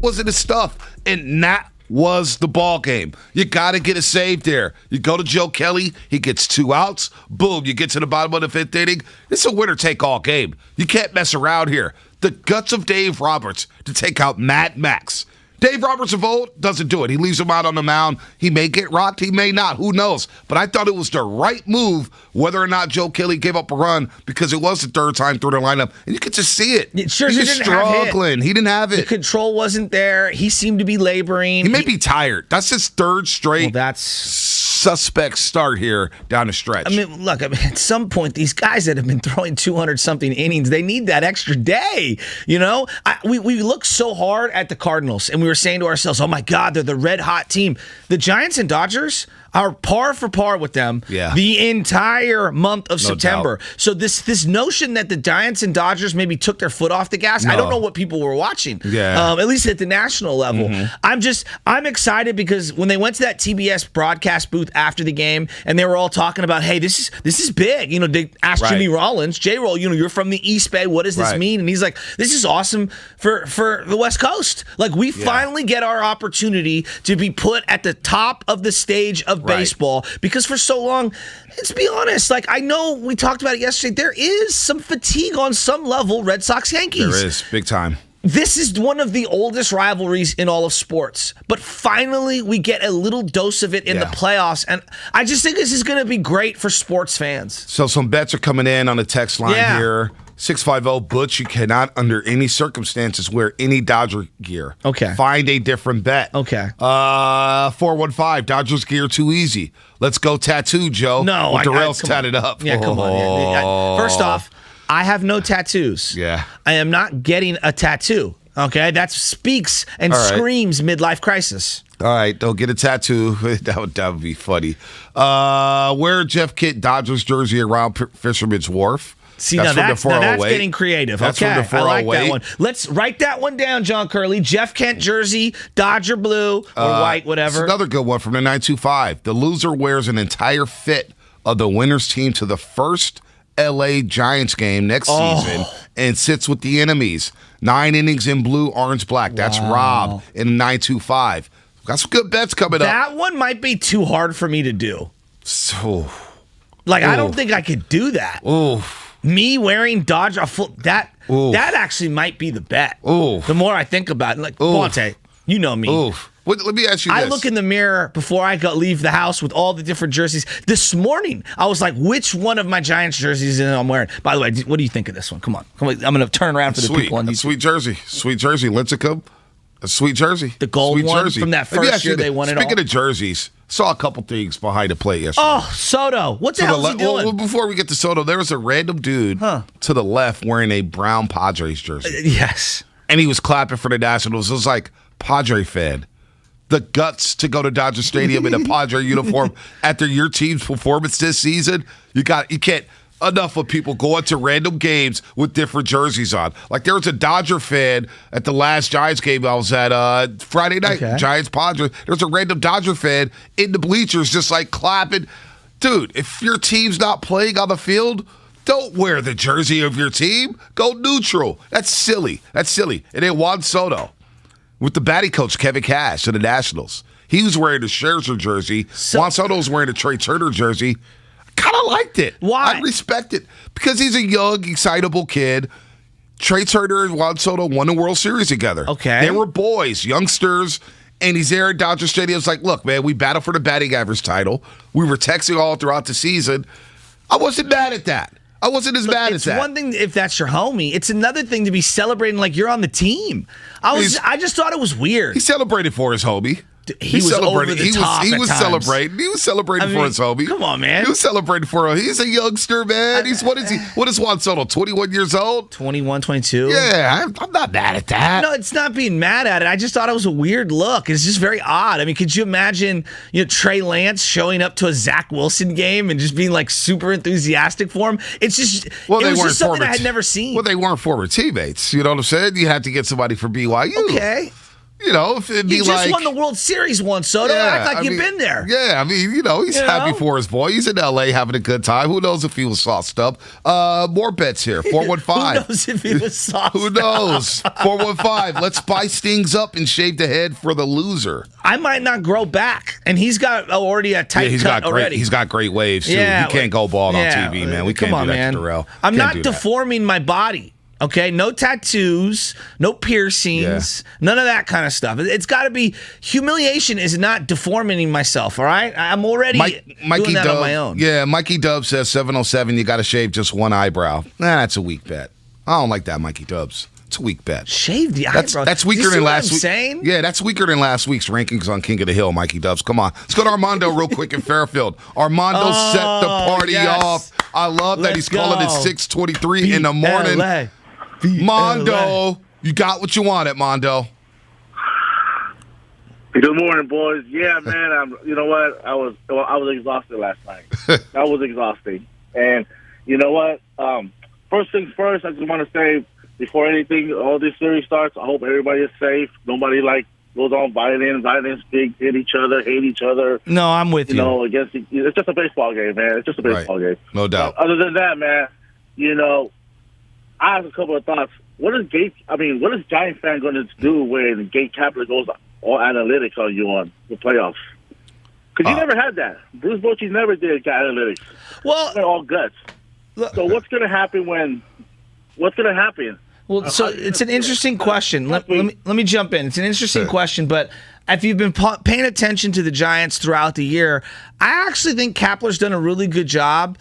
wasn't his stuff. And that was the ball game. You got to get a save there. You go to Joe Kelly, he gets 2 outs. Boom, you get to the bottom of the 5th inning. It's a winner-take-all game. You can't mess around here. The guts of Dave Roberts to take out Mad Max. Dave Roberts of old doesn't do it. He leaves him out on the mound. He may get rocked. He may not. Who knows? But I thought it was the right move, whether or not Joe Kelly gave up a run, because it was the 3rd time through the lineup. And you could just see it. Scherzer he was didn't struggling. Have he didn't have it. The control wasn't there. He seemed to be laboring. He may be tired. That's his 3rd straight. Well, that's suspect start here down the stretch. I mean, look, at some point, these guys that have been throwing 200-something innings, they need that extra day, you know? We look so hard at the Cardinals, and we were saying to ourselves, oh, my God, they're the red-hot team. The Giants and Dodgers are par for par with them the entire month of September. Doubt. So this notion that the Giants and Dodgers maybe took their foot off the gas, I don't know what people were watching, at least at the national level. I'm excited because when they went to that TBS broadcast booth after the game and they were all talking about, hey, this is big. You know, they asked Jimmy Rollins, J-Roll, you know, you're from the East Bay. What does this mean? And he's like, this is awesome for the West Coast. Like, we finally get our opportunity to be put at the top of the stage of baseball, because for so long, let's be honest, like, I know we talked about it yesterday, there is some fatigue on some level, Red Sox Yankees. There is, big time. This is one of the oldest rivalries in all of sports, but finally we get a little dose of it in the playoffs, and I just think this is going to be great for sports fans. So some bets are coming in on the text line here. 650 Butch, you cannot under any circumstances wear any Dodger gear. Okay. Find a different bet. Okay. 415, Dodgers gear too easy. Let's go tattoo, Joe. No. With the rails tatted up. Yeah, come on. First off, I have no tattoos. Yeah. I am not getting a tattoo. Okay? That speaks and screams midlife crisis. All right, don't get a tattoo. That would be funny. Wear Jeff Kitt Dodgers jersey around Fisherman's Wharf. See, that's getting creative. That's from the 408. I like that one. Let's write that one down, John Curley. Jeff Kent jersey, Dodger blue or white, whatever. Another good one from the 925. The loser wears an entire fit of the winner's team to the first L.A. Giants game next season and sits with the enemies. 9 innings in blue, orange, black. That's Rob in the 925. Got some good bets coming up. That one might be too hard for me to do. So, I don't think I could do that. Me wearing Dodger, that actually might be the bet. The more I think about it, like, Bonte, you know me. Let me ask you this. I look in the mirror before I leave the house with all the different jerseys. This morning, I was like, which one of my Giants jerseys is I'm wearing? By the way, what do you think of this one? Come on. I'm going to turn around for the people on YouTube. Sweet jersey. Lincecum. A sweet jersey. The gold one from that first year they won it all. Speaking of jerseys, saw a couple things behind the plate yesterday. Oh, Soto. What the hell is he doing? Well, before we get to Soto, there was a random dude to the left wearing a brown Padres jersey. Yes. And he was clapping for the Nationals. It was like, Padre fan. The guts to go to Dodger Stadium in a Padre uniform after your team's performance this season. You can't. Enough of people going to random games with different jerseys on. Like, there was a Dodger fan at the last Giants game I was at Friday night, Giants-Padres. There was a random Dodger fan in the bleachers just, like, clapping. Dude, if your team's not playing on the field, don't wear the jersey of your team. Go neutral. That's silly. And then Juan Soto with the batting coach, Kevin Cash, of the Nationals. He was wearing a Scherzer jersey. Juan Soto was wearing a Trey Turner jersey. Kind of liked it. Why? I respect it because he's a young, excitable kid. Trey Turner and Juan Soto won the World Series together. Okay. They were boys, youngsters, and he's there at Dodger Stadium. It's like, look, man, we battled for the batting average title. We were texting all throughout the season. I wasn't mad at that. I wasn't as mad as that. It's one thing if that's your homie. It's another thing to be celebrating like you're on the team. I just thought it was weird. He celebrated for his homie. He was over the top. He was celebrating. He was celebrating for his homie. Come on, man. He was celebrating for him. He's a youngster, man. What is he? What is Juan Soto? 21 years old? 21, 22. Yeah, I'm not mad at that. No, it's not being mad at it. I just thought it was a weird look. It's just very odd. I mean, could you imagine, Trey Lance showing up to a Zach Wilson game and just being like super enthusiastic for him? It's just it was just something I had never seen. Well, they weren't former teammates. You know what I'm saying? You have to get somebody for BYU. Okay. You know, if it'd be you just won the World Series once, so don't act like you've been there. Yeah, I mean, he's happy for his boy. He's in L.A. having a good time. Who knows if he was sauced up? More bets here. 415. Who knows if he was sauced up? Who knows? 415. Let's spice things up and shave the head for the loser. I might not grow back, and he's got already a tight cut already. He's got great waves, too. Yeah, he can't go bald on TV, man. We can't do that to Darrell. I'm not deforming my body. Okay, no tattoos, no piercings, none of that kind of stuff. It's got to be, humiliation is not deforming myself, all right? I'm already doing that on my own. Yeah, Mikey Dubs says 707, you got to shave just one eyebrow. That's a weak bet. I don't like that, Mikey Dubs. It's a weak bet. Shave the eyebrow. That's weaker than last week. Saying? Yeah, that's weaker than last week's rankings on King of the Hill, Mikey Dubs. Come on. Let's go to Armando real quick in Fairfield. Armando set the party off. I love that he's calling it 6:23 in the morning. BLA. Mondo, you got what you wanted, Mondo. Good morning, boys. Yeah, man. You know what? I was exhausted last night. That was exhausting. And you know what? First things first, I just want to say before anything, all this series starts, I hope everybody is safe. Nobody goes on violence, hit each other. No, I'm with you. You know, it's just a baseball game, man. It's just a baseball game. No doubt. Other than that, man, you know, I have a couple of thoughts. What is Giant fan going to do when Gabe Kapler goes all analytics on you on the playoffs? Because you never had that. Bruce Bochy never did analytics. Well, they're all guts. So what's going to happen What's going to happen? Well, so it's an interesting question. Let me jump in. It's an interesting question, but if you've been paying attention to the Giants throughout the year, I actually think Kapler's done a really good job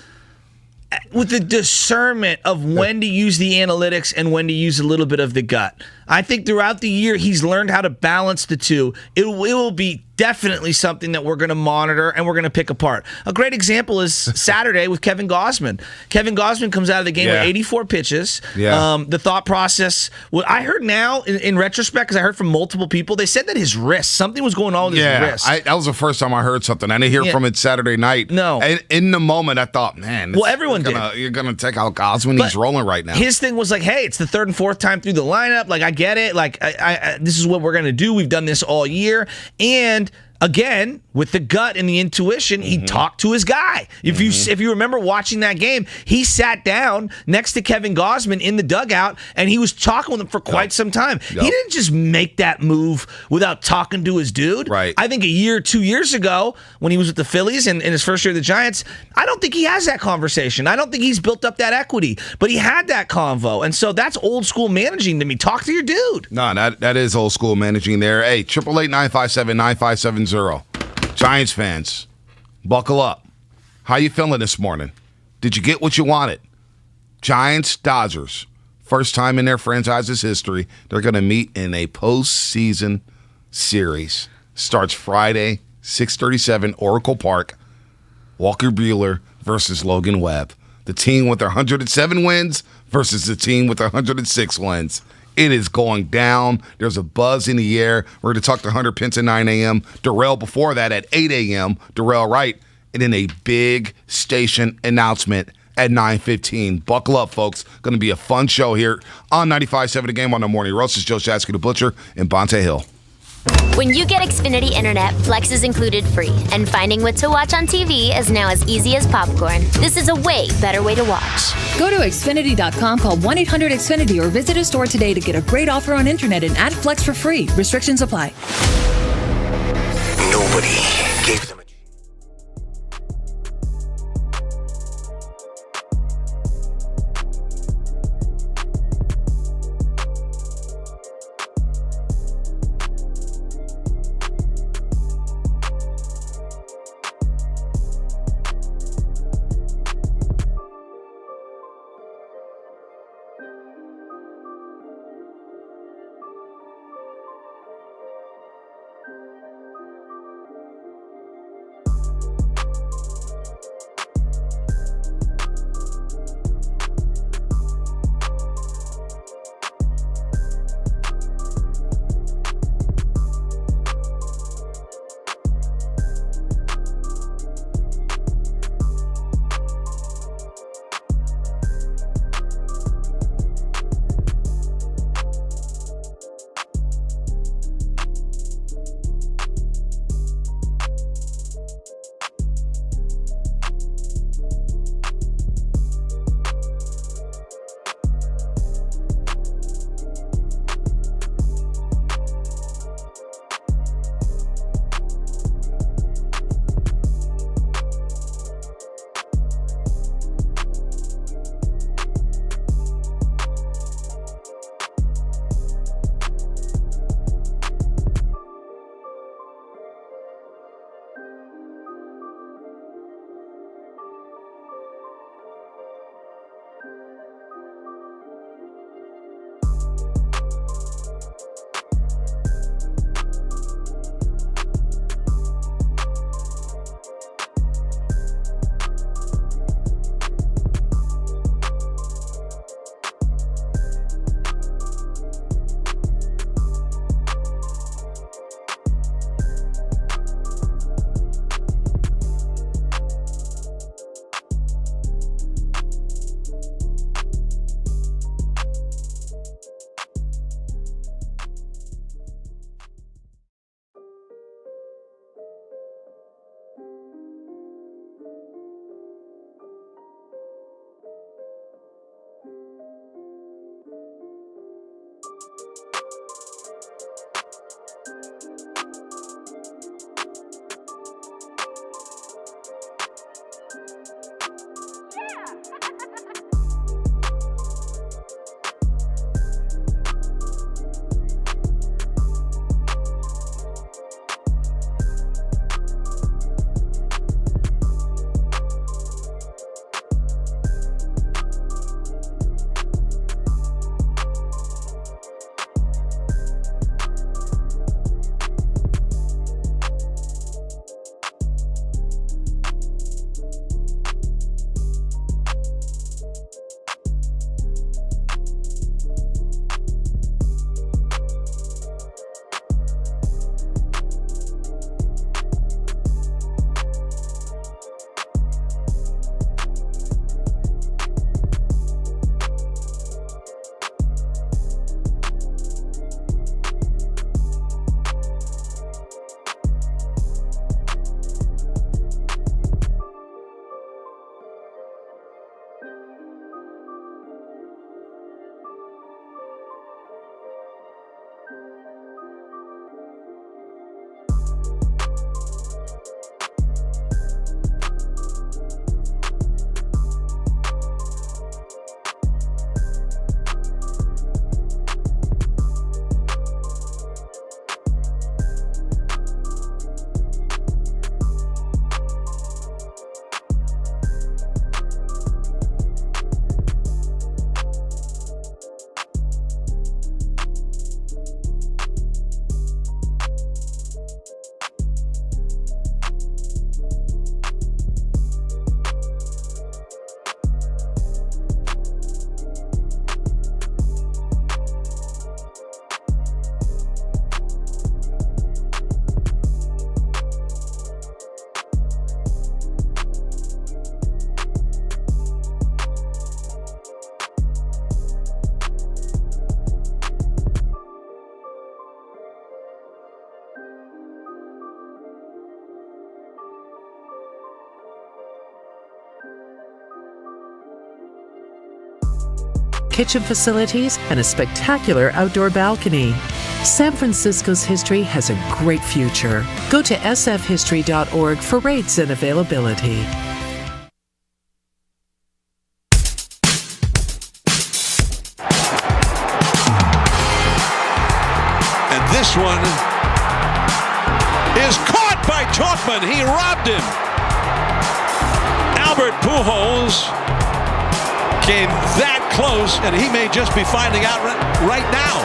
with the discernment of when to use the analytics and when to use a little bit of the gut. I think throughout the year, he's learned how to balance the two. It will be definitely something that we're going to monitor and we're going to pick apart. A great example is Saturday with Kevin Gausman. Kevin Gausman comes out of the game with 84 pitches. Yeah. The thought process, what I heard now in retrospect, because I heard from multiple people, they said that his wrist, something was going on with his wrist. That was the first time I heard something. I didn't hear from it Saturday night. No. And in the moment, I thought, man, everyone did. You're going to take out Gausman. He's rolling right now. His thing was like, hey, it's the third and fourth time through the lineup. Like, I get it. Like, I this is what we're going to do. We've done this all year. And again, with the gut and the intuition, he talked to his guy. If you remember watching that game, he sat down next to Kevin Gausman in the dugout, and he was talking with him for quite some time. He didn't just make that move without talking to his dude. Right. I think 2 years ago, when he was with the Phillies and in his first year of the Giants, I don't think he has that conversation. I don't think he's built up that equity, but he had that convo. And so that's old school managing to me. Talk to your dude. No, that is old school managing there. Hey, 888-957-9570. Giants fans, buckle up. How you feeling this morning? Did you get what you wanted? Giants, Dodgers. First time in their franchise's history, they're going to meet in a postseason series. Starts Friday, 6:37, Oracle Park. Walker Buehler versus Logan Webb. The team with their 107 wins versus the team with their 106 wins. It is going down. There's a buzz in the air. We're going to talk to Hunter Pence at 9 a.m. Darrell before that at 8 a.m. Darrell Wright. And then a big station announcement at 9:15. Buckle up, folks. Going to be a fun show here on 95.7 The Game on the Morning Roast. It's Joe Shasky, the Butcher, and Bonte Hill. When you get Xfinity Internet, Flex is included free, and finding what to watch on TV is now as easy as popcorn. This is a way better way to watch. Go to Xfinity.com, call 1-800-XFINITY, or visit a store today to get a great offer on Internet and add Flex for free. Restrictions apply. Nobody gave them kitchen facilities, and a spectacular outdoor balcony. San Francisco's history has a great future. Go to sfhistory.org for rates and availability. And this one is caught by Tauchman. He robbed him. Albert Pujols came that close, and he may just be finding out right now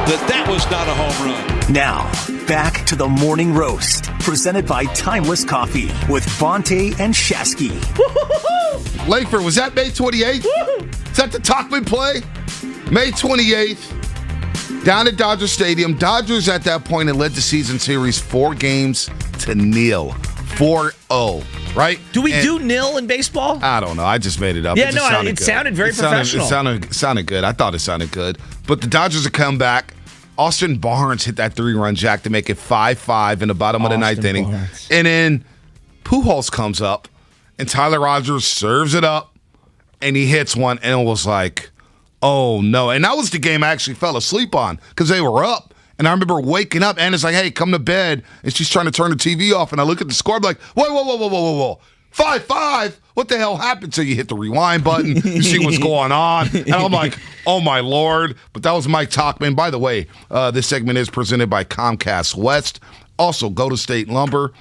that was not a home run. Now, back to the Morning Roast, presented by Timeless Coffee with Bonte and Shasky. Langford, was that May 28th? Is that the Tauchman play? May 28th, down at Dodger Stadium. Dodgers at that point had led the season series 4-0. 4-0. Right? Do we do nil in baseball? I don't know. I just made it up. Yeah, it sounded very professional. It sounded good. I thought it sounded good. But the Dodgers have come back. Austin Barnes hit that 3-run jack to make it 5-5 in the bottom of the ninth inning. And then Pujols comes up, and Tyler Rogers serves it up, and he hits one, and it was like, oh, no. And that was the game I actually fell asleep on because they were up. And I remember waking up, and it's like, hey, come to bed. And she's trying to turn the TV off, and I look at the score, I'm like, whoa. 5-5? What the hell happened? So you hit the rewind button, you see what's going on. And I'm like, oh, my Lord. But that was Mike Tauchman. By the way, this segment is presented by Comcast West. Also, go to State Lumber.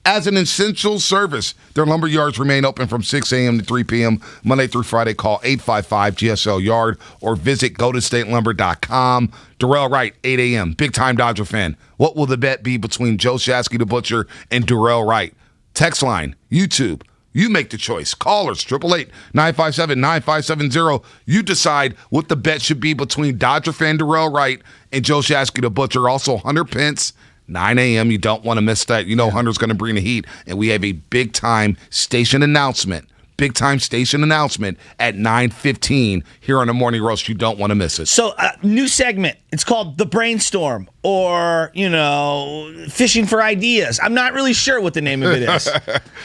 as an essential service. Their lumber yards remain open from 6 a.m. to 3 p.m. Monday through Friday. Call 855-GSL-YARD or visit GoldenStateLumber.com. Darrell Wright, 8 a.m. Big-time Dodger fan. What will the bet be between Joe Shasky the Butcher and Darrell Wright? Text line, YouTube. You make the choice. Callers, 888-957-9570. You decide what the bet should be between Dodger fan Darrell Wright and Joe Shasky the Butcher. Also, Hunter Pence, 9 a.m. You don't want to miss that. You know Hunter's going to bring the heat. And we have a big-time station announcement. Big-time station announcement at 9:15 here on the Morning Roast. You don't want to miss it. So, new segment. It's called The Brainstorm or, Fishing for Ideas. I'm not really sure what the name of it is.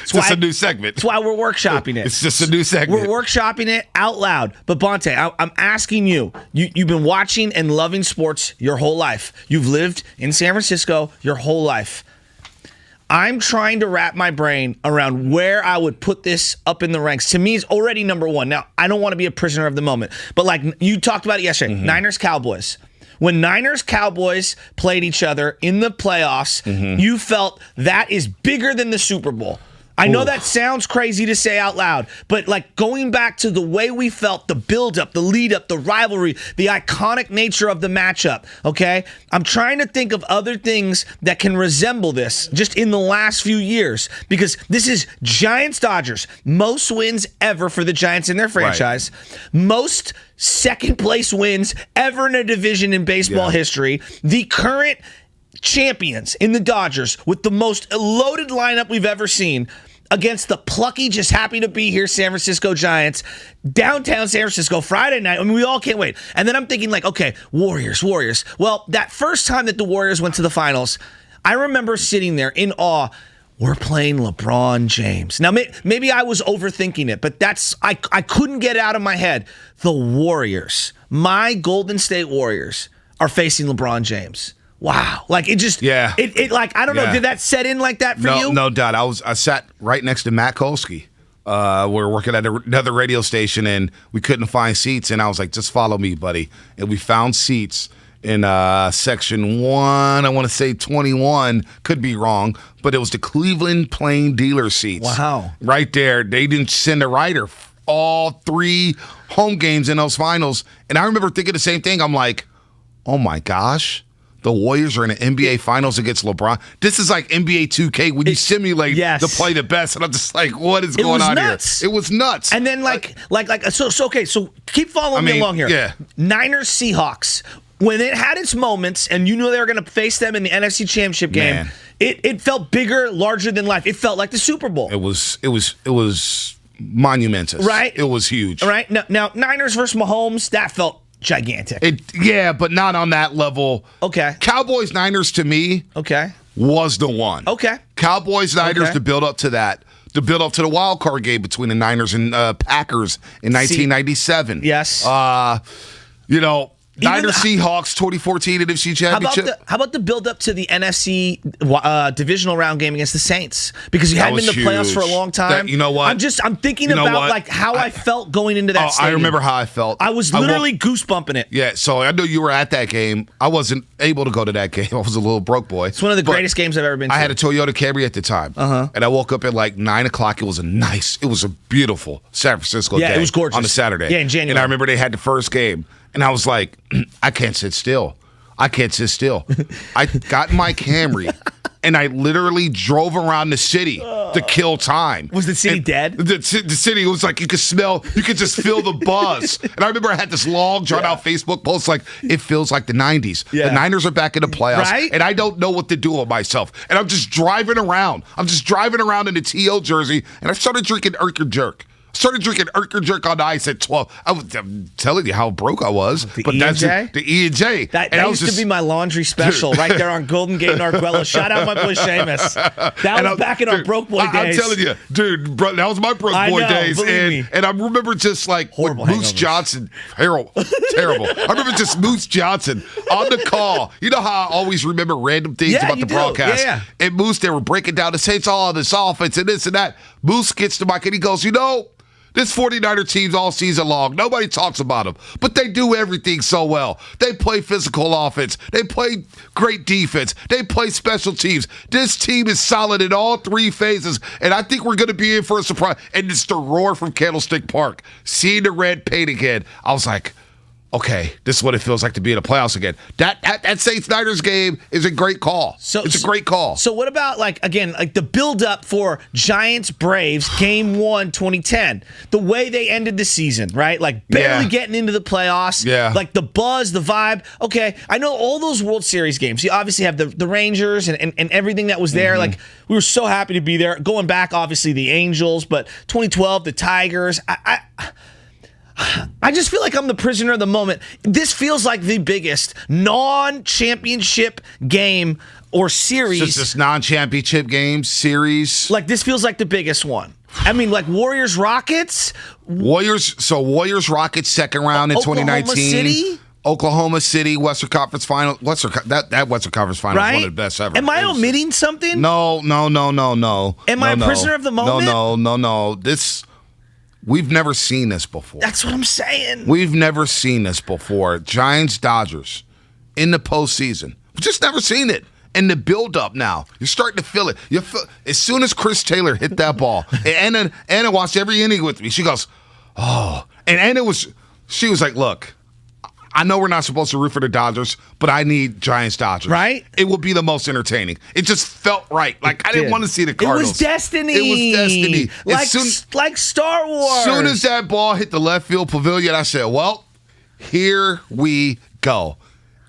It's just a new segment. That's why we're workshopping it. It's just a new segment. We're workshopping it out loud. But, Bonte, I'm asking you. You've been watching and loving sports your whole life. You've lived in San Francisco your whole life. I'm trying to wrap my brain around where I would put this up in the ranks. To me, it's already number one. Now, I don't want to be a prisoner of the moment, but like you talked about it yesterday, Niners-Cowboys. When Niners-Cowboys played each other in the playoffs, you felt that is bigger than the Super Bowl. I know that sounds crazy to say out loud, but like going back to the way we felt, the build-up, the lead-up, the rivalry, the iconic nature of the matchup, okay? I'm trying to think of other things that can resemble this just in the last few years because this is Giants-Dodgers. Most wins ever for the Giants in their franchise. Right. Most second-place wins ever in a division in baseball history. The current champions in the Dodgers with the most loaded lineup we've ever seen against the plucky, just happy to be here San Francisco Giants, downtown San Francisco, Friday night. I mean, we all can't wait. And then I'm thinking like, okay, Warriors. Well, that first time that the Warriors went to the finals, I remember sitting there in awe. We're playing LeBron James. Now, maybe I was overthinking it, but I couldn't get it out of my head. The Warriors, my Golden State Warriors, are facing LeBron James. Wow. Like, it just, it like, I don't know, did that set in like that for you? No doubt. I sat right next to Matt Kolsky. We were working at another radio station, and we couldn't find seats, and I was like, just follow me, buddy. And we found seats in section 1, I want to say 21, could be wrong, but it was the Cleveland Plain Dealer seats. Wow. Right there. They didn't send a writer all 3 home games in those finals. And I remember thinking the same thing. I'm like, oh my gosh. The Warriors are in the NBA Finals against LeBron. This is like NBA 2K when you simulate to play the best. And I'm just like, what is going on here? It was nuts. And then so keep following me along here. Yeah. Niners Seahawks. When it had its moments and you knew they were going to face them in the NFC Championship game, it felt bigger, larger than life. It felt like the Super Bowl. It was monumentous. Right? It was huge. Right? Now Niners versus Mahomes, that felt gigantic. But not on that level. Okay. Cowboys Niners to me was the one. Okay. Cowboys Niners to build up to that. To build up to the wild card game between the Niners and Packers in 1997. Yes. Niners Seahawks 2014 NFC Championship. How about the build up to the NFC divisional round game against the Saints? Because you hadn't been in the playoffs for a long time. You know what? I'm thinking about like how I felt going into that stadium. I remember how I felt. I was literally goosebumping it. Yeah, so I know you were at that game. I wasn't able to go to that game. I was a little broke boy. It's one of the greatest games I've ever been to. I had a Toyota Camry at the time. And I woke up at like 9 o'clock. It was a beautiful San Francisco day. Yeah, it was gorgeous. On a Saturday. Yeah, in January. And I remember they had the first game. And I was like, I can't sit still. I got in my Camry, and I literally drove around the city to kill time. Was the city dead? The city was like, you could just feel the buzz. And I remember I had this long, drawn-out Facebook post like, it feels like the 90s. Yeah. The Niners are back in the playoffs, and I don't know what to do with myself. And I'm just driving around. in the T.O. jersey, and I started drinking Urker Jerk. Started drinking Urker Jerk on ice at 12. I'm telling you how broke I was. The E&J? That used to be my laundry special right there on Golden Gate and Arguello. Shout out my boy Seamus. That was back in our broke boy days. I'm telling you, dude, that was my broke boy days. And I remember just like Moose Johnson. Terrible. I remember just Moose Johnson on the call. You know how I always remember random things about the broadcast. Yeah. And Moose, they were breaking down the Saints, all this offense and this and that. Moose gets to Mike and he goes, This 49er team's all season long. Nobody talks about them, but they do everything so well. They play physical offense. They play great defense. They play special teams. This team is solid in all three phases, and I think we're going to be in for a surprise. And it's the roar from Candlestick Park. Seeing the red paint again, I was like, okay, this is what it feels like to be in the playoffs again. That Saints-Niners game is a great call. It's a great call. So what about, the build-up for Giants-Braves Game 1 2010? The way they ended the season, right? Barely getting into the playoffs. Yeah. The buzz, the vibe. Okay, I know all those World Series games. You obviously have the Rangers and everything that was there. Mm-hmm. We were so happy to be there. Going back, obviously, the Angels, but 2012, the Tigers. I just feel like I'm the prisoner of the moment. This feels like the biggest non-championship game or series. Just this non-championship game series. This feels like the biggest one. I mean, Warriors-Rockets. Warriors-Rockets second round in 2019. Oklahoma City, Western Conference Final. That Western Conference Final is one of the best ever. Am I omitting something? No. Am I a prisoner of the moment? No. We've never seen this before. That's what I'm saying. We've never seen this before. Giants-Dodgers in the postseason. We've just never seen it. And the build-up now, you're starting to feel it. As soon as Chris Taylor hit that ball, and Anna watched every inning with me. She goes, oh. And Anna she was like, look, I know we're not supposed to root for the Dodgers, but I need Giants-Dodgers. Right? It will be the most entertaining. It just felt right. I didn't want to see the Cardinals. It was destiny. Like Star Wars. As soon as that ball hit the left field pavilion, I said, well, here we go.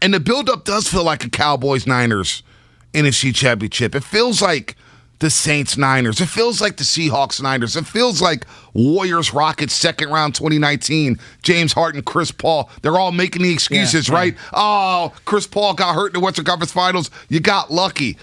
And the buildup does feel like a Cowboys-Niners NFC Championship. It feels like the Saints-Niners. It feels like the Seahawks-Niners. It feels like Warriors-Rockets second round 2019. James Harden, Chris Paul. They're all making the excuses, right? Oh, Chris Paul got hurt in the Western Conference Finals. You got lucky.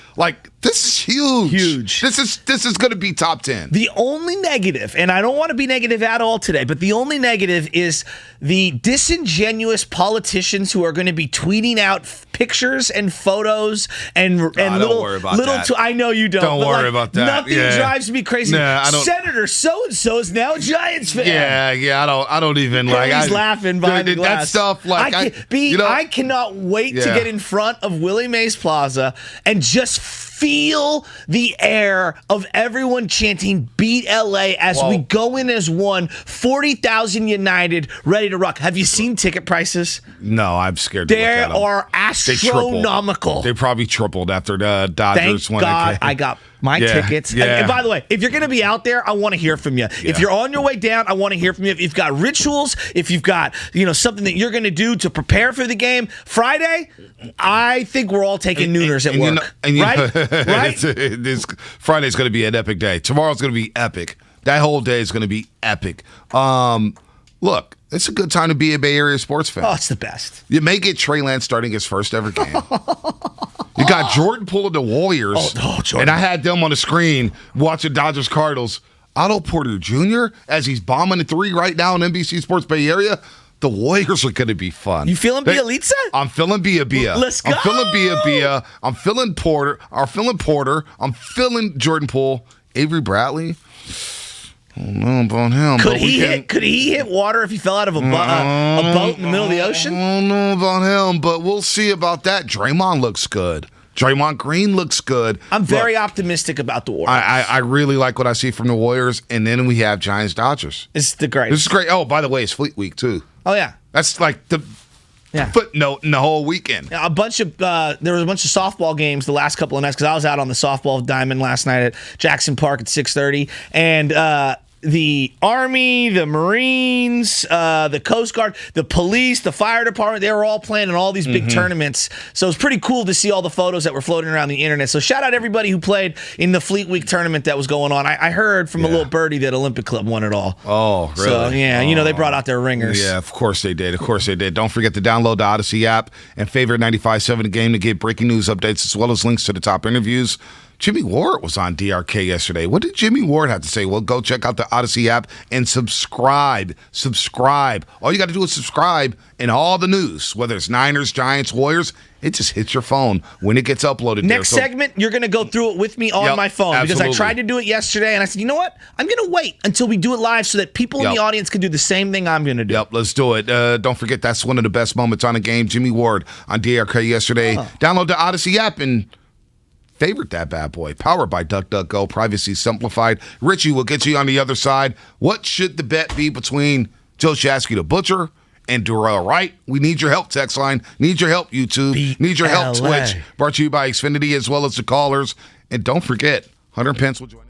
This is huge. Huge. This is going to be top 10. The only negative, and I don't want to be negative at all today, but the only negative is the disingenuous politicians who are going to be tweeting out pictures and photos and don't worry about that. I know you don't. Don't worry about that. Nothing drives me crazy. Nah, I don't. Senator so-and-so is now a Giants fan. Yeah. I don't even like. He's laughing behind the glass. That stuff. I cannot wait to get in front of Willie Mays Plaza and just feel the air of everyone chanting "Beat LA" as we go in as one. 40,000 United, ready to rock. Have you seen ticket prices? No, I'm scared to look at them. They are astronomical. They probably tripled after the Dodgers. Thank God I got my tickets. Yeah. And by the way, if you're going to be out there, I want to hear from you. Yeah. If you're on your way down, I want to hear from you. If you've got rituals, if you've got something that you're going to do to prepare for the game, Friday, I think we're all taking nooners at work. Right? Friday's going to be an epic day. Tomorrow's going to be epic. That whole day is going to be epic. Look, it's a good time to be a Bay Area sports fan. Oh, it's the best. You may get Trey Lance starting his first ever game. You got Jordan Poole of the Warriors. Jordan. And I had them on the screen watching Dodgers Cardinals. Otto Porter Jr., as he's bombing the three right now in NBC Sports Bay Area. The Warriors are going to be fun. You feeling Bielitsa? I'm feeling Bia. Let's go. I'm feeling Bia. I'm feeling Porter. I'm feeling Jordan Poole. Avery Bradley. I don't know about him. Could he hit water if he fell out of a boat in the middle of the ocean? I don't know about him, but we'll see about that. Draymond looks good. Draymond Green looks good. I'm very optimistic about the Warriors. I really like what I see from the Warriors, and then we have Giants-Dodgers. It's the greatest. This is great. Oh, by the way, it's Fleet Week, too. Oh, yeah. That's like the footnote in the whole weekend. There was a bunch of softball games the last couple of nights because I was out on the softball diamond last night at Jackson Park at 6:30, and the Army, the Marines, the Coast Guard, the police, the fire department, they were all playing in all these big tournaments. So it was pretty cool to see all the photos that were floating around the internet. So shout out everybody who played in the Fleet Week tournament that was going on. I heard from a little birdie that Olympic Club won it all. Oh, really? So, yeah, they brought out their ringers. Yeah, of course they did. Don't forget to download the Odyssey app and favorite 95.7 The Game to get breaking news updates as well as links to the top interviews. Jimmy Ward was on DRK yesterday. What did Jimmy Ward have to say? Well, go check out the Odyssey app and subscribe. Subscribe. All you got to do is subscribe, and all the news, whether it's Niners, Giants, Warriors, it just hits your phone when it gets uploaded. Next segment, you're going to go through it with me on my phone because I tried to do it yesterday, and I said, you know what? I'm going to wait until we do it live so that people in the audience can do the same thing I'm going to do. Yep, let's do it. Don't forget, that's one of the best moments on a game. Jimmy Ward on DRK yesterday. Download the Odyssey app and favorite that bad boy. Powered by DuckDuckGo. Privacy simplified. Richie will get you on the other side. What should the bet be between Joe Shasky the Butcher and Darrell Wright? We need your help, text line. Need your help, YouTube. Need your help, Twitch. Brought to you by Xfinity as well as the callers. And don't forget, Hunter Pence will join us.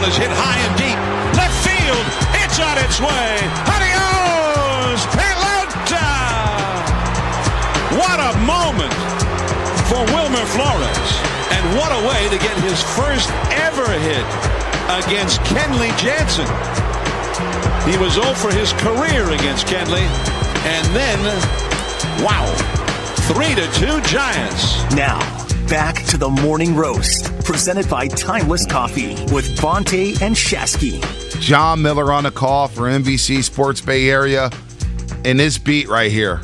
ball is hit high and deep. Left field. It's on its way. Adios, Pelota! What a moment for Wilmer Flores. And what a way to get his first ever hit against Kenley Jansen. He was 0 for his career against Kenley. And then, wow, 3-2 Giants. Now, back to the Morning Roast, presented by Timeless Coffee with Bonte and Shasky. John Miller on a call for NBC Sports Bay Area. And this beat right here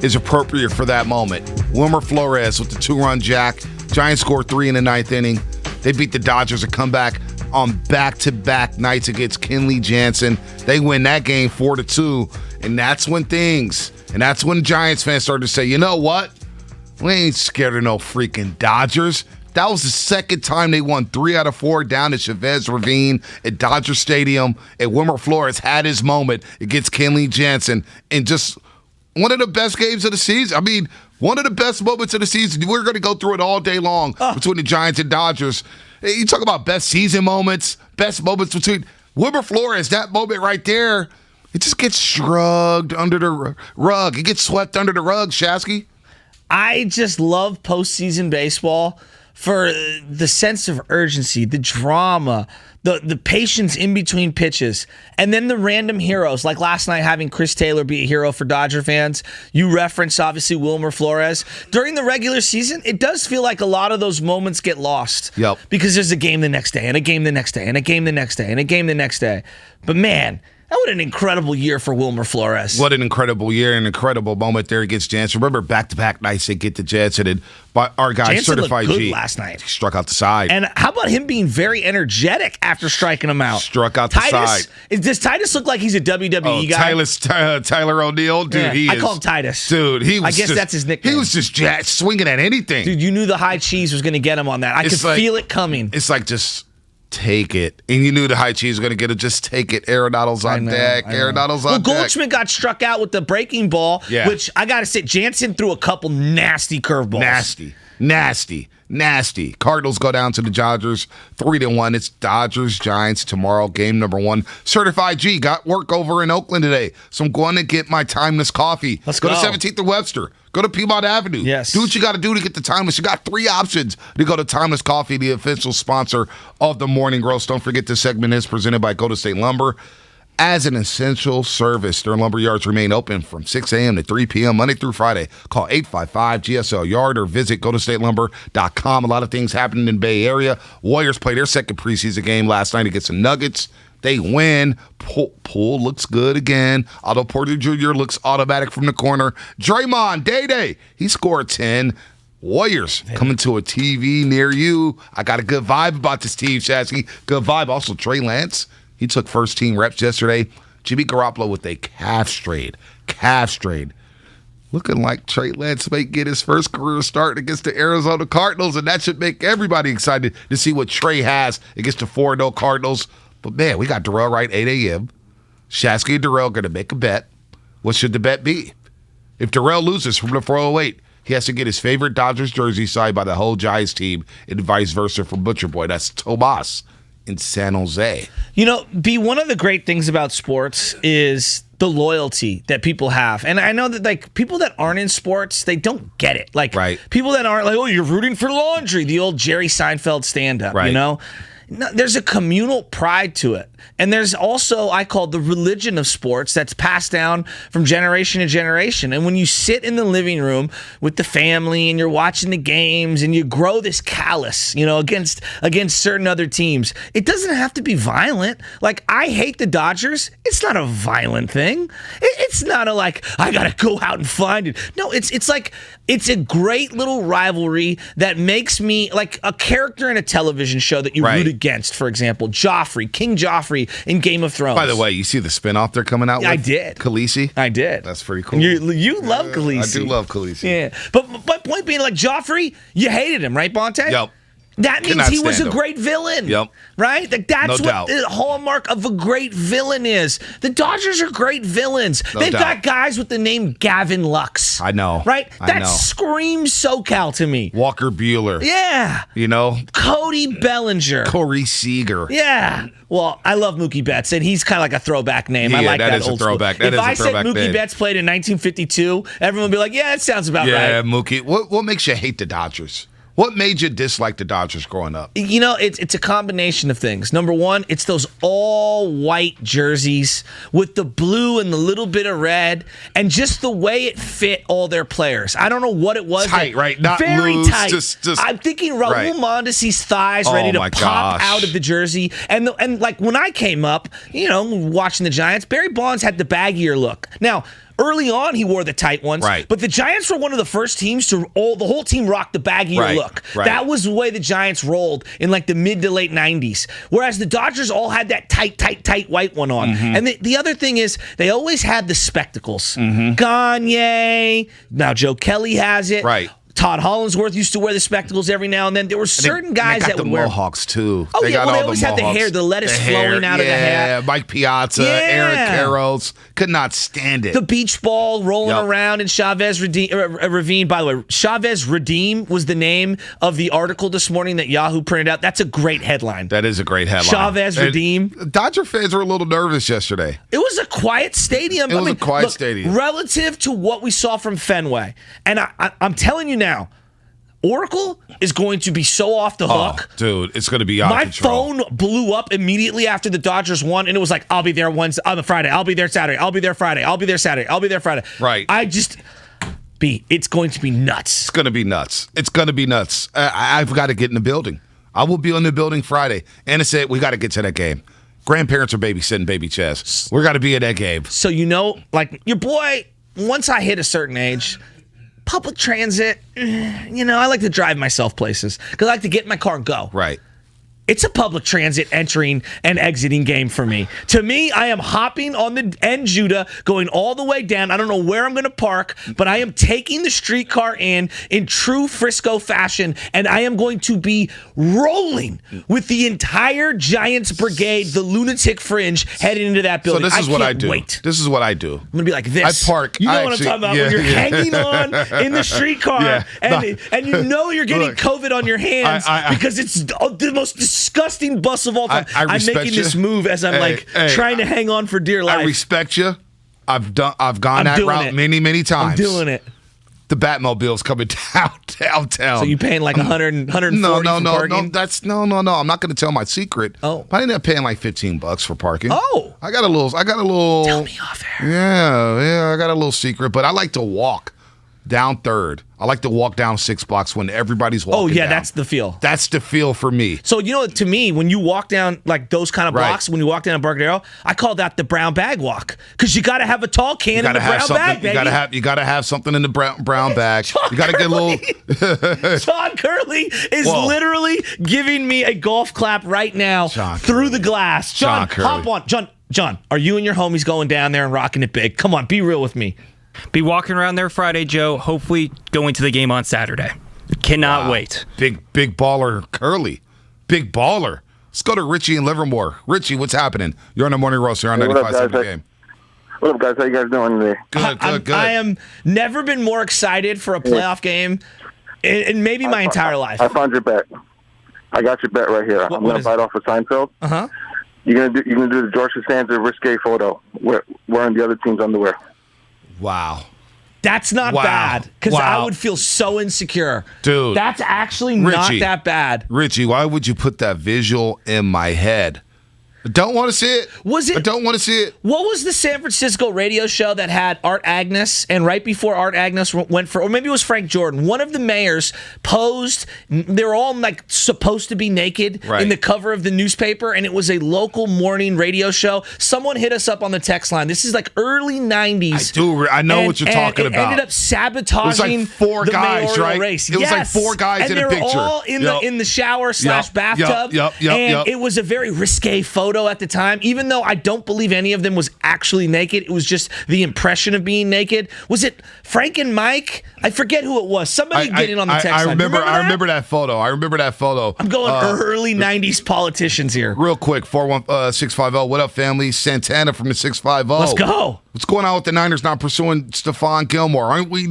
is appropriate for that moment. Wilmer Flores with the 2-run jack. Giants scored 3 in the 9th inning. They beat the Dodgers a comeback on back-to-back nights against Kenley Jansen. They win that game 4-2. And that's when Giants fans started to say, you know what? We ain't scared of no freaking Dodgers. That was the second time they won 3 out of 4 down at Chavez Ravine at Dodger Stadium. And Wilmer Flores had his moment against Kenley Jansen. And just one of the best games of the season. I mean, one of the best moments of the season. We're going to go through it all day long between the Giants and Dodgers. You talk about best season moments, best moments between Wilmer Flores, that moment right there, it just gets shrugged under the rug. It gets swept under the rug, Shasky. I just love postseason baseball for the sense of urgency, the drama, the patience in between pitches, and then the random heroes, like last night having Chris Taylor be a hero for Dodger fans. You referenced, obviously, Wilmer Flores. During the regular season, it does feel like a lot of those moments get lost. Yep. Because there's a game the next day, and a game the next day, and a game the next day, and a game the next day. But man, that was an incredible year for Wilmer Flores. What an incredible year, an incredible moment there against Jansen. Remember, back-to-back nights they get to Jansen, and our guy Jansen Certified looked good G last night. He struck out the side. And how about him being very energetic after striking him out? Struck out the side. Does Titus look like he's a WWE guy? Tyler O'Neill, dude. Yeah, He I is, call him Titus. Dude, he was. I guess that's his nickname. He was just swinging at anything. Dude, you knew the high cheese was going to get him on that. I could feel it coming. It's like just take it. And you knew the high cheese was going to get it. Just take it. Arenado's on deck. Arenado's on deck. Well, Goldschmidt got struck out with the breaking ball, which I got to say, Jansen threw a couple nasty curveballs. Nasty. Cardinals go down to the Dodgers 3-1. It's Dodgers Giants tomorrow, game number 1. Certified G got work over in Oakland today, so I'm going to get my Timeless coffee. Let's go to 17th and Webster. Go to Piedmont Avenue. Yes. Do what you got to do to get the Timeless. You got 3 options to go to Timeless Coffee, the official sponsor of the Morning Roast. Don't forget this segment is presented by Golden State Lumber. As an essential service, their lumber yards remain open from 6 a.m. to 3 p.m. Monday through Friday. Call 855-GSL-YARD or visit GoldenStateLumber.com. A lot of things happening in Bay Area. Warriors play their second preseason game last night against the Nuggets. They win. Poole looks good again. Otto Porter Jr. looks automatic from the corner. Draymond, Day, he scored 10. Warriors coming to a TV near you. I got a good vibe about this team, Shasky. Good vibe. Also, Trey Lance. He took first-team reps yesterday. Jimmy Garoppolo with a calf strain. Looking like Trey Lance may get his first career start against the Arizona Cardinals, and that should make everybody excited to see what Trey has against the 4-0 Cardinals. But, man, we got Darrell Wright, 8 a.m. Shasky and Darrell going to make a bet. What should the bet be? If Darrell loses from the 408, he has to get his favorite Dodgers jersey signed by the whole Giants team and vice versa from Butcher Boy. That's Tomas in San Jose. You know, B, one of the great things about sports is the loyalty that people have. And I know that, like, people that aren't in sports, they don't get it. Like, people that aren't like, oh, you're rooting for laundry, the old Jerry Seinfeld stand-up, you know? No, there's a communal pride to it. And there's also, I call the religion of sports that's passed down from generation to generation. And when you sit in the living room with the family and you're watching the games and you grow this callous, you know, against certain other teams, it doesn't have to be violent. Like, I hate the Dodgers. It's not a violent thing. It's not a, like, I got to go out and find it. No, it's like, it's a great little rivalry that makes me like a character in a television show that you root against, for example. King Joffrey in Game of Thrones. By the way, you see the spinoff they're coming out with? I did. Khaleesi? I did. That's pretty cool. You love Khaleesi. I do love Khaleesi. Yeah. But my point being, like, Joffrey, you hated him, right, Bonte? Yep. That means he was a great villain. Yep. Right? Like, that's No what doubt. the hallmark of a great villain is. The Dodgers are great villains. No They've doubt. got guys with the name Gavin Lux. I know. Right? I That know. screams SoCal to me. Walker Buehler. Yeah. You know? Cody Bellinger. Corey Seager. Yeah. Well, I love Mookie Betts, and he's kind of like a throwback name. I Yeah, like that that is a old school. throwback. That if is a I said throwback Mookie name. Betts played in 1952, everyone would be like, yeah, that sounds about Yeah, right. Mookie. What makes you hate the Dodgers? What made you dislike the Dodgers growing up? You know, it's a combination of things. Number one, it's those all-white jerseys with the blue and the little bit of red, and just the way it fit all their players. I don't know what it was. Tight, right? Not very loose, tight. just I'm thinking Raul right. Mondesi's thighs ready Oh, to my pop gosh. out of the jersey. And like when I came up, you know, watching the Giants, Barry Bonds had the baggier look. Now, early on, he wore the tight ones, Right. but the Giants were one of the first teams to the whole team rocked the baggier Right, look. right. That was the way the Giants rolled in like the mid to late 90s. Whereas the Dodgers all had that tight white one on. Mm-hmm. And the other thing is they always had the spectacles. Gagne, now Joe Kelly has it. Right. Todd Hollinsworth used to wear the spectacles every now and then. There were certain guys they got that the would wear Mohawks too. Oh, they yeah, got well, they all always the had the Mohawks. hair, the lettuce flowing out of the hat. Yeah, Mike Piazza, Yeah. Eric Karros. Could not stand it. The beach ball rolling Yep. around in Chavez Ravine. By the way, Chavez Redeem was the name of the article this morning that Yahoo printed out. That's a great headline. That is a great headline. Chavez And Redeem. Dodger fans were a little nervous yesterday. It was a quiet stadium. It was a quiet stadium. Relative to what we saw from Fenway. And I'm telling you now, Oracle is going to be so off the hook. Oh, dude, it's going to be out of My control. phone blew up immediately after the Dodgers won, and it was like, I'll be there on Friday. I'll be there Saturday. I'll be there Friday. I'll be there Saturday. I'll be there Friday. Right. It's going to be nuts. It's going to be nuts. It's going to be nuts. I've got to get in the building. I will be in the building Friday. Anna said, we got to get to that game. Grandparents are babysitting baby Chaz. We got to be in that game. So, you know, like your boy, once I hit a certain age, public transit, you know, I like to drive myself places because I like to get in my car and go. Right. It's a public transit entering and exiting game for me. To me, I am hopping on the N Judah, going all the way down. I don't know where I'm going to park, but I am taking the streetcar in true Frisco fashion, and I am going to be rolling with the entire Giants brigade, the lunatic fringe, heading into that building. So this is what I can't do. wait. This is what I do. I'm gonna be like this. I park. You know I what actually- I'm talking about? yeah, when you're yeah. hanging on in the streetcar, Yeah. and you know you're getting Look, COVID on your hands because it's the most disgusting bus of all time. I I'm respect making you. this move as I'm trying to hang on for dear life. I respect you. I've gone I'm that doing route it. many times. I'm doing it. The Batmobile's coming downtown. So you paying like 100, 140 No, for parking? That's no. I'm not going to tell my secret. Oh. But I ended up paying like $15 for parking. Oh. I got a little. Tell me off air. Yeah. I got a little secret, but I like to walk down Third. I like to walk down 6 blocks when everybody's walking. Oh yeah, down. that's the feel. That's the feel for me. So, you know, to me, when you walk down like those kind of Right. blocks, when you walk down Embarcadero, I call that the brown bag walk because you got to have a tall can in the brown bag, baby. You gotta have something in the brown bag. You gotta get a little. John Curley is Whoa. literally giving me a golf clap right now John through Curley. the glass. John, John hop Curley. on. John, are you and your homies going down there and rocking it big? Come on, be real with me. Be walking around there Friday, Joe. Hopefully going to the game on Saturday. Cannot wait. Big baller Curly. Big baller. Let's go to Richie in Livermore. Richie, what's happening? You're on the morning roast. You're on Hey, what up, 95.7 guys? game. What up, guys? How you guys doing today? Good. I am never been more excited for a playoff game in maybe my entire life. I found your bet. I got your bet right here. I'm what gonna is bite off of Seinfeld. Uh-huh. You're gonna do the George Costanza risque photo wearing the other team's underwear. Wow. That's not Wow. bad because Wow. I would feel so insecure. Dude. That's actually not Richie. that bad. Richie, why would you put that visual in my head? I don't want to see it. I don't want to see it. What was the San Francisco radio show that had Art Agnes? And right before Art Agnes went for, or maybe it was Frank Jordan, one of the mayors posed. They were all like supposed to be naked Right. in the cover of the newspaper, and it was a local morning radio show. Someone hit us up on the text line. This is like early 90s. I know what you're talking it about. ended up sabotaging It was like four the guys, mayoral right? race. It was like Yes. four guys and in they a were picture. all in Yep. the shower / Yep. bathtub. Yep. And it was a very risque photo. photo at the time, even though I don't believe any of them was actually naked. It was just the impression of being naked. Was it Frank and Mike? I forget who it was. Somebody get in on the text line. I remember that photo. I'm going early 90s politicians here. Real quick, 41650. What up, family? Santana from the 650. Let's go. What's going on with the Niners not pursuing Stephon Gilmore? Aren't we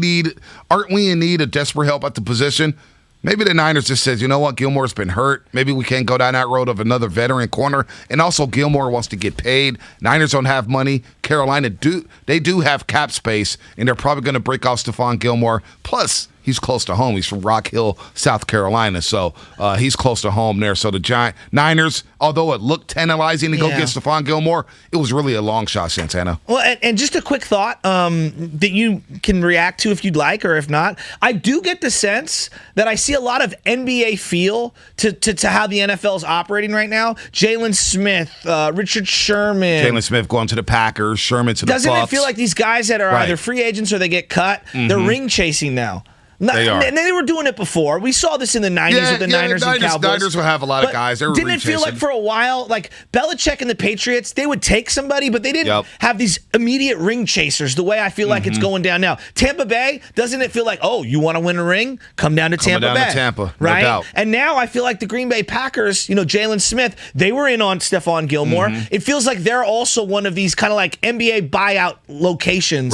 in need of desperate help at the position? Maybe the Niners just says, you know what, Gilmore's been hurt. Maybe we can't go down that road of another veteran corner. And also, Gilmore wants to get paid. Niners don't have money. Carolina do have cap space, and they're probably going to break off Stephon Gilmore. Plus, he's close to home. He's from Rock Hill, South Carolina, so he's close to home there. So the Niners, although it looked tantalizing to go get Stephon Gilmore, it was really a long shot, Santana. Well, and just a quick thought that you can react to if you'd like, or if not. I do get the sense that I see a lot of NBA feel to how the NFL is operating right now. Jalen Smith, Richard Sherman. Jalen Smith going to the Packers, Sherman to the Bucks. Doesn't it feel like these guys that are either free agents or they get cut, they're ring chasing now? They are. And they were doing it before. We saw this in the 90s with the Niners and Cowboys. Niners will have a lot of guys. Didn't it feel like for a while, like Belichick and the Patriots, they would take somebody, but they didn't have these immediate ring chasers the way I feel like it's going down now. Tampa Bay, doesn't it feel like, oh, you want to win a ring? Come down to Tampa Bay. To Tampa, right? No doubt. And now I feel like the Green Bay Packers, Jalen Smith, they were in on Stephon Gilmore. It feels like they're also one of these kind of like NBA buyout locations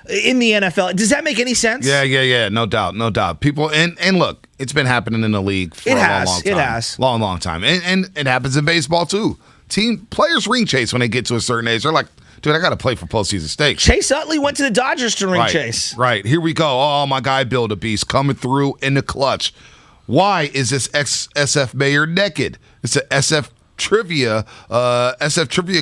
in the NFL. Does that make any sense? Yeah. No doubt. People, and look, it's been happening in the league for a long time. It has. Long time. And it happens in baseball, too. Players ring chase when they get to a certain age. They're like, dude, I got to play for postseason stakes. Chase Utley went to the Dodgers to ring chase. Right. Here we go. Oh, my guy, Bill the Beast, coming through in the clutch. Why is this SF mayor naked? It's a SF trivia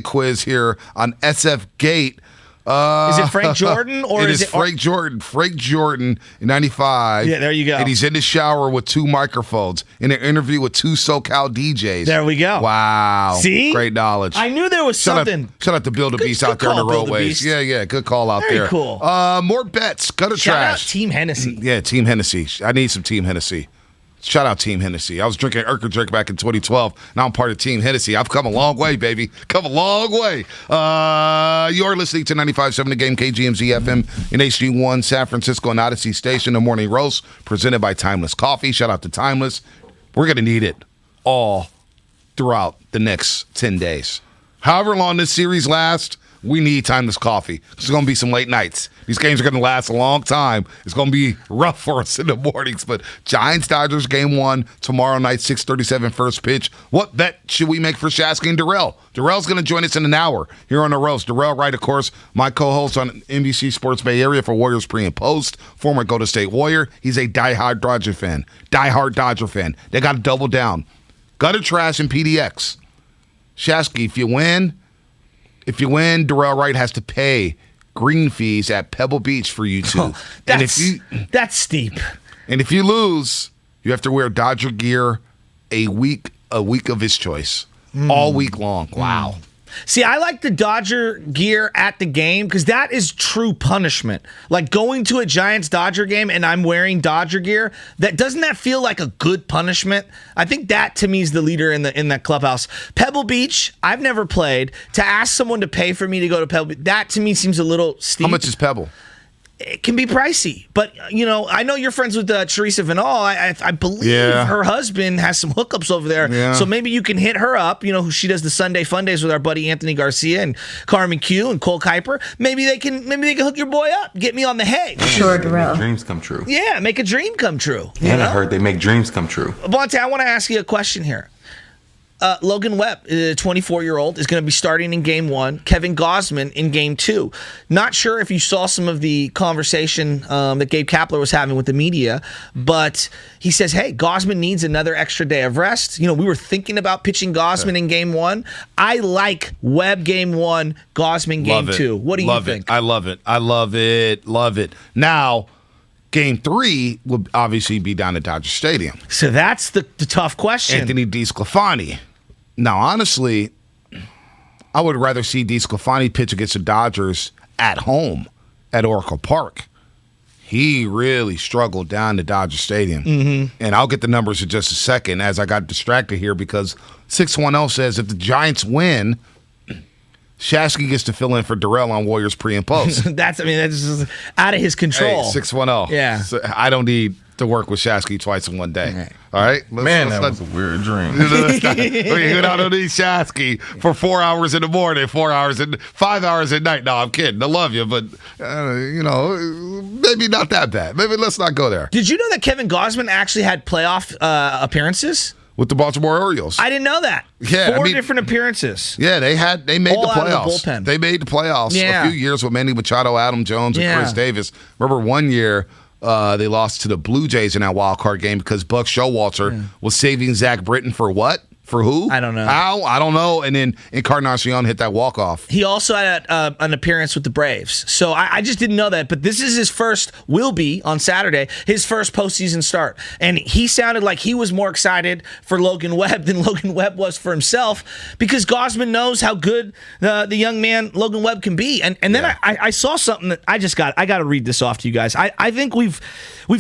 quiz here on SF Gate. Is it Frank Jordan or is it Frank Jordan? Frank Jordan in 95. Yeah, there you go. And he's in the shower with 2 microphones in an interview with 2 SoCal DJs. There we go. Wow. See? Great knowledge. I knew there was something. Shout out to Bill the Beast out there in the roadways. Yeah. Good call out there. Very cool. More bets. Gutter Shout trash. out Team Hennessy. Yeah, Team Hennessy. I need some Team Hennessy. Shout out Team Hennessy. I was drinking Urker drink back in 2012. Now I'm part of Team Hennessy. I've come a long way, baby. Come a long way. You're listening to 95.7 The Game, KGMZ FM in HD1, San Francisco and Odyssey Station. The Morning Roast presented by Timeless Coffee. Shout out to Timeless. We're going to need it all throughout the next 10 days. However long this series lasts, we need Timeless Coffee. There's going to be some late nights. These games are going to last a long time. It's going to be rough for us in the mornings. But Giants-Dodgers game 1, tomorrow night, 6:37 first pitch. What bet should we make for Shasky and Darrell? Darrell's going to join us in an hour here on The Roast. Darrell Wright, of course, my co-host on NBC Sports Bay Area for Warriors Pre and Post, former Golden State Warrior. He's a diehard Dodger fan. They got to double down. Gutter trash and PDX. Shasky, if you win, Darrell Wright has to pay green fees at Pebble Beach for you two. That's steep. And if you lose, you have to wear Dodger gear a week of his choice. All week long. Wow. See, I like the Dodger gear at the game because that is true punishment. Like going to a Giants-Dodger game and I'm wearing Dodger gear, doesn't that feel like a good punishment? I think that to me is the leader in that clubhouse. Pebble Beach, I've never played. To ask someone to pay for me to go to Pebble Beach, that to me seems a little steep. How much is Pebble? It can be pricey, but I know you're friends with Teresa Vinal. I believe her husband has some hookups over there, so maybe you can hit her up. She does the Sunday Fun Days with our buddy Anthony Garcia and Carmen Q and Cole Kuiper. Maybe they can hook your boy up, get me on the hay. Sure, Darrell. Dreams come true. Yeah, make a dream come true. And I heard they make dreams come true. Bonte, I want to ask you a question here. Logan Webb, a 24-year-old, is going to be starting in Game 1. Kevin Gausman in Game 2. Not sure if you saw some of the conversation that Gabe Kapler was having with the media, but he says, hey, Gausman needs another extra day of rest. We were thinking about pitching Gausman in Game 1. I like Webb Game 1, Gausman Game 2. What do you think? I love it. Now, Game 3 will obviously be down at Dodger Stadium. So that's the tough question. Anthony DeSclafani. Now, honestly, I would rather see DeSclafani pitch against the Dodgers at home at Oracle Park. he really struggled down to Dodger Stadium. Mm-hmm. And I'll get the numbers in just a second as I got distracted here because 610 says if the Giants win, Shasky gets to fill in for Darrell on Warriors pre and post. That's just out of his control. Hey, 610. Yeah. So I don't need to work with Shasky twice in one day. All right? That was a weird dream. I don't need Shasky for 4 hours in the morning, 5 hours at night. No, I'm kidding. I love you, but, maybe not that bad. Maybe let's not go there. Did you know that Kevin Gausman actually had playoff appearances? With the Baltimore Orioles. I didn't know that. Yeah, 4 different appearances. Yeah, they made all the playoffs. Out of the bullpen. They made the playoffs a few years with Manny Machado, Adam Jones, and Chris Davis. Remember one year they lost to the Blue Jays in that wild card game because Buck Showalter was saving Zach Britton for what? For who? I don't know. How? I don't know. And then Encarnacion hit that walk-off. He also had an appearance with the Braves. So I just didn't know that. But this is will be on Saturday, his first postseason start. And he sounded like he was more excited for Logan Webb than Logan Webb was for himself because Gausman knows how good the young man Logan Webb can be. And then I saw something that I got to read this off to you guys. I think we've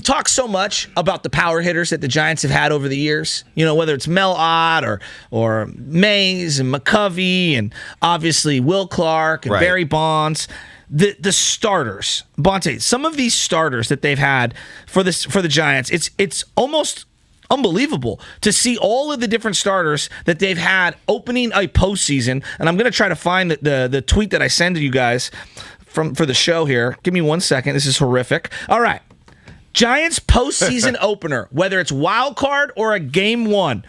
talked so much about the power hitters that the Giants have had over the years. Whether it's Mel Ott or Mays and McCovey and obviously Will Clark and Barry Bonds. The starters, Bonte, some of these starters that they've had for the Giants, it's almost unbelievable to see all of the different starters that they've had opening a postseason. And I'm going to try to find the tweet that I send to you guys for the show here. Give me 1 second. This is horrific. All right. Giants postseason opener, whether it's wild card or a game one.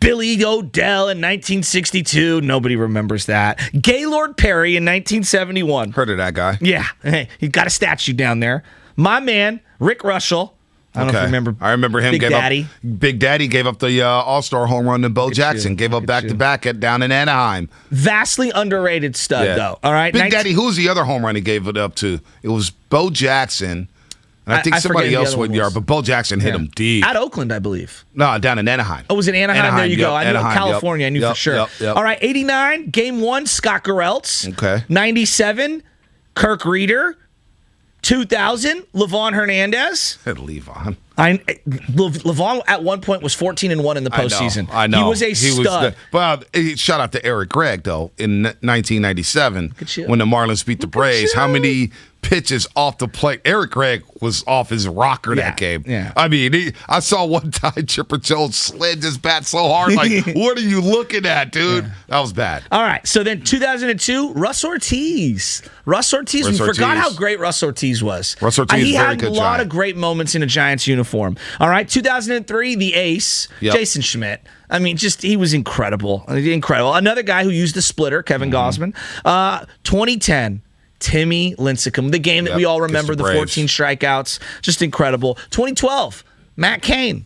Billy Odell in 1962. Nobody remembers that. Gaylord Perry in 1971. Heard of that guy. Yeah. Hey, he got a statue down there. My man, Rick Russell. I don't know if you remember. I remember him. Big Daddy gave up the All-Star home run to Bo Jackson. Gave up back-to-back down in Anaheim. Vastly underrated stud, though. All right. Big Daddy, who was the other home run he gave it up to? It was Bo Jackson. And I think somebody else went yard, but Bo Jackson hit him deep. At Oakland, I believe. No, down in Anaheim. Oh, was it Anaheim? There you go. I knew California. I knew for sure. Yep. All right, 89, game one, Scott Garrelts. Okay. 97, Kirk Reeder. 2000, Levon Hernandez. Levon. Levon at one point was 14-1 in the postseason. I know. He was a stud. Shout out to Eric Gregg, though, in 1997 when the Marlins beat the Braves. How many pitches off the plate? Eric Gregg was off his rocker that game. Yeah. I mean, I saw one time Chipper Jones slid his bat so hard. Like, what are you looking at, dude? Yeah. That was bad. All right. So then 2002, Russ Ortiz. We forgot how great Russ Ortiz was. Russ Ortiz he very had good a lot of great moments in a Giants uniform. All right. 2003, the ace, Jason Schmidt. I mean, he was incredible. Incredible. Another guy who used the splitter, Kevin Gausman. 2010. Timmy Lincecum, the game that we all remember, the 14 strikeouts, just incredible. 2012, Matt Cain.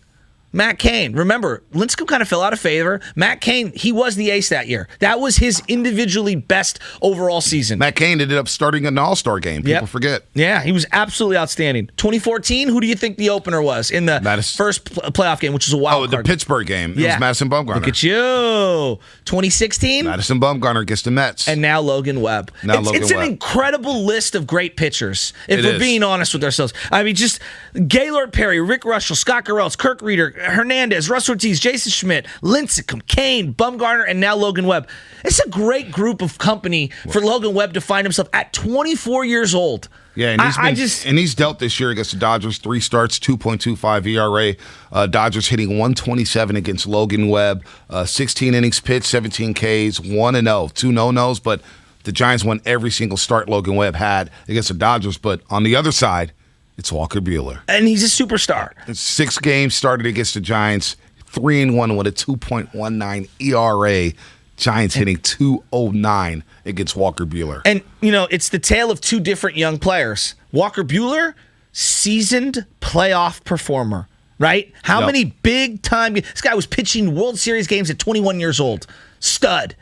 Remember, Lincecum kind of fell out of favor. Matt Cain, he was the ace that year. That was his individually best overall season. Matt Cain ended up starting an all-star game. People forget. Yeah, he was absolutely outstanding. 2014, who do you think the opener was in the first playoff game, which was a wild card? The Pittsburgh game. It was Madison Bumgarner. Look at you. 2016. Madison Bumgarner gets the Mets. And now Logan Webb. It's an incredible list of great pitchers, if we're being honest with ourselves. I mean, just Gaylord Perry, Rick Russell, Scott Garrelts, Kirk Reeder, Hernandez, Russ Ortiz, Jason Schmidt, Lincecum, Cain, Bumgarner, and now Logan Webb. It's a great group of company for Logan Webb to find himself at 24 years old. Yeah, and he's dealt this year against the Dodgers. 3 starts, 2.25 ERA. Dodgers hitting 127 against Logan Webb. 16 innings pitched, 17 Ks, 1-0, 2 no-nos. But the Giants won every single start Logan Webb had against the Dodgers. But on the other side, it's Walker Buehler. And he's a superstar. 6 games started against the Giants, 3-1 with a 2.19 ERA. Giants hitting 209 against Walker Buehler. And, it's the tale of 2 different young players. Walker Buehler, seasoned playoff performer, right? How many big-time... This guy was pitching World Series games at 21 years old. Stud,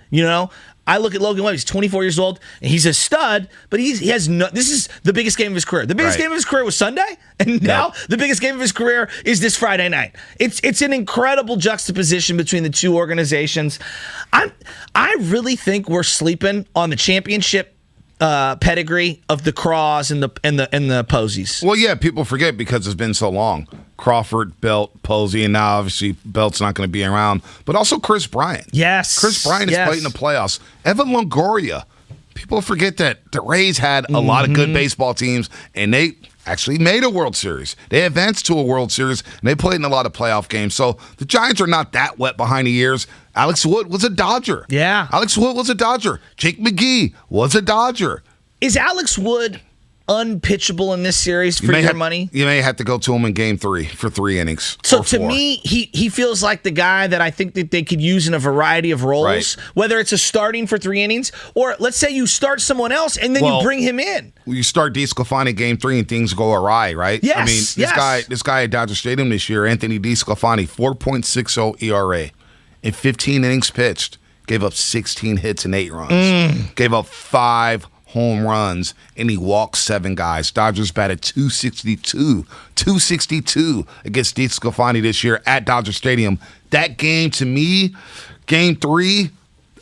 I look at Logan Webb. He's 24 years old, and he's a stud, but he has no... This is the biggest game of his career. The biggest game of his career was Sunday, and now the biggest game of his career is this Friday night. It's an incredible juxtaposition between the 2 organizations. I really think we're sleeping on the championship pedigree of the Craws and the Posies. Well, yeah, people forget because it's been so long. Crawford, Belt, Posey, and now obviously Belt's not going to be around. But also Chris Bryant. Yes. Chris Bryant has played in the playoffs. Evan Longoria. People forget that the Rays had a lot of good baseball teams, and they actually made a World Series. They advanced to a World Series, and they played in a lot of playoff games. So the Giants are not that wet behind the ears. Alex Wood was a Dodger. Yeah. Alex Wood was a Dodger. Jake McGee was a Dodger. Is Alex Wood unpitchable in this series for your money? You may have to go to him in game 3 for 3 innings. So to me, he feels like the guy that I think that they could use in a variety of roles, whether it's a starting for 3 innings, or let's say you start someone else and then you bring him in. You start DeSclafani game 3 and things go awry, right? Yes. I mean, this guy at Dodger Stadium this year, Anthony DeSclafani, 4.60 ERA in 15 innings pitched, gave up 16 hits and 8 runs, gave up 5 home runs, and he walked 7 guys. Dodgers batted 262 against DeSclafani this year at Dodger Stadium. That game, to me, game 3,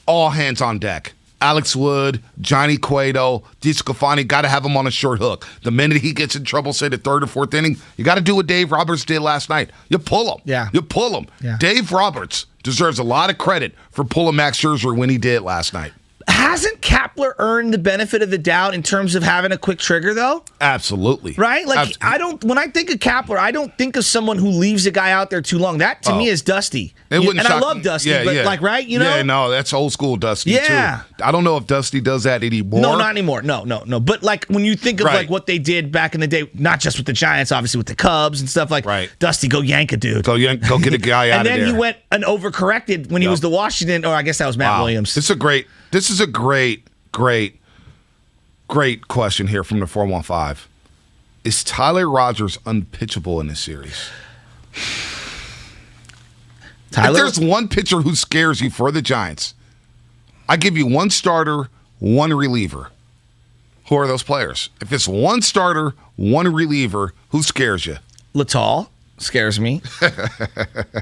all hands on deck. Alex Wood, Johnny Cueto, DeSclafani, got to have him on a short hook. The minute he gets in trouble, say the 3rd or 4th inning, you got to do what Dave Roberts did last night. You pull him. Yeah. You pull him. Yeah. Dave Roberts deserves a lot of credit for pulling Max Scherzer when he did last night. Hasn't Kapler earned the benefit of the doubt in terms of having a quick trigger, though? Absolutely. Right? Like, when I think of Kapler, I don't think of someone who leaves a guy out there too long. That, to me, is Dusty. And I love Dusty, but right? You know? Yeah, no, that's old school Dusty, too. I don't know if Dusty does that anymore. No, not anymore. No. But, like, when you think of, like, what they did back in the day, not just with the Giants, obviously with the Cubs and stuff, like, Dusty, go yank a dude. Go get a guy out of there. And then he went and overcorrected when he was the Washington, or I guess that was Matt Williams. This is a great question here from the 415. Is Tyler Rogers unpitchable in this series? If there's one pitcher who scares you for the Giants, I give you one starter, one reliever. Who are those players? If it's one starter, one reliever, who scares you? Littell scares me.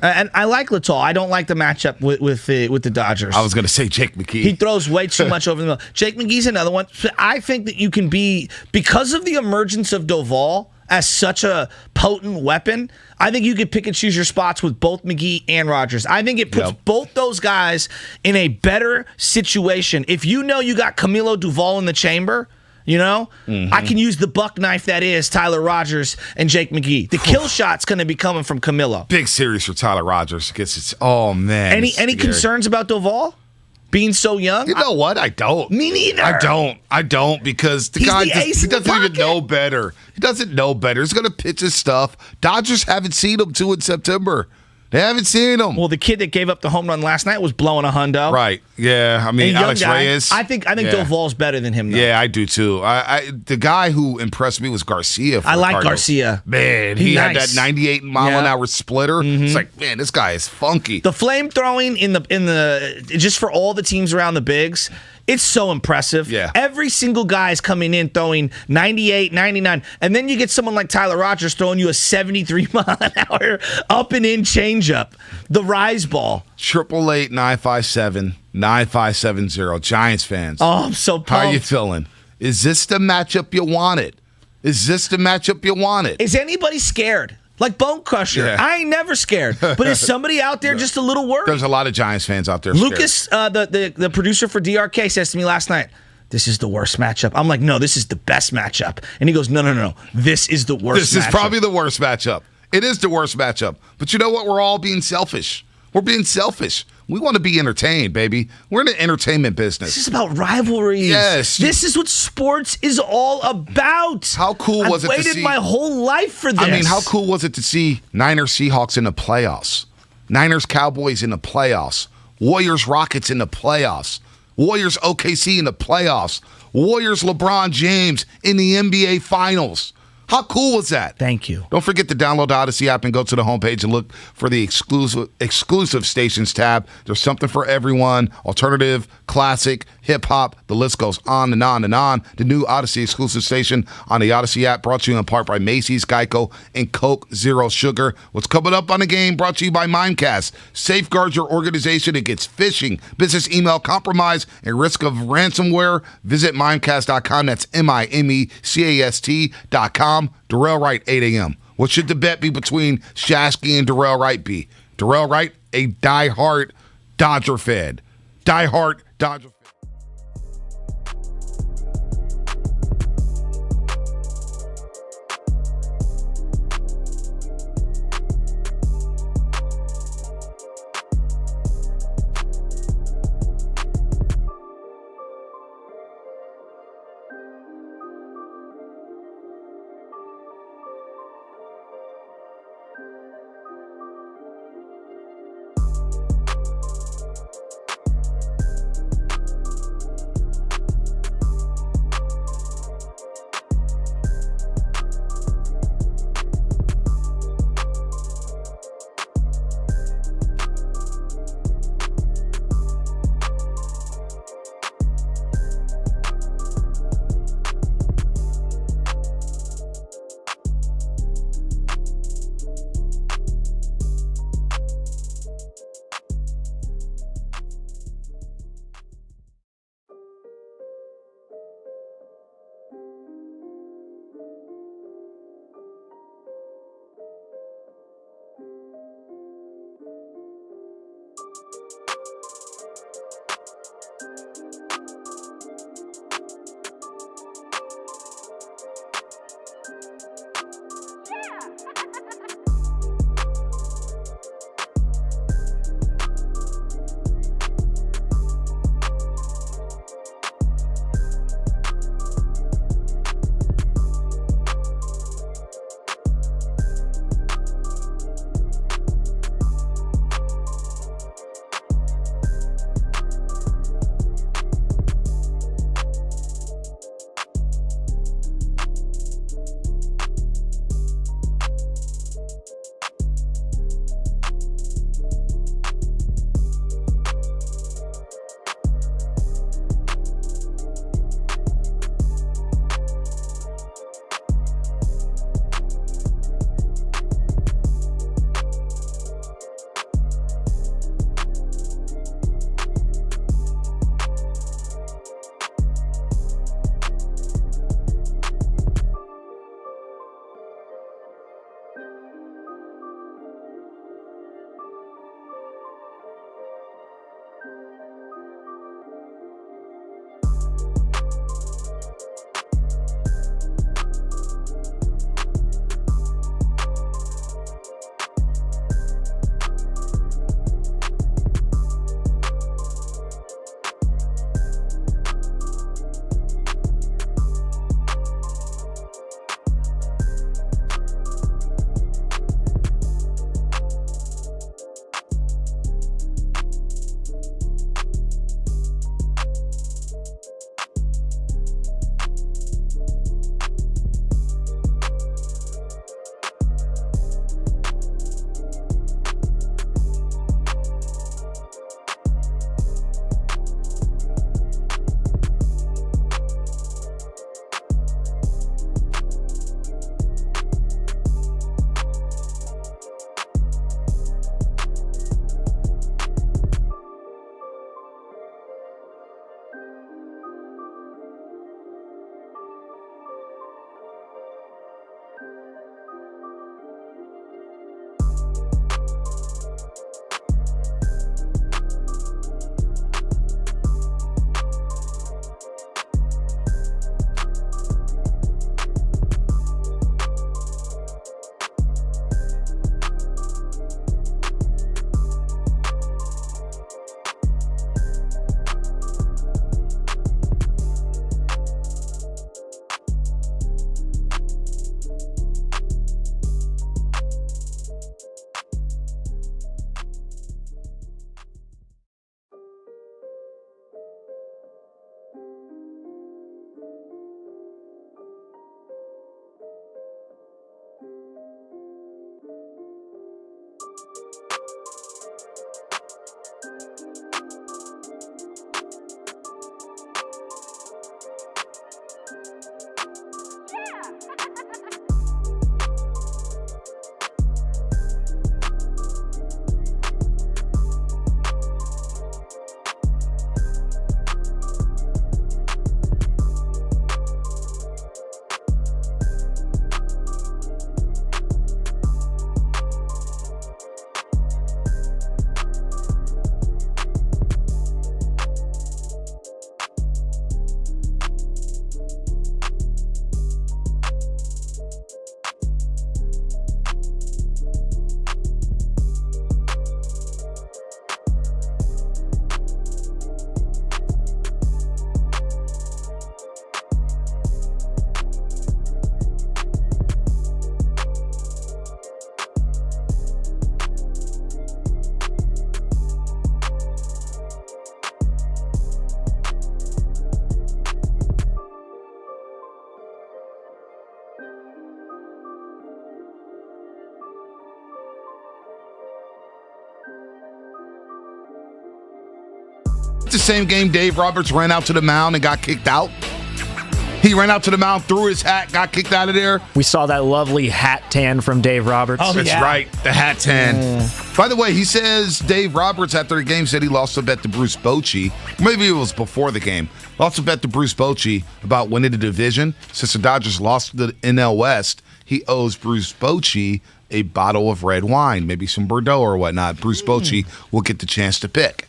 And I like Littell. I don't like the matchup with the Dodgers. I was going to say Jake McGee. He throws way too much over the middle. Jake McGee's another one. I think that you can be, because of the emergence of Doval as such a potent weapon, I think you could pick and choose your spots with both McGee and Rogers. I think it puts both those guys in a better situation. If you know you got Camilo Doval in the chamber, you know, I can use the buck knife that is Tyler Rogers and Jake McGee. The kill shot's going to be coming from Camilo. Big series for Tyler Rogers. Oh, man. Any concerns about Doval being so young? You know what? I don't. Me neither. I don't because he doesn't even know better. He doesn't know better. He's going to pitch his stuff. Dodgers haven't seen him too in September. They haven't seen him. Well, the kid that gave up the home run last night was blowing a hundo. Right. Yeah. I mean, Alex Reyes. I think Doval's better than him, though. Yeah, I do, too. The guy who impressed me was Garcia. I like Garcia. Man, he had that 98-mile-an-hour splitter. It's like, man, this guy is funky. The flame throwing in the just for all the teams around the bigs, it's so impressive. Yeah. Every single guy is coming in throwing 98, 99, and then you get someone like Tyler Rogers throwing you a 73-mile-an-hour up-and-in changeup, the rise ball. 888-957-9570. Giants fans. Oh, I'm so pumped. How are you feeling? Is this the matchup you wanted? Is anybody scared? Like Bone Crusher. Yeah. I ain't never scared. But is somebody out there just a little worried? There's a lot of Giants fans out there Lucas, the producer for DRK, says to me last night, this is the worst matchup. I'm like, no, this is the best matchup. And he goes, no. This is the worst matchup. This is probably the worst matchup. It is the worst matchup. But you know what? We're all being selfish. We're being selfish. We want to be entertained, baby. We're in the entertainment business. This is about rivalries. Yes. This is what sports is all about. How cool was it to see? I've waited my whole life for this. I mean, how cool was it to see Niners Seahawks in the playoffs? Niners Cowboys in the playoffs. Warriors Rockets in the playoffs. Warriors OKC in the playoffs. Warriors LeBron James in the NBA Finals. How cool was that? Thank you. Don't forget to download the Odyssey app and go to the homepage and look for the exclusive stations tab. There's something for everyone. Alternative, classic, hip-hop, the list goes on and on and on. The new Odyssey exclusive station on the Odyssey app brought to you in part by Macy's, Geico, and Coke Zero Sugar. What's coming up on the game brought to you by Mimecast. Safeguard your organization against phishing, business email compromise, and risk of ransomware. Visit Mimecast.com. That's MIMECAST.com. Darrell Wright, 8 a.m. What should the bet be between Shasky and Darrell Wright be? Darrell Wright, a diehard Dodger fan. Diehard Dodger fan. the same game Dave Roberts ran out to the mound and got kicked out? He ran out to the mound, threw his hat, got kicked out of there. We saw that lovely hat tan from Dave Roberts. Oh, that's right, the hat tan. By the way, he says Dave Roberts, after the game, said he lost a bet to Bruce Bochy. Maybe it was before the game. Lost a bet to Bruce Bochy about winning the division. Since the Dodgers lost the NL West, he owes Bruce Bochy a bottle of red wine, maybe some Bordeaux or whatnot. Bruce Bochy will get the chance to pick.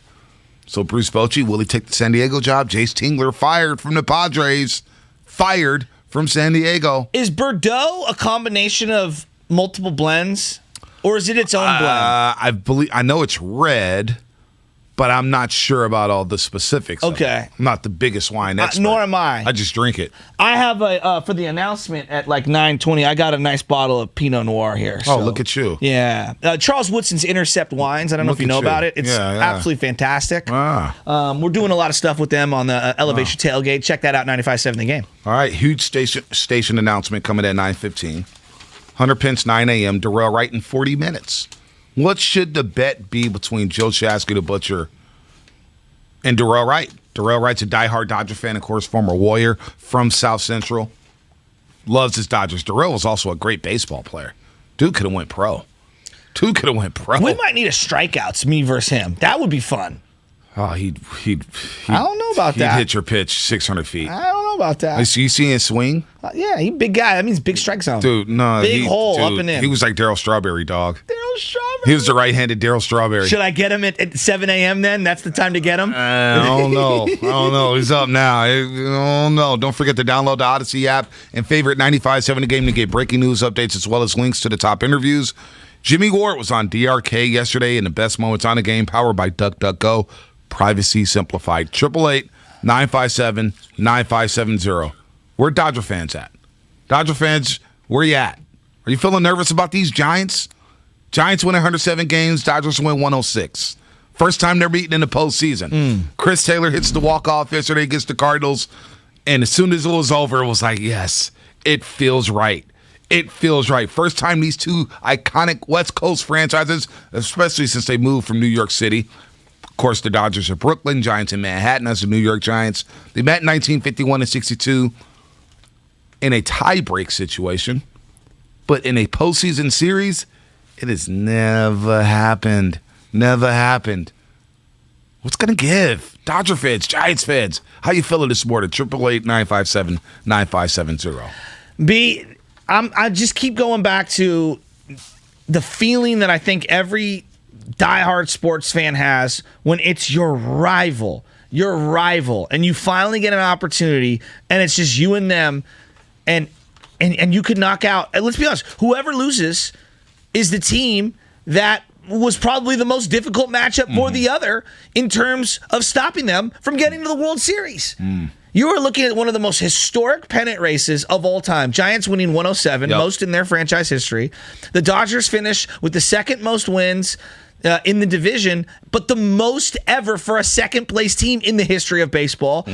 So Bruce Bochy, will he take the San Diego job? Jace Tingler fired from the Padres. Fired from San Diego. Is Bordeaux a combination of multiple blends, or is it its own blend? I know it's red, but I'm not sure about all the specifics. Okay. I'm not the biggest wine expert. Nor am I. I just drink it. I have for the announcement at like 9:20. I got a nice bottle of Pinot Noir here. Oh, look at you. Yeah. Charles Woodson's Intercept Wines. I don't know if you know about it. It's absolutely fantastic. We're doing a lot of stuff with them on the Elevation Tailgate. Check that out, 95.7 The Game. All right. Huge station announcement coming at 9:15. Hunter Pence, 9 a.m. Darrell Wright in 40 minutes. What should the bet be between Joe Shasky the Butcher and Darrell Wright? Darrell Wright's a diehard Dodger fan, of course, former Warrior from South Central. Loves his Dodgers. Darrell was also a great baseball player. Dude could have went pro. We might need a strikeouts, me versus him. That would be fun. Oh, he'd I don't know about that. He'd hit your pitch 600 feet. I don't know about that. You see him swing? Yeah, he's a big guy. That means big strike zone. Dude, no. Big hole up and in. He was like Darryl Strawberry, dog. Darryl Strawberry. He was the right-handed Darryl Strawberry. Should I get him at 7 a.m. then? That's the time to get him? I don't know. He's up now. Oh, no. Don't forget to download the Odyssey app and favorite 95.7 The Game to get breaking news updates as well as links to the top interviews. Jimmy Ward was on DRK yesterday in the best moments on the game, powered by DuckDuckGo. Privacy simplified. 888-957-9570. Where Dodger fans at? Dodger fans, where you at? Are you feeling nervous about these Giants? Giants win 107 games. Dodgers win 106. First time they're meeting in the postseason. Chris Taylor hits the walk-off yesterday against the Cardinals, and as soon as it was over, it was like, yes, it feels right. It feels right. First time these two iconic West Coast franchises, especially since they moved from New York City. Of course, the Dodgers are Brooklyn, Giants in Manhattan as the New York Giants. They met in 1951 and 62 in a tie-break situation. But in a postseason series, it has never happened. Never happened. What's going to give? Dodger fans, Giants fans, how you feeling this morning? 888-957-9570. B, I just keep going back to the feeling that I think every diehard sports fan has when it's your rival, and you finally get an opportunity, and it's just you and them, and you could knock out. And let's be honest, whoever loses is the team that was probably the most difficult matchup for the other in terms of stopping them from getting to the World Series. You are looking at one of the most historic pennant races of all time. Giants winning 107, most in their franchise history. The Dodgers finish with the second most wins in the division, but the most ever for a second-place team in the history of baseball.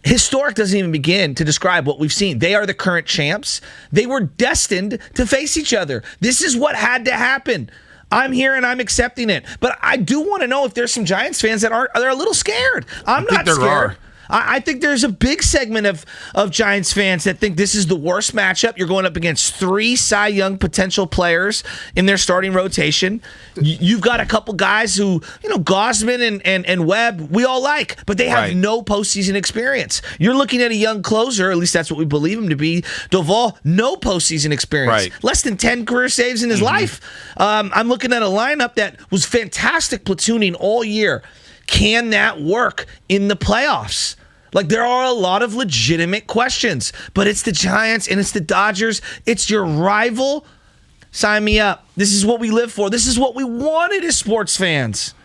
Historic doesn't even begin to describe what we've seen. They are the current champs. They were destined to face each other. This is what had to happen. I'm here and I'm accepting it. But I do want to know if there's some Giants fans that are a little scared. I'm not scared. I think there's a big segment of Giants fans that think this is the worst matchup. You're going up against 3 Cy Young potential players in their starting rotation. You've got a couple guys who, Gosman and Webb, we all like, but they have no postseason experience. You're looking at a young closer, at least that's what we believe him to be. Doval, no postseason experience. Less than 10 career saves in his life. I'm looking at a lineup that was fantastic platooning all year. Can that work in the playoffs? Like, there are a lot of legitimate questions, but it's the Giants and it's the Dodgers. It's your rival. Sign me up. This is what we live for. This is what we wanted as sports fans.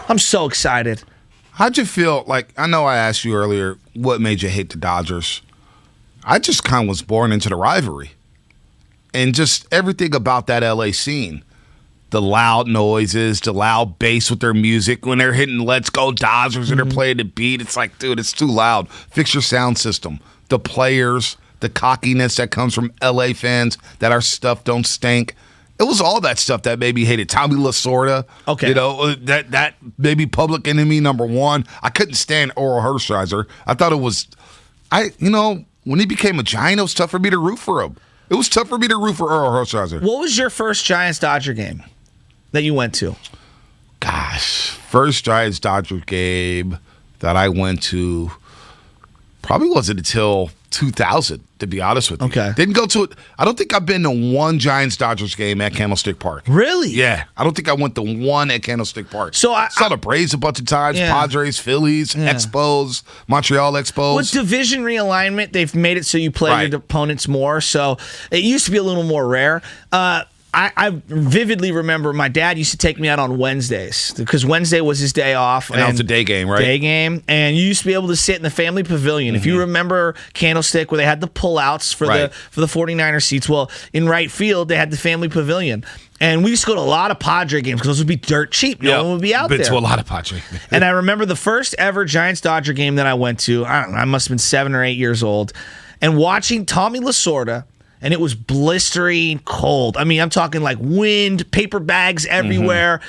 I'm so excited. How'd you feel? Like, I know I asked you earlier, what made you hate the Dodgers? I just kind of was born into the rivalry and just everything about that LA scene. The loud noises, the loud bass with their music. When they're hitting Let's Go Dodgers and they're playing the beat, it's like, dude, it's too loud. Fix your sound system. The players, the cockiness that comes from LA fans, that our stuff don't stink. It was all that stuff that made me hate it. Tommy Lasorda. Okay. You know, that made me public enemy number one. I couldn't stand Oral Hershiser. I thought it was, when he became a Giant, it was tough for me to root for him. It was tough for me to root for Oral Hershiser. What was your first Giants-Dodger game that you went to? Gosh, first Giants-Dodger game that I went to probably wasn't until 2000, to be honest with you. Okay. Didn't go to it. I don't think I've been to one Giants-Dodgers game at Candlestick Park. Really? Yeah. I don't think I went to one at Candlestick Park. So I saw the Braves a bunch of times, Yeah. Padres, Phillies, Expos, Montreal Expos. With division realignment, they've made it so you play your opponents more. So it used to be a little more rare. I vividly remember my dad used to take me out on Wednesdays because Wednesday was his day off. And that was a day game, right? Day game. And you used to be able to sit in the family pavilion. If you remember Candlestick where they had the pullouts for the 49er seats, well, in right field, they had the family pavilion. And we used to go to a lot of Padre games because those would be dirt cheap. No one would be out there. Been to a lot of Padre. And I remember the first ever Giants-Dodger game that I went to, I don't know, I must have been 7 or 8 years old, and watching Tommy Lasorda, and it was blistering cold. I mean, I'm talking like wind, paper bags everywhere,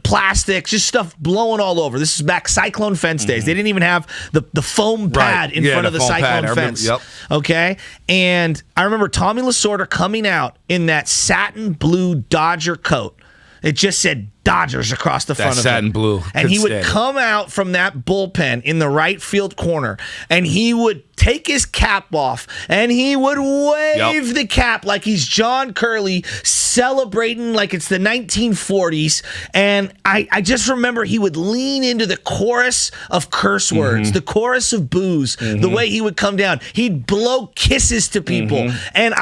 plastic, just stuff blowing all over. This is back Cyclone fence days. They didn't even have the foam pad in front of the Cyclone fence. Okay? And I remember Tommy Lasorda coming out in that satin blue Dodger coat. It just said Dodgers across the front of it. Satin blue. And he would come out from that bullpen in the right field corner, and he would take his cap off, and he would wave the cap like he's John Curley, celebrating like it's the 1940s. And I just remember he would lean into the chorus of curse words, the chorus of boos, the way he would come down. He'd blow kisses to people. And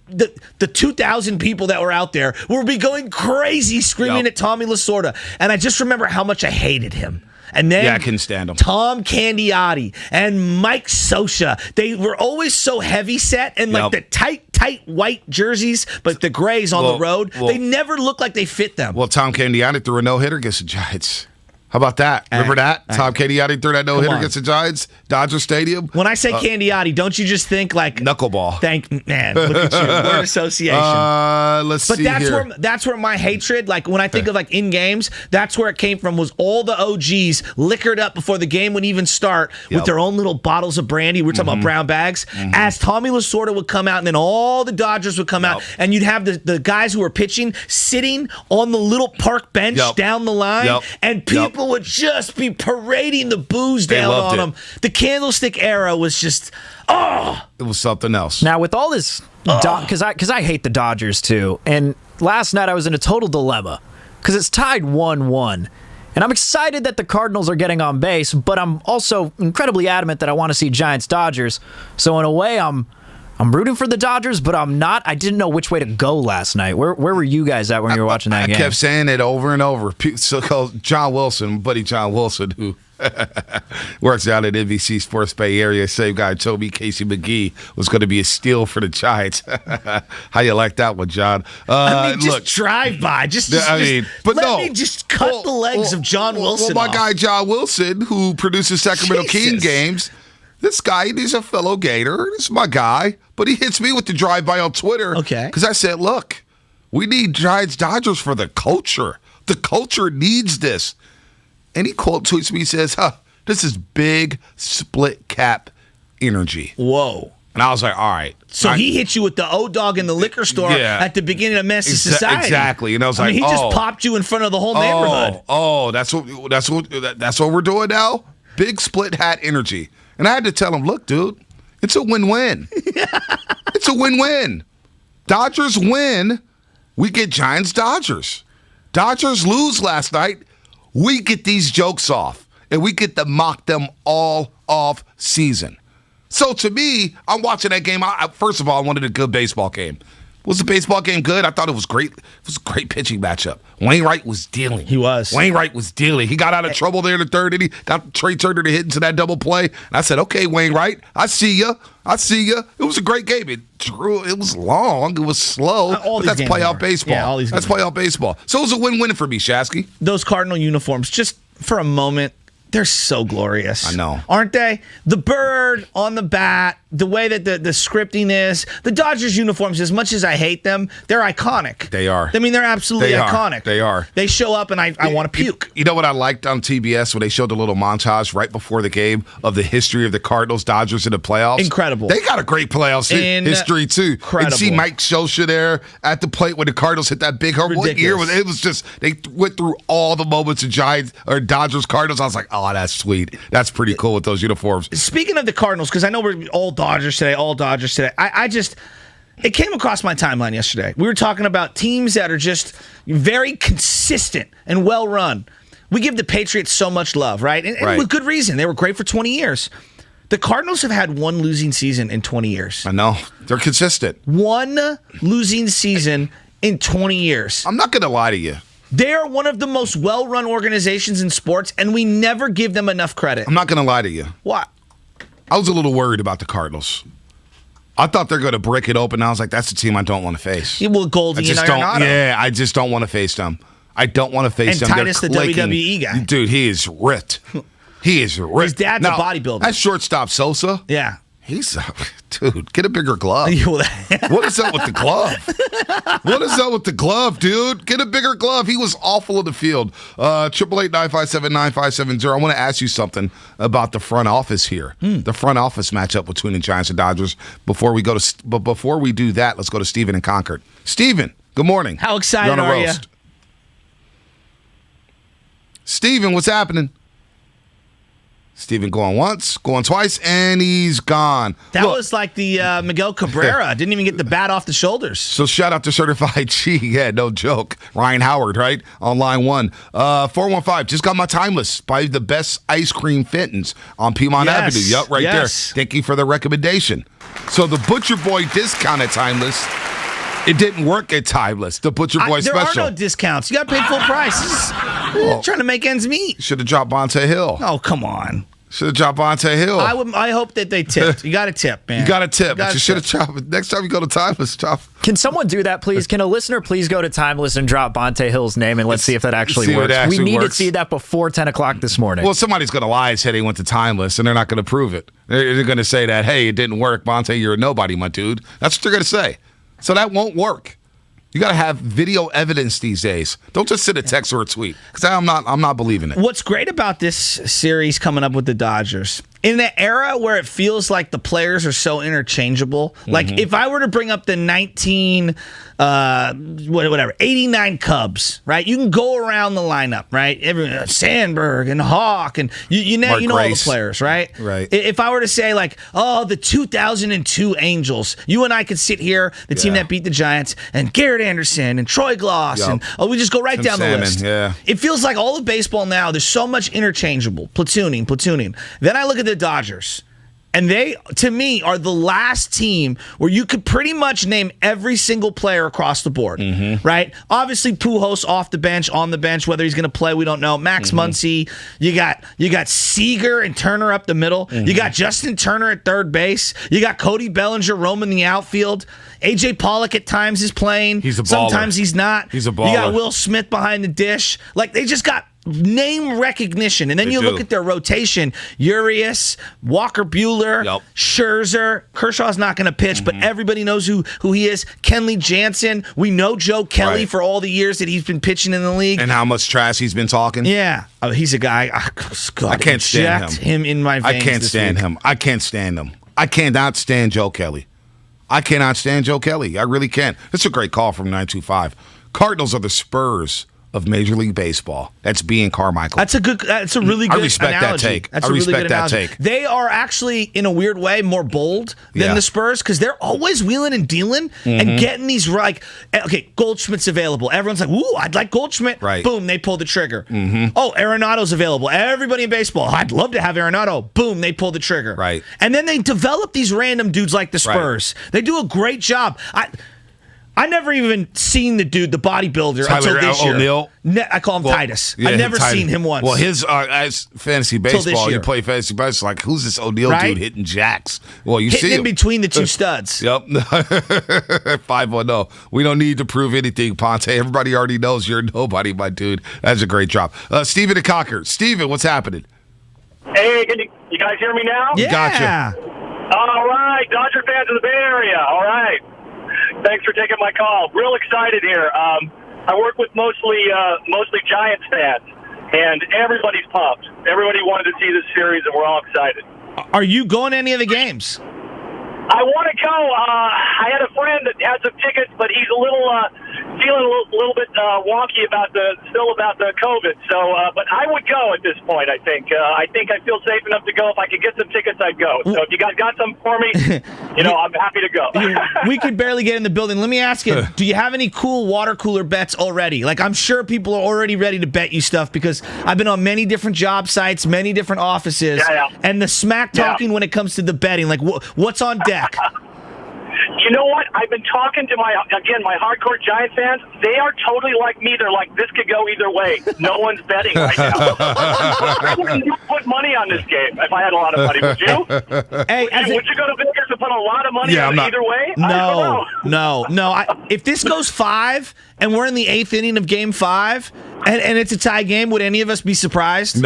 the 2,000 people that were out there would be going crazy screaming at Tommy Lasorda. And I just remember how much I hated him. And then I couldn't stand him. Tom Candiotti and Mike Scioscia, they were always so heavy set and like the tight white jerseys, but the grays on the road, they never looked like they fit them. Well, Tom Candiotti threw a no-hitter against the Giants. How about that? Remember that? Tom Candiotti threw that no-hitter against the Giants, Dodger Stadium. When I say Candiotti, don't you just think like knuckleball? Man, look at you. Word association. Let's see here. That's where my hatred, like when I think of like in games, that's where it came from, was all the OGs liquored up before the game would even start with their own little bottles of brandy. We're talking about brown bags. As Tommy Lasorda would come out, and then all the Dodgers would come out, and you'd have the guys who were pitching sitting on the little park bench down the line, and people would just be parading the booze down on them. The Candlestick era was just, it was something else. Now, with all this, because I hate the Dodgers too, and last night I was in a total dilemma because it's tied 1-1. And I'm excited that the Cardinals are getting on base, but I'm also incredibly adamant that I want to see Giants-Dodgers. So in a way, I'm rooting for the Dodgers, but I'm not. I didn't know which way to go last night. Where were you guys at when you were watching that game? I kept saying it over and over. So-called John Wilson, buddy John Wilson, who works out at NBC Sports Bay Area, same guy told me Casey McGee was going to be a steal for the Giants. How you like that one, John? Look, drive by. Let me just cut the legs of John Wilson Well, my off. guy John Wilson, who produces Sacramento King games, this guy, he's a fellow Gator. This is my guy. But he hits me with the drive-by on Twitter. Okay. Because I said, look, we need Giants-Dodgers for the culture. The culture needs this. And he quote tweets me, he says, this is big split cap energy. Whoa. And I was like, all right. So he hit you with the O-Dog in the liquor store at the beginning of Menace to Society. Exactly. And I was like, he just popped you in front of the whole neighborhood. That's what we're doing now? Big split hat energy. And I had to tell him, look, dude, it's a win-win. It's a win-win. Dodgers win, we get Giants-Dodgers. Dodgers lose last night, we get these jokes off. And we get to mock them all off season. So to me, I'm watching that game. First of all, I wanted a good baseball game. Was the baseball game good? I thought it was great. It was a great pitching matchup. Wainwright was dealing. He was. Wainwright was dealing. He got out of trouble there in the third inning. Got Trey Turner to hit into that double play. And I said, okay, Wainwright, I see you. It was a great game. It was long. It was slow. But that's playoff baseball. Yeah, that's playoff baseball. So it was a win-win for me, Shasky. Those Cardinal uniforms, just for a moment, they're so glorious. I know. Aren't they? The bird on the bat, the way that the scripting is. The Dodgers uniforms, as much as I hate them, they're iconic. They are. I mean, they're absolutely iconic. They are. They show up, and I want to puke. You know what I liked on TBS when they showed the little montage right before the game of the history of the Cardinals, Dodgers in the playoffs? Incredible. They got a great playoffs history, too. Incredible. And see Mike Scioscia there at the plate when the Cardinals hit that big home. What year was it? It was just, they went through all the moments of Giants or Dodgers, Cardinals. I was like, oh, that's sweet. That's pretty cool with those uniforms. Speaking of the Cardinals, because I know we're all Dodgers today, it came across my timeline yesterday. We were talking about teams that are just very consistent and well run. We give the Patriots so much love, right? And with good reason. They were great for 20 years. The Cardinals have had one losing season in 20 years. I know. They're consistent. One losing season in 20 years. I'm not going to lie to you. They are one of the most well-run organizations in sports, and we never give them enough credit. I'm not going to lie to you. What? I was a little worried about the Cardinals. I thought they're going to break it open. I was like, that's the team I don't want to face. Yeah, well, Goldie and Arenado. Yeah, I just don't want to face them. I don't want to face them. And Titus, the WWE guy. Dude, he is ripped. He is ripped. His dad's a bodybuilder. That shortstop Sosa. Yeah. Dude, get a bigger glove. What is up with the glove? What is up with the glove, dude? Get a bigger glove. He was awful in the field. 888-957-9570. I want to ask you something about the front office here. The front office matchup between the Giants and Dodgers. Before we do that, let's go to Steven in Concord. Steven, good morning. How excited are you? Steven, what's happening? Steven going once, going twice, and he's gone. That was like the Miguel Cabrera. Didn't even get the bat off the shoulders. So shout out to Certified G. Yeah, no joke. Ryan Howard, right? On line one. 415, just got my Timeless by the best ice cream Fenton's on Piedmont Avenue. Yep, right there. Thank you for the recommendation. So the Butcher Boy discount at Timeless, it didn't work at Timeless. The Butcher Boy special. There are no discounts. You got to pay full price. Trying to make ends meet. Should have dropped Bonte Hill. Oh, come on. Should have dropped Bonte Hill. I hope that they tipped. You got to tip, man. You got to tip, but you should have dropped. Next time you go to Timeless, drop. Can someone do that, please? Can a listener please go to Timeless and drop Bonte Hill's name, and let's see if that actually works. We need to see that before 10 o'clock this morning. Well, somebody's going to lie and say they went to Timeless, and they're not going to prove it. They're going to say that, hey, it didn't work. Bonte, you're a nobody, my dude. That's what they're going to say. So that won't work. You got to have video evidence these days. Don't just send a text or a tweet, because I'm not believing it. What's great about this series coming up with the Dodgers, in the era where it feels like the players are so interchangeable, like if I were to bring up the 89 Cubs, right? You can go around the lineup, right? Sandberg and Hawk, and you know all the players, right? Right. If I were to say like, the 2002 Angels, you and I could sit here, the team that beat the Giants, and Garrett Anderson and Troy Gloss, and we just go right down the list. Yeah. It feels like all of baseball now, there's so much interchangeable, platooning. Then I look at the Dodgers, and they, to me, are the last team where you could pretty much name every single player across the board, right? Obviously, Pujols off the bench, on the bench, whether he's going to play, we don't know. Max Muncy, you got Seager and Turner up the middle. You got Justin Turner at third base. You got Cody Bellinger roaming the outfield. A.J. Pollock at times is playing. He's a baller. Sometimes he's not. He's a baller. You got Will Smith behind the dish. Like, they just got name recognition. And then you look at their rotation. Urias, Walker Buehler, Scherzer. Kershaw's not going to pitch, but everybody knows who he is. Kenley Jansen. We know Joe Kelly for all the years that he's been pitching in the league. And how much trash he's been talking. Yeah. Oh, he's a guy. God, I can't stand him in my veins. I can't stand him. I can't stand him. I cannot stand Joe Kelly. I cannot stand Joe Kelly. I really can't. It's a great call from 925. Cardinals are the Spurs of Major League Baseball. That's being Carmichael. That's a really good I respect analogy. that take. That's I a really respect good that analogy. take. They are actually, in a weird way, more bold than the Spurs because they're always wheeling and dealing and getting these, like, okay, Goldschmidt's available. Everyone's like, ooh, I'd like Goldschmidt. Right. Boom, they pull the trigger. Oh, Arenado's available. Everybody in baseball, I'd love to have Arenado. Boom, they pull the trigger. Right. And then they develop these random dudes like the Spurs. Right. They do a great job. I never even seen the dude, the bodybuilder, until this year. O'Neal. I call him Titus. I've never seen him once. Well, his as fantasy baseball, you play fantasy baseball, like, who's this O'Neal dude hitting jacks? Well, you hitting see him in between the two studs. Yep. 510. We don't need to prove anything, Ponte. Everybody already knows you're nobody, my dude. That's a great job. Steven DeCocker. Steven, what's happening? Hey, can you guys hear me now? Yeah. Gotcha. All right, Dodger fans of the Bay Area. All right. Thanks for taking my call. Real excited here. I work with mostly Giants fans, and everybody's pumped. Everybody wanted to see this series, and we're all excited. Are you going to any of the games? I want to go. I had a friend that had some tickets, but he's a little feeling a little bit wonky about the COVID. So, but I would go at this point. I think I feel safe enough to go. If I could get some tickets, I'd go. So if you guys got some for me, I'm happy to go. We could barely get in the building. Let me ask you: do you have any cool water cooler bets already? Like, I'm sure people are already ready to bet you stuff because I've been on many different job sites, many different offices, and the smack talking when it comes to the betting. Like, what's on deck? You know what? I've been talking to my hardcore Giant fans. They are totally like me. They're like, this could go either way. No one's betting right now. I wouldn't put money on this game if I had a lot of money. Would you? Hey, would you go to Vegas and put a lot of money on either way? No. If this goes 5 and we're in the 8th inning of Game 5 and it's a tie game, would any of us be surprised?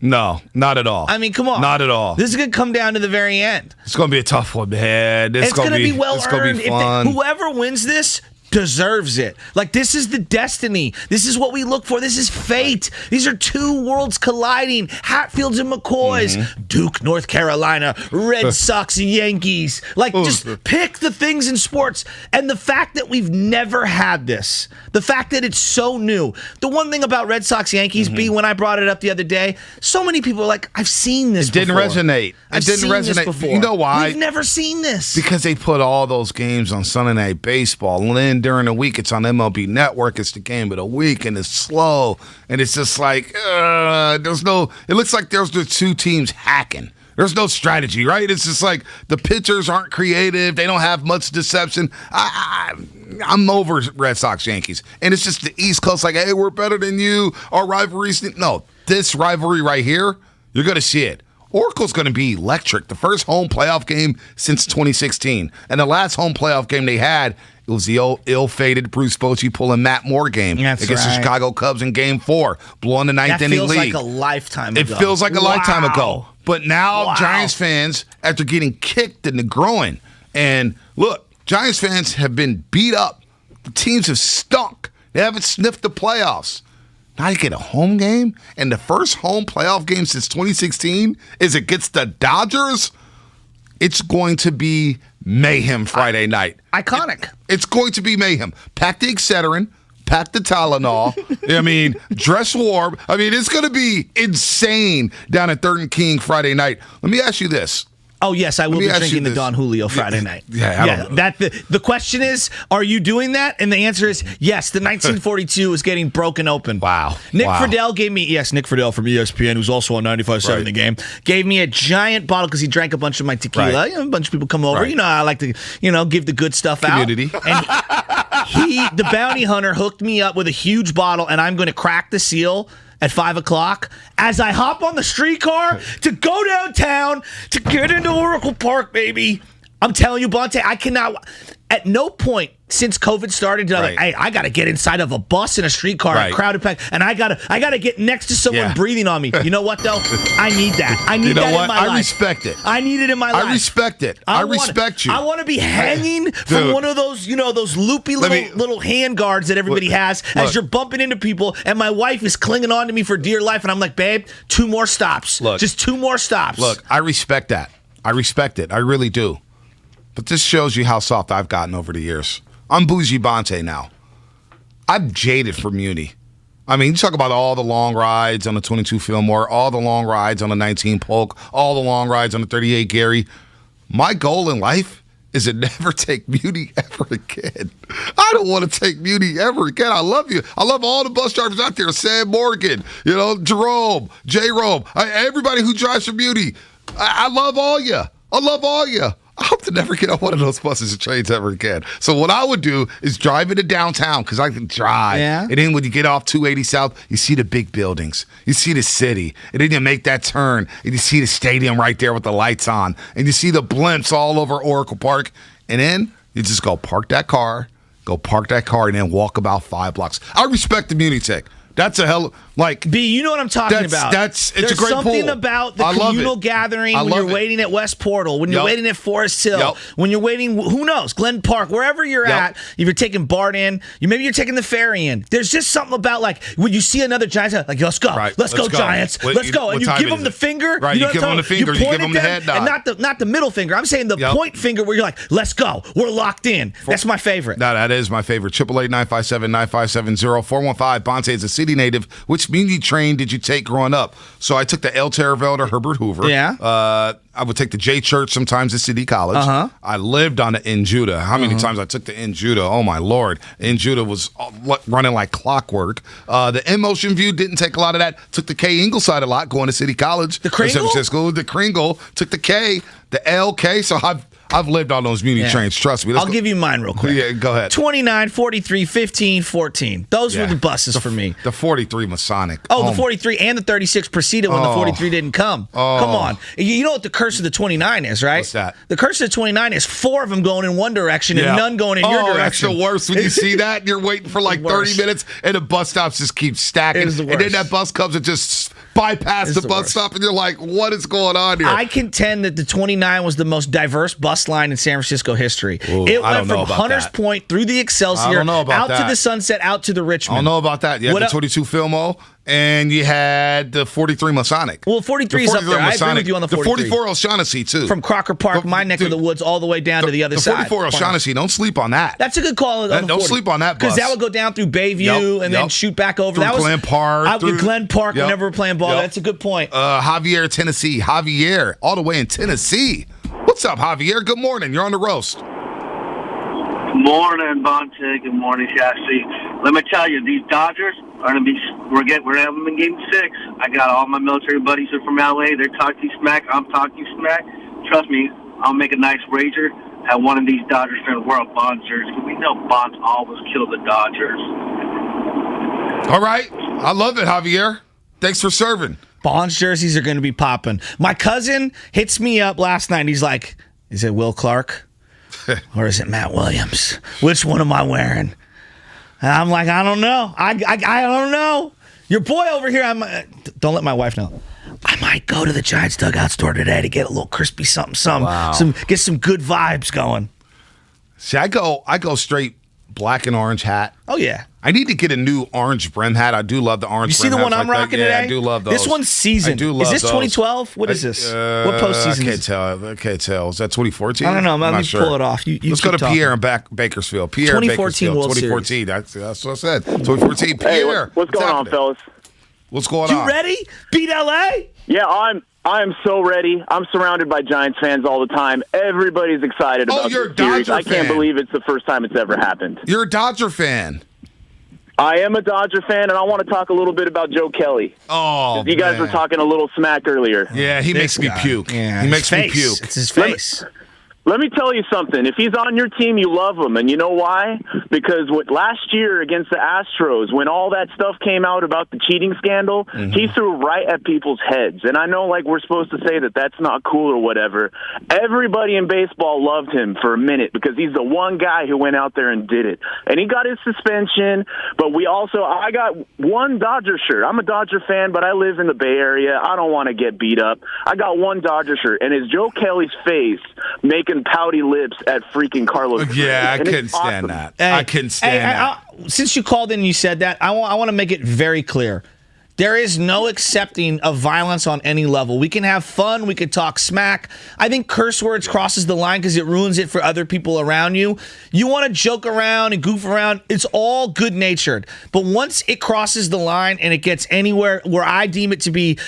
No, not at all. I mean, come on. Not at all. This is going to come down to the very end. It's going to be a tough one, man. It's going to be well earned. It's going to be fun. Whoever wins this deserves it. Like, this is the destiny. This is what we look for. This is fate. These are two worlds colliding. Hatfields and McCoys. Duke, North Carolina. Red Sox, Yankees. Like, just pick the things in sports. And the fact that we've never had this, the fact that it's so new. The one thing about Red Sox, Yankees, B, when I brought it up the other day, so many people are like, I've seen this before. It didn't resonate. I've seen this before. You know why? We've never seen this. Because they put all those games on Sunday Night Baseball. And then during the week, it's on MLB Network. It's the game of the week, and it's slow. And it's just like, it looks like there's the two teams hacking. There's no strategy, right? It's just like the pitchers aren't creative. They don't have much deception. I'm over Red Sox Yankees. And it's just the East Coast like, hey, we're better than you. Our rivalries. No, this rivalry right here, you're going to see it. Oracle's going to be electric. The first home playoff game since 2016. And the last home playoff game they had, it was the ill-fated Bruce Bochy pulling Matt Moore game against the Chicago Cubs in Game 4, blowing the ninth inning lead. That feels like a lifetime ago. It feels like a lifetime ago. But now Giants fans, after getting kicked in the groin, and look, Giants fans have been beat up. The teams have stunk. They haven't sniffed the playoffs. Now you get a home game, and the first home playoff game since 2016 is against the Dodgers. It's going to be mayhem Friday night. Iconic. It's going to be mayhem. Pack the Excedrin, pack the Tylenol. Dress warm. It's going to be insane down at 3rd and King Friday night. Let me ask you this. Oh, yes, I will be drinking the Don Julio Friday night. The question is, are you doing that? And the answer is yes. The 1942 is getting broken open. Wow. Nick Friedel gave me, Nick Friedel from ESPN, who's also on 95.7 The Game, gave me a giant bottle because he drank a bunch of my tequila. A bunch of people come over. I like to, give the good stuff Community. out. And the bounty hunter, hooked me up with a huge bottle, and I'm going to crack the seal at 5 o'clock as I hop on the streetcar to go downtown to get into Oracle Park, baby. I'm telling you, Bonte, I cannot. At no point since COVID started, I got to get inside of a bus and a streetcar, a crowded pack, and I gotta get next to someone breathing on me. You know what, though? I need that. I need that in my life. I respect it. I need it in my life. I respect it. I respect you. I want to be hanging from one of those, those loopy little hand guards that everybody has as you're bumping into people, and my wife is clinging on to me for dear life, and I'm like, babe, 2 more stops. Just 2 more stops. Look, I respect that. I respect it. I really do. But this shows you how soft I've gotten over the years. I'm Bougie Bonte now. I'm jaded for Muni. You talk about all the long rides on the 22 Fillmore, all the long rides on the 19 Polk, all the long rides on the 38 Gary. My goal in life is to never take Muni ever again. I don't want to take Muni ever again. I love you. I love all the bus drivers out there. Sam Morgan, Jerome, J-Rome, everybody who drives for Muni. I love all you. I love all you. I hope to never get on one of those buses or trains ever again. So what I would do is drive into downtown because I can drive. Yeah. And then when you get off 280 South, you see the big buildings. You see the city. And then you make that turn, and you see the stadium right there with the lights on. And you see the blimps all over Oracle Park. And then you just go park that car, and then walk about 5 blocks. I respect the Muni Tech. That's a hell like B. You know what I'm talking about. It's There's a great something pool. about the I love communal it. gathering I when love you're it. waiting at West Portal, when you're waiting at Forest Hill, when you're waiting, who knows, Glen Park, wherever you're at. If you're taking BART in, maybe you're taking the ferry in. There's just something about like when you see another Giants, like let's go, let's go Giants, let's go, and you give them the finger. Right, you give them the finger, you give them the head nod, and not the middle finger. I'm saying the point finger where you're like, let's go, we're locked in. That's my favorite. No, that is my favorite. 888-957-9570. 415. Bonte is a city native. Which muni train did you take growing up? So I took the L. Terraville to Herbert Hoover. Yeah. I would take the J Church sometimes at City College. I lived on the N. Judah. How many times I took the N. Judah? Oh, my Lord. N. Judah was running like clockwork. The M. Ocean View didn't take a lot of that. Took the K. Ingleside a lot going to City College. The Kringle? San Francisco. The Kringle. Took the K. The L. K. So I've lived on those muni trains. Trust me. I'll give you mine real quick. Yeah, go ahead. 29, 43, 15, 14. Those were the buses for me. The 43 Masonic. Oh, the 43 and the 36 preceded when the 43 didn't come. Come on. You know what the curse of the 29 is, right? What's that? The curse of the 29 is 4 of them going in one direction and none going in your direction. That's the worst when you see that and you're waiting for like 30 minutes and the bus stops just keep stacking. And then that bus comes and just bypass the bus stop and you're like, what is going on here? I contend that the 29 was the most diverse bus line in San Francisco history. Ooh, it went from Hunters Point through the Excelsior, out to the Sunset, out to the Richmond. I don't know about that. You had the 22 Filmo, and you had the 43 Masonic. Well, 43 is up there. I agree with you on the 43. The 44 O'Shaughnessy, too. From Crocker Park, my neck of the woods, all the way down to the other side. The 44 O'Shaughnessy, don't sleep on that. That's a good call. Don't sleep on that bus. Because that would go down through Bayview and then shoot back over. Through Glen Park. Glen Park whenever we're playing ball. That's a good point. Javier, Tennessee. Javier, all the way in Tennessee. What's up, Javier? Good morning. You're on the roast. Good morning, Bonte. Good morning, Chassis. Let me tell you, these Dodgers are going to be. We're having them in Game 6. I got all my military buddies are from LA. They're talking smack. I'm talking smack. Trust me, I'll make a nice wager. Have one of these Dodgers fans wear a Bonds jersey. We know Bonds always kill the Dodgers. All right, I love it, Javier. Thanks for serving. Bonds jerseys are going to be popping. My cousin hits me up last night. He's like, "Is it Will Clark or is it Matt Williams? Which one am I wearing?" And I'm like, "I don't know. I don't know. Your boy over here. Don't let my wife know. I might go to the Giants dugout store today to get a little crispy something. Get some good vibes going." See, I go straight black and orange hat. Oh yeah. I need to get a new orange brim hat. I do love the orange brim hats. You see the one I'm rocking today? Yeah, I do love those. This one's seasoned. I do love those. Is this 2012? What is this? What postseason is it? I can't tell. Is that 2014? I don't know. I'm Let me pull it off. Let's go to Pierre in Bakersfield. Pierre 2014 World 2014. That's what I said. 2014. Pierre. What's going on, fellas? What's going on? You ready? Beat LA? Yeah, I'm so ready. I'm surrounded by Giants fans all the time. Everybody's excited about you're this series. a Dodger fan. I can't believe it's the first time it's ever happened. You're a Dodger fan. I am a Dodger fan, and I want to talk a little bit about Joe Kelly. Oh, you guys were talking a little smack earlier. Yeah, he makes me puke. Yeah, he makes me puke. It's his face. Let me tell you something. If he's on your team, you love him. And you know why? Because last year against the Astros, when all that stuff came out about the cheating scandal, he threw right at people's heads. And I know, we're supposed to say that that's not cool or whatever. Everybody in baseball loved him for a minute because he's the one guy who went out there and did it. And he got his suspension, but I got one Dodger shirt. I'm a Dodger fan, but I live in the Bay Area. I don't want to get beat up. I got one Dodger shirt, and it's Joe Kelly's face making pouty lips at freaking Carlos. Yeah, I couldn't stand that. I couldn't stand that. Since you called in and you said that, I want to make it very clear. There is no accepting of violence on any level. We can have fun. We can talk smack. I think curse words crosses the line because it ruins it for other people around you. You want to joke around and goof around. It's all good-natured. But once it crosses the line and it gets anywhere where I deem it to be,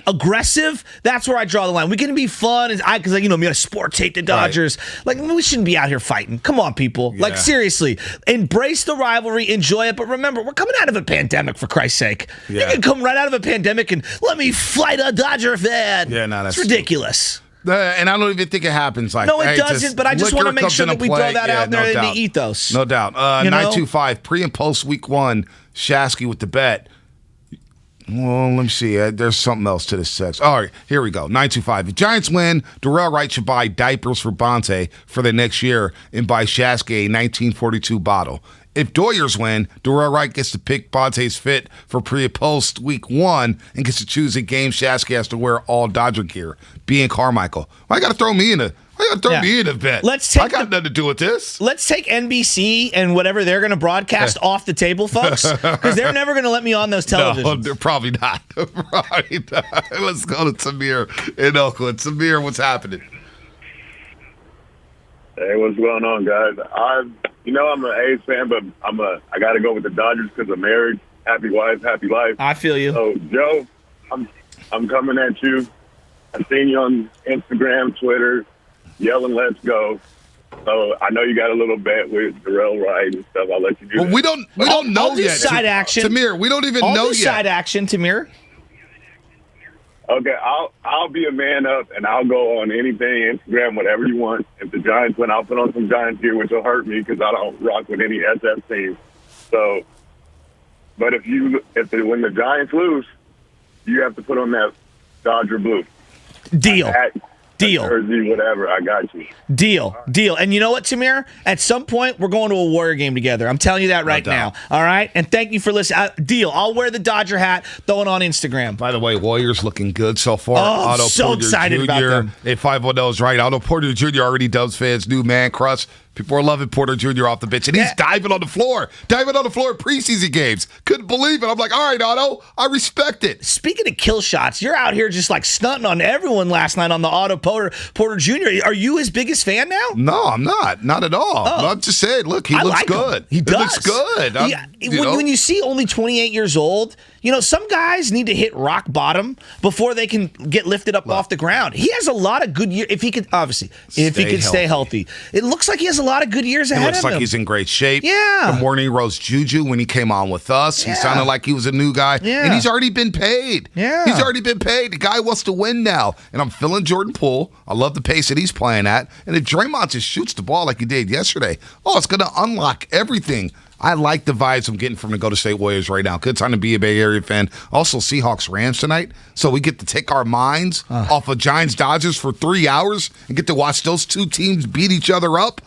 aggressive, that's where I draw the line. We can be fun. Because, me, a sports hate the Dodgers. Right. We shouldn't be out here fighting. Come on, people. Yeah. Seriously. Embrace the rivalry. Enjoy it. But remember, we're coming out of a pandemic, for Christ's sake. Yeah. You can come right out of a pandemic and let me fight a Dodger fan. Yeah, no, that's ridiculous. And I don't even think it happens No, it doesn't, but I just want to make sure that we throw that out there in the ethos. No doubt. 925, pre and post week 1, Shasky with the bet. Well, let me see. There's something else to this text. All right, here we go. 925. If Giants win, Darrell Wright should buy diapers for Bonte for the next year and buy Shasky a 1942 bottle. If Doyers win, Darrell Wright gets to pick Bonte's fit for pre and post week 1 and gets to choose a game Shasky has to wear all Dodger gear. B and Carmichael. Why you got to throw me in a bet? I got nothing to do with this. Let's take NBC and whatever they're going to broadcast off the table, folks, because they're never going to let me on those televisions. No, they're probably not. Probably not. Let's go to Samir in Oakland. Samir, what's happening? Hey, what's going on, guys? I'm an A's fan, but I got to go with the Dodgers because I'm married. Happy wife, happy life. I feel you. So, Joe, I'm coming at you. I've seen you on Instagram, Twitter, yelling "Let's go." So I know you got a little bet with Darrell Wright and stuff. I'll let you do that. We don't know I'll do yet. Side action, Tamir. We don't even know yet. Side action, Tamir. Okay, I'll be a man up and I'll go on anything, Instagram, whatever you want. If the Giants win, I'll put on some Giants gear, which will hurt me because I don't rock with any SF teams. So, but when the Giants lose, you have to put on that Dodger blue. Deal. Deal. Jersey, whatever. I got you. Deal. And you know what, Tamir? At some point, we're going to a Warrior game together. I'm telling you that right now. All right? And thank you for listening. Deal. I'll wear the Dodger hat, throw it on Instagram. By the way, Warriors looking good so far. Oh, Otto I'm so Porter excited Jr. about them. If 510 is right, Otto Porter Jr. already Dubs fans, new man crush. People are loving Porter Jr. off the bench, and he's diving on the floor in preseason games. Couldn't believe it. I'm like, all right, Otto, I respect it. Speaking of kill shots, you're out here just like stunting on everyone last night on the Otto Porter Jr. Are you his biggest fan now? No, I'm not. Not at all. I'm just saying, look, he looks good. He does. Looks good. When you see only 28 years old, some guys need to hit rock bottom before they can get lifted up off the ground. He has a lot of good years. If he could stay healthy. It looks like he has a lot of good years ahead of him. It looks like he's in great shape. Yeah. The morning rose Juju when he came on with us. He sounded like he was a new guy. Yeah. And he's already been paid. Yeah. He's already been paid. The guy wants to win now. And I'm feeling Jordan Poole. I love the pace that he's playing at. And if Draymond just shoots the ball like he did yesterday, it's going to unlock everything. I like the vibes I'm getting from the Golden State Warriors right now. Good time to be a Bay Area fan. Also, Seahawks-Rams tonight. So we get to take our minds off of Giants-Dodgers for 3 hours and get to watch those two teams beat each other up.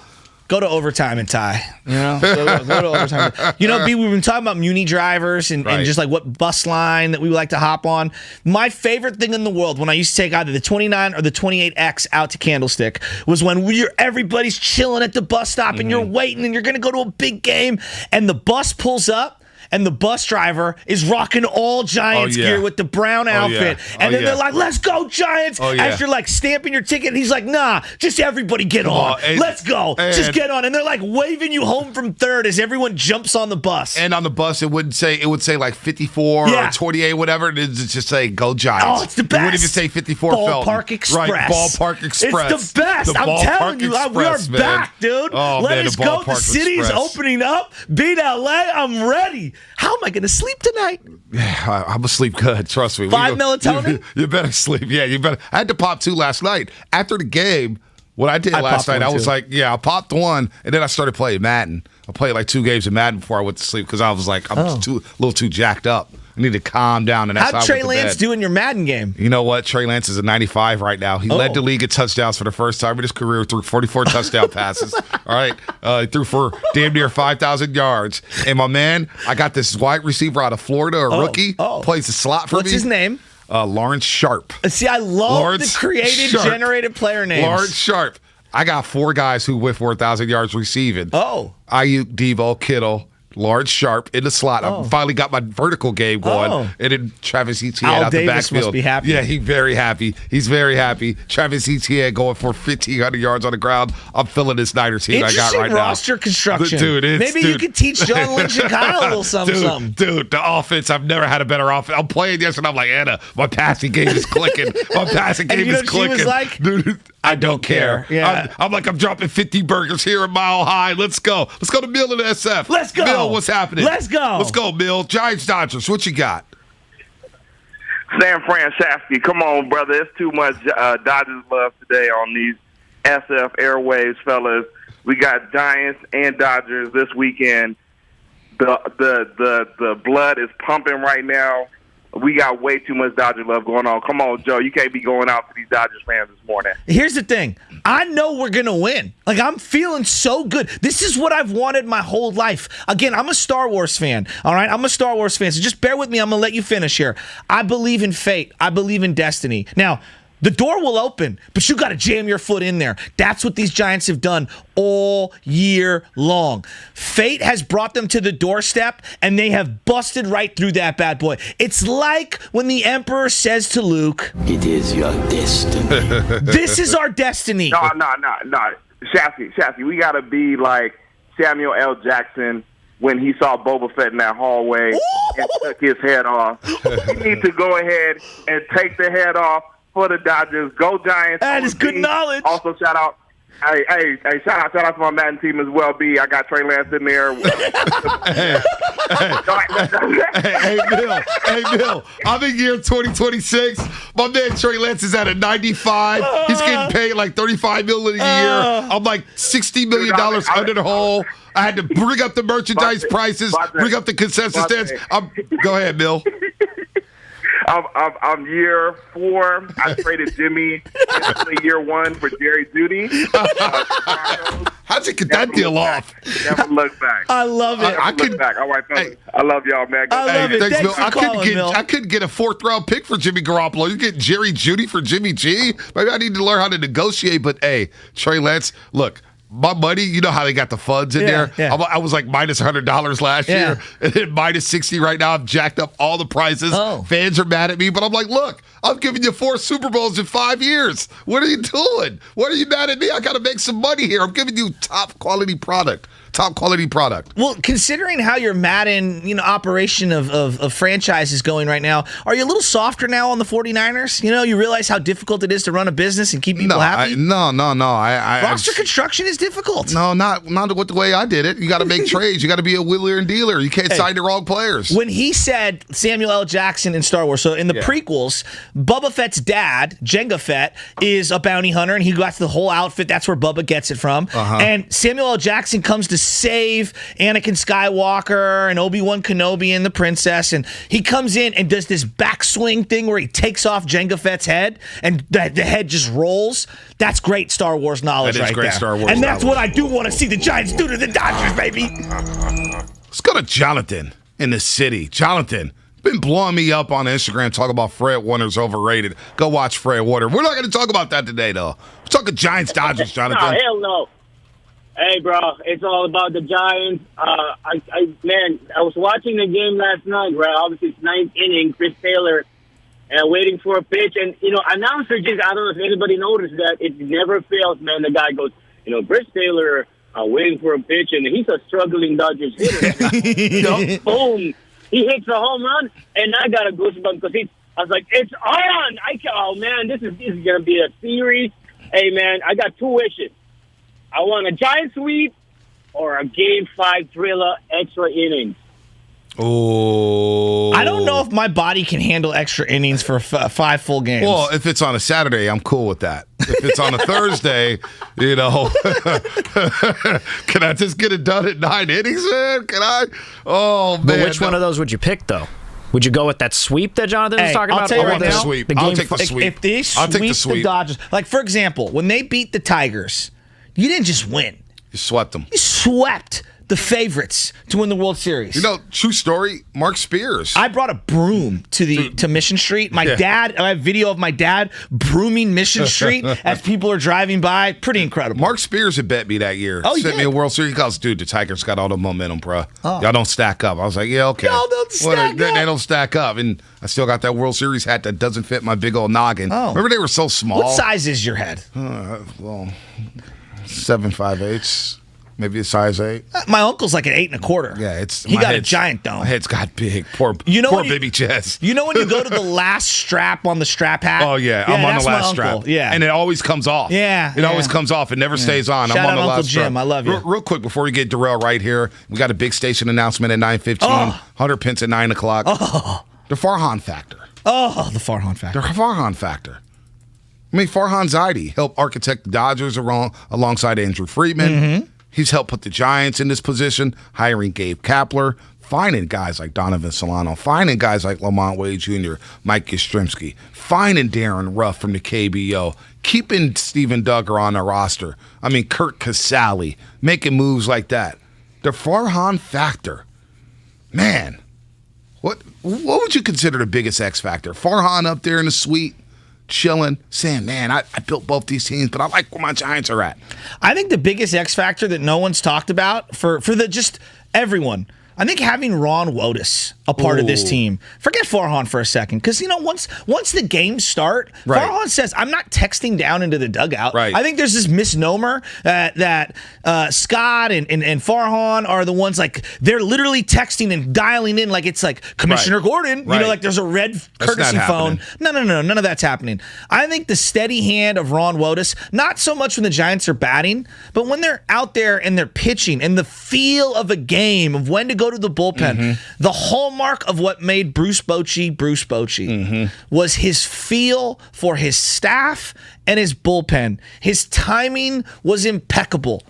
Go to overtime and tie. Go to overtime. B, we've been talking about Muni drivers and just like what bus line that we would like to hop on. My favorite thing in the world when I used to take either the 29 or the 28X out to Candlestick was when everybody's chilling at the bus stop and you're waiting and you're going to go to a big game and the bus pulls up. And the bus driver is rocking all Giants gear with the brown outfit. And then they're like, let's go, Giants. As you're like stamping your ticket. And he's like, nah, just everybody get on. Let's go. Just get on. And they're like waving you home from third as everyone jumps on the bus. And on the bus, it would say like 54 or 28, whatever. It would just say, go Giants. Oh, it's the best. It wouldn't even say 54 Ballpark Express. Right, Ballpark Express. It's the best. I'm telling you, we are back, dude. Oh, Let us go. The city's opening up. Beat LA. I'm ready. How am I going to sleep tonight? Yeah, I'm going to sleep good. Trust me. 5 melatonin? You better sleep. Yeah, you better. I had to pop 2 last night. After the game, what I did last night, I was like, I popped 1, and then I started playing Madden. I played like 2 games of Madden before I went to sleep because I was like, I'm a little too jacked up. I need to calm down. And that's how'd Trey Lance do in your Madden game? You know what? Trey Lance is a 95 right now. He led the league in touchdowns for the first time in his career through 44 touchdown passes. All right. He threw for damn near 5,000 yards. And my man, I got this wide receiver out of Florida, a rookie, plays the slot for me. What's his name? Lawrence Sharp. See, I love the created, generated player names. Lawrence Sharp. I got 4 guys who went 4,000 yards receiving. Ayuk, Devo, Kittle, Lawrence Sharp in the slot. I finally got my vertical game going. And then Travis Etienne out the backfield. Must be happy. Yeah, he's very happy. He's very happy. Travis Etienne going for 1,500 yards on the ground. I'm feeling this Niners team I got right now. Roster construction. Dude, maybe you could teach John Lynch and Kyle a little something. Dude, the offense, I've never had a better offense. I'm playing this and I'm like, Anna, my passing game is clicking. My passing game is clicking. She was like, dude, I don't care. Yeah. I'm like, I'm dropping 50 burgers here in Mile High. Let's go. Let's go to Mill and SF. Let's go. Mill, what's happening? Let's go. Let's go, Mill. Giants, Dodgers. What you got? San Francisco. Come on, brother. It's too much Dodgers love today on these SF airwaves, fellas. We got Giants and Dodgers this weekend. The blood is pumping right now. we got way too much Dodger love going on. Come on, Joe. You can't be going out to these Dodgers fans this morning. Here's the thing. I know we're going to win. Like, I'm feeling so good. This is what I've wanted my whole life. Again, I'm a Star Wars fan, all right? I'm a Star Wars fan, so just bear with me. I'm going to let you finish here. I believe in fate. I believe in destiny. Now, the door will open, but you got to jam your foot in there. That's what these Giants have done all year long. Fate has brought them to the doorstep, and they have busted right through that bad boy. It's like when the Emperor says to Luke, "It is your destiny." This is our destiny. No. Shafi, we got to be like Samuel L. Jackson when he saw Boba Fett in that hallway and took his head off. We need to go ahead and take the head off for the Dodgers. Go Giants. That is good knowledge. Also, shout out. Hey, shout out to my Madden team as well, B. I got Trey Lance in there. Hey, Bill. I'm in year 2026. My man Trey Lance is at a 95. He's getting paid like $35 million a year. I'm like $60 million under the hole. I had to bring up the merchandise prices, bring up the consensus stands. Go ahead, Bill. I'm year 4. I traded Jimmy in year 1 for Jerry Jeudy. How'd you get that deal off? Never look back. I love it. I couldn't back. All right, fellas. I love y'all, man. I love it. Thanks, Bill. I couldn't get a 4th-round pick for Jimmy Garoppolo. You get Jerry Jeudy for Jimmy G? Maybe I need to learn how to negotiate. But, hey, Trey Lance, look. My money, you know how they got the funds in there? Yeah. I was like minus $100 last year, and then minus 60 right now. I've jacked up all the prices. Fans are mad at me, but I'm like, look, I'm giving you 4 Super Bowls in 5 years. What are you doing? What are you mad at me? I got to make some money here. I'm giving you top quality product. Well, considering how your Madden, operation of franchise is going right now, are you a little softer now on the 49ers? You realize how difficult it is to run a business and keep people happy? No. Roster construction is difficult. No, not with the way I did it. You got to make trades. You got to be a wheeler and dealer. You can't sign the wrong players. When he said Samuel L. Jackson in Star Wars, so in the prequels, Boba Fett's dad, Jango Fett, is a bounty hunter, and he got the whole outfit. That's where Bubba gets it from. And Samuel L. Jackson comes to save Anakin Skywalker and Obi-Wan Kenobi and the princess, and he comes in and does this backswing thing where he takes off Jango Fett's head and the head just rolls. That's great Star Wars knowledge right there. That is great Star Wars knowledge. And that's what I do want to see the Giants do to the Dodgers, baby. Let's go to Jonathan in the city. Jonathan, been blowing me up on Instagram talking about Fred Warner's overrated. Go watch Fred Warner. We're not going to talk about that today, though. We're talking Giants-Dodgers, Jonathan. No, hell no. Hey, bro, it's all about the Giants. I was watching the game last night, right? Obviously, it's 9th inning, Chris Taylor waiting for a pitch. And, announcer just, I don't know if anybody noticed that, it never fails, man. The guy goes, Chris Taylor waiting for a pitch, and he's a struggling Dodgers hitter. Boom. He hits a home run, and I got a goosebump because I was like, it's on! Oh, man, this is going to be a series. Hey, man, I got 2 wishes. I want a Giant sweep or a Game 5 thriller extra innings. Oh. I don't know if my body can handle extra innings for 5 full games. Well, if it's on a Saturday, I'm cool with that. If it's on a Thursday, can I just get it done at 9 innings, man? Can I? Oh, man. But which one of those would you pick, though? Would you go with that sweep that Jonathan was talking about? I'll tell you right now, sweep. I'll take the sweep. If they sweep the Dodgers, like, for example, when they beat the Tigers, you didn't just win. You swept them. You swept the favorites to win the World Series. True story, Mark Spears. I brought a broom to Mission Street. My dad, I have video of my dad brooming Mission Street as people are driving by. Pretty incredible. Mark Spears had bet me that year. Sent me a World Series. He goes, dude, the Tigers got all the momentum, bro. Y'all don't stack up. I was like, yeah, okay. Y'all don't stack up. They don't stack up. And I still got that World Series hat that doesn't fit my big old noggin. Remember they were so small? What size is your head? 7 5/8, maybe a size 8. My uncle's like an 8 1/4. Yeah, he got a giant dome. My head's got big. Poor baby chest. You know when you go to the last strap on the strap hat? Oh yeah, I'm on the last strap. Yeah, and it always comes off. It always comes off. It never stays on. Shout I'm on out the Uncle last Jim. strap. I love you. Real quick before we get derailed right here, we got a big station announcement at 9:15. 100 pence at 9 o'clock. The Farhan factor. The Farhan factor. The Farhan factor. I mean, Farhan Zaidi helped architect the Dodgers alongside Andrew Friedman. He's helped put the Giants in this position, hiring Gabe Kapler. finding guys like Donovan Solano, finding guys like Lamont Wade Jr., Mike Yastrzemski, finding Darren Ruff from the KBO, keeping Steven Duggar on the roster. I mean, Kurt Casale, making moves like that. The Farhan factor. Man, what would you consider the biggest X factor? Farhan up there in the suite, chilling, saying, man, I built both these teams, but I like where my Giants are at. I think the biggest X factor that no one's talked about for the just everyone, I think having Ron Wotus a part of this team. Forget Farhan for a second, because once the games start, Farhan says, "I'm not texting down into the dugout." Right. I think there's this misnomer that Scott and Farhan are the ones like they're literally texting and dialing in like it's like Commissioner Gordon. Right. Like there's a red courtesy phone. No, none of that's happening. I think the steady hand of Ron Wotus, not so much when the Giants are batting, but when they're out there and they're pitching, and the feel of a game of when to go to the bullpen. The hallmark of what made Bruce Bochy was his feel for his staff and his bullpen. His timing was impeccable.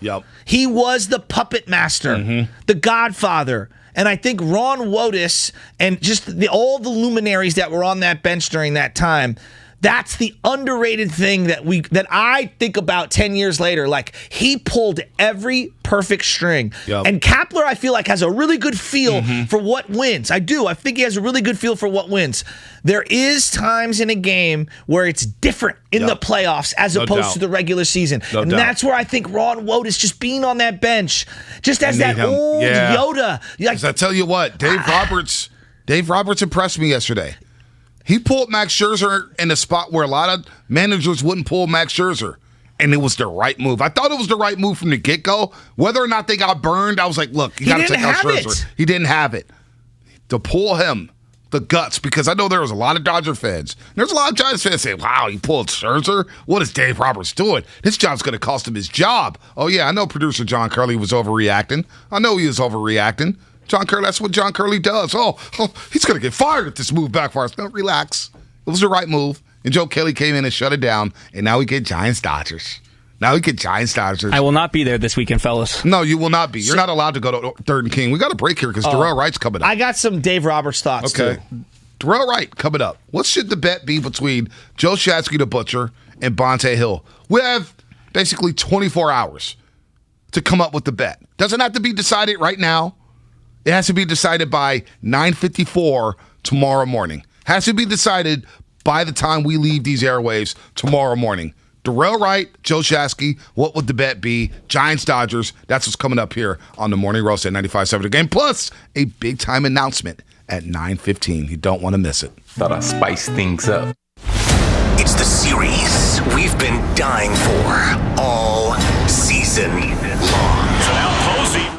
He was the puppet master, the godfather. And I think Ron Wotus and just all the luminaries that were on that bench during that time, that's the underrated thing that I think about 10 years later. Like, he pulled every perfect string. And Kapler, I feel like, has a really good feel for what wins. I do. I think he has a really good feel for what wins. There is times in a game where it's different in the playoffs as opposed to the regular season. That's where I think Ron Wotus just being on that bench, just as that old Yoda. Like, I tell you what, Dave Roberts impressed me yesterday. He pulled Max Scherzer in a spot where a lot of managers wouldn't pull Max Scherzer, and it was the right move. I thought it was the right move from the get-go. Whether or not they got burned, I was like, look, you got to take out Scherzer. He didn't have it. To pull him, the guts, because I know there was a lot of Dodger fans. There's a lot of Giants fans saying, wow, he pulled Scherzer? What is Dave Roberts doing? This job's going to cost him his job. Oh, yeah, I know producer John Curley was overreacting. I know he was overreacting. John Curley, that's what John Curley does. Oh, he's going to get fired if this move backfires. No, relax. It was the right move. And Joe Kelly came in and shut it down, and now we get Giants-Dodgers. I will not be there this weekend, fellas. No, you will not be. You're not allowed to go to Third and King. We got a break here because Darrell Wright's coming up. I got some Dave Roberts thoughts, too. Darrell Wright coming up. What should the bet be between Joe Shasky, the Butcher, and Bonte Hill? We have basically 24 hours to come up with the bet. Doesn't have to be decided right now. It has to be decided by 9:54 tomorrow morning. Has to be decided by the time we leave these airwaves tomorrow morning. Darrell Wright, Joe Shasky, what would the bet be? Giants-Dodgers, that's what's coming up here on the Morning Roast at 95.7 The Game. Plus, a big-time announcement at 9:15. You don't want to miss it. Thought I'd spice things up. It's the series we've been dying for all season long. So now Posey.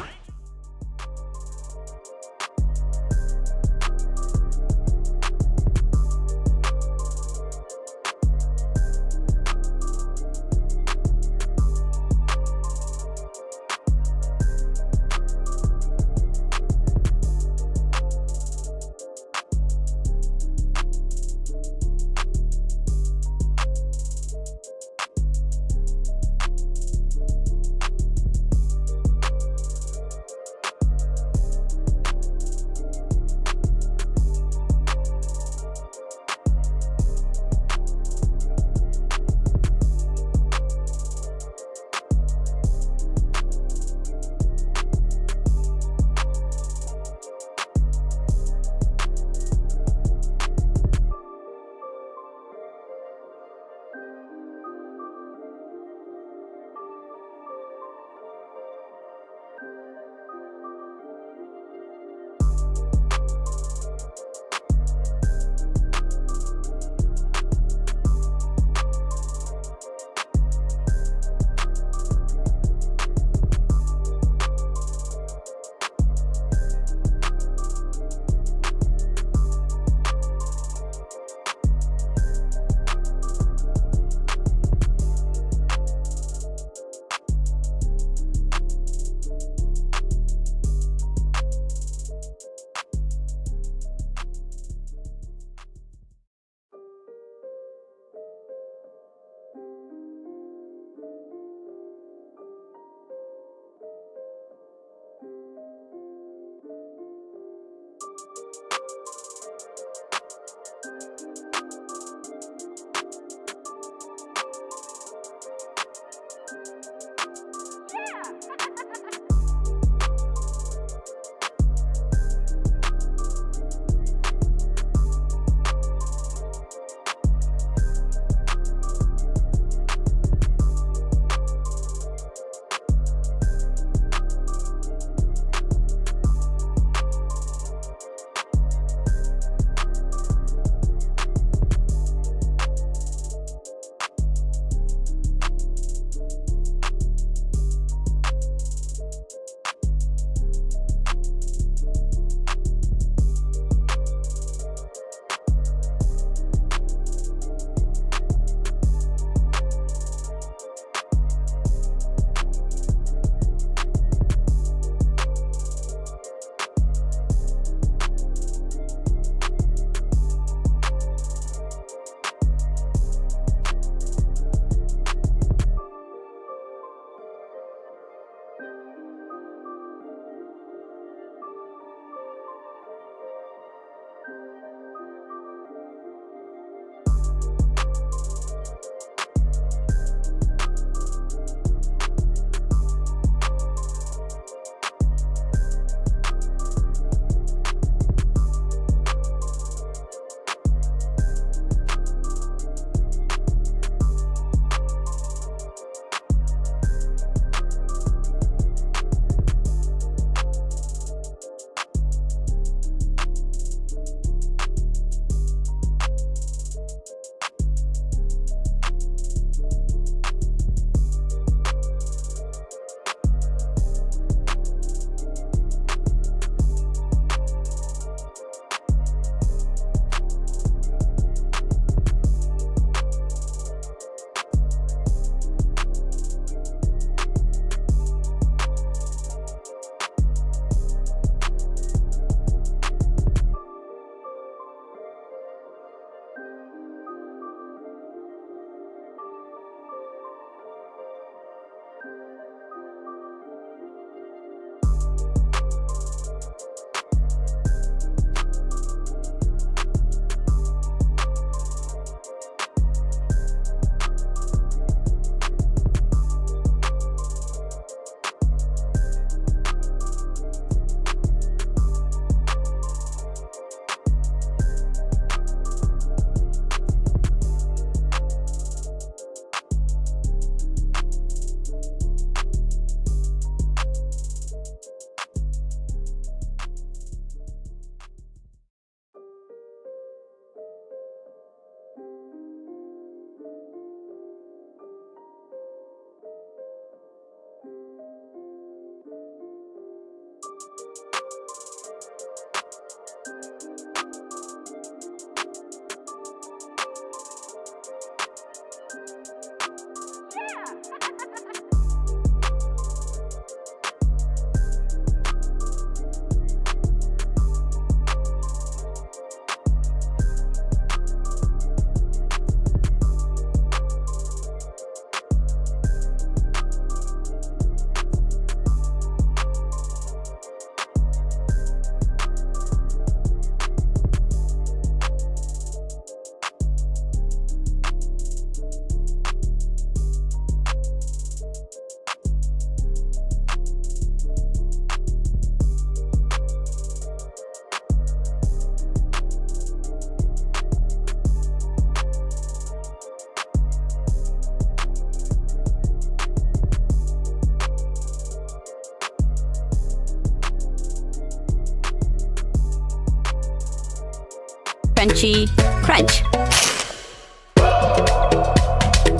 crunchy, crunch.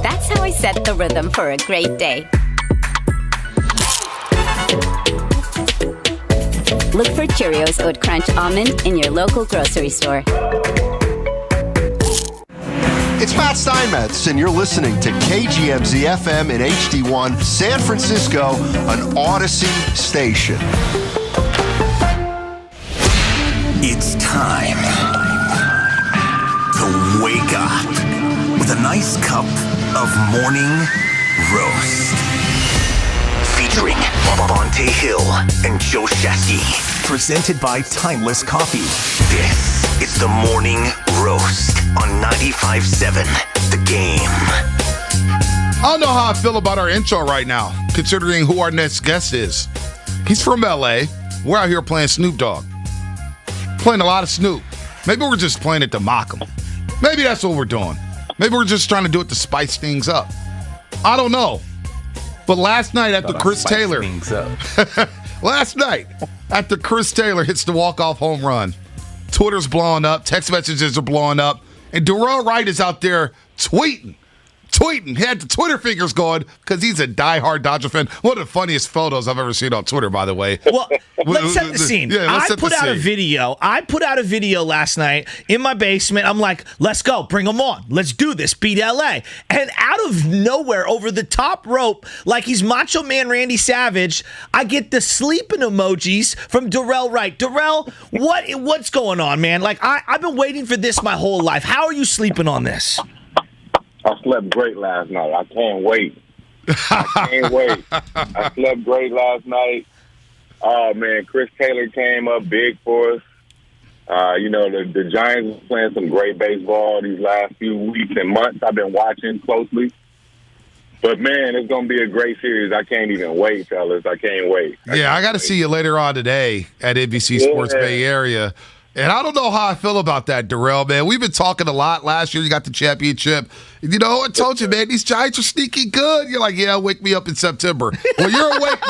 That's how I set the rhythm for a great day. Look for Cheerios Oat Crunch Almond in your local grocery store. It's Matt Steinmetz, and you're listening to KGMZ FM in HD1, San Francisco, an Odyssey station. It's time to wake up with a nice cup of morning roast. Featuring Bonte Hill and Joe Shasky. Presented by Timeless Coffee. This is the Morning Roast on 95.7 The Game. I don't know how I feel about our intro right now, considering who our next guest is. He's from L.A. We're out here playing Snoop Dogg. Playing a lot of Snoop. Maybe we're just playing it to mock him. Maybe that's what we're doing. Maybe we're just trying to do it to spice things up. I don't know. But last night after Chris Taylor, last night after Chris Taylor hits the walk-off home run, Twitter's blowing up, text messages are blowing up, and Darrell Wright is out there tweeting. He had the Twitter fingers going because he's a diehard Dodger fan. One of the funniest photos I've ever seen on Twitter, by the way. Well, let's set the scene. Yeah, I put out a video last night in my basement. I'm like, let's go. Bring them on. Let's do this. Beat LA. And out of nowhere, over the top rope, like he's Macho Man Randy Savage, I get the sleeping emojis from Darrell Wright. Darrell, what's going on, man? Like, I've been waiting for this my whole life. How are you sleeping on this? I slept great last night. I can't wait. I slept great last night. Oh, man, Chris Taylor came up big for us. The Giants are playing some great baseball these last few weeks and months. I've been watching closely. But, man, it's going to be a great series. I can't even wait, fellas. I can't wait. I got to see you later on today at NBC Sports Bay Area. And I don't know how I feel about that, Darrell, man. We've been talking a lot. Last year, you got the championship. You know, I told you, man, these Giants are sneaky good. You're like, yeah, wake me up in September. Well, you're awake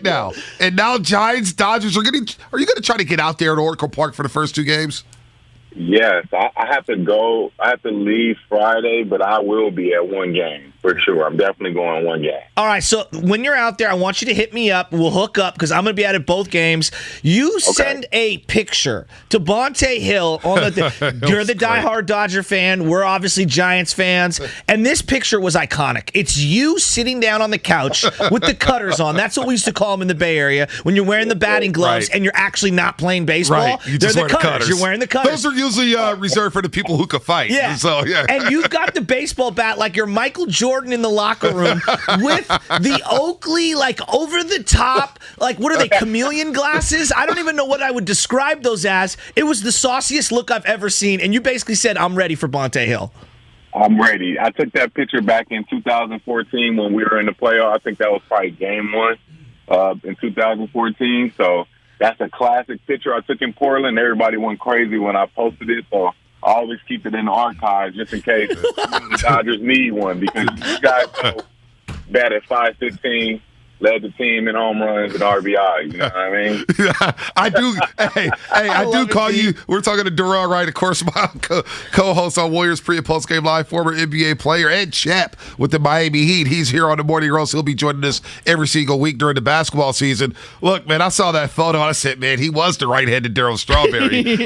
now. And now Giants, Dodgers, are you going to try to get out there at Oracle Park for the first two games? Yes, I have to go. I have to leave Friday, but I will be at one game for sure. I'm definitely going one game. All right, so when you're out there, I want you to hit me up. We'll hook up because I'm going to be out at both games. You send a picture to Bonte Hill. You're the diehard Dodger fan. We're obviously Giants fans. And this picture was iconic. It's you sitting down on the couch with the cutters on. That's what we used to call them in the Bay Area. When you're wearing the batting gloves and you're actually not playing baseball, right. You just they're the wear cutters. You're wearing the cutters. Those are usually reserved for the people who can fight. Yeah. So, yeah. And you've got the baseball bat like you're Michael Jordan in the locker room with the Oakley, like over the top, like what are they, chameleon glasses? I don't even know what I would describe those as. It was the sauciest look I've ever seen. And you basically said, I'm ready for Bonte Hill. I'm ready. I took that picture back in 2014 when we were in the playoff. I think that was probably game one in 2014. So that's a classic picture I took in Portland. Everybody went crazy when I posted it, so I always keep it in the archives just in case the Dodgers need one because you guys know batted .515, led the team in home runs and RBI. You know what I mean? I do. I do call you. We're talking to Darrell Wright, of course, my co-host on Warriors Pre- and Post Game Live, former NBA player and champ with the Miami Heat. He's here on the Morning Roast. He'll be joining us every single week during the basketball season. Look, man, I saw that photo. I said, man, he was the right-handed Darryl Strawberry.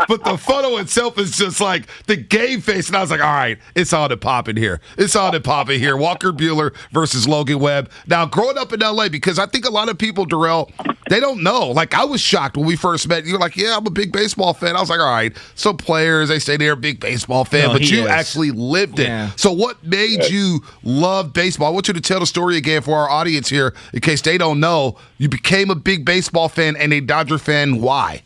But the photo itself is just like the game face, and I was like, all right, it's on and popping here. Walker Buehler versus Logan Webb. Now, growing up in LA, because I think a lot of people, Darrell, they don't know. Like, I was shocked when we first met. You were like, yeah, I'm a big baseball fan. I was like, all right, some players, they say they're a big baseball fan, but you actually lived it. Yeah. So what made you love baseball? I want you to tell the story again for our audience here, in case they don't know. You became a big baseball fan and a Dodger fan. Why?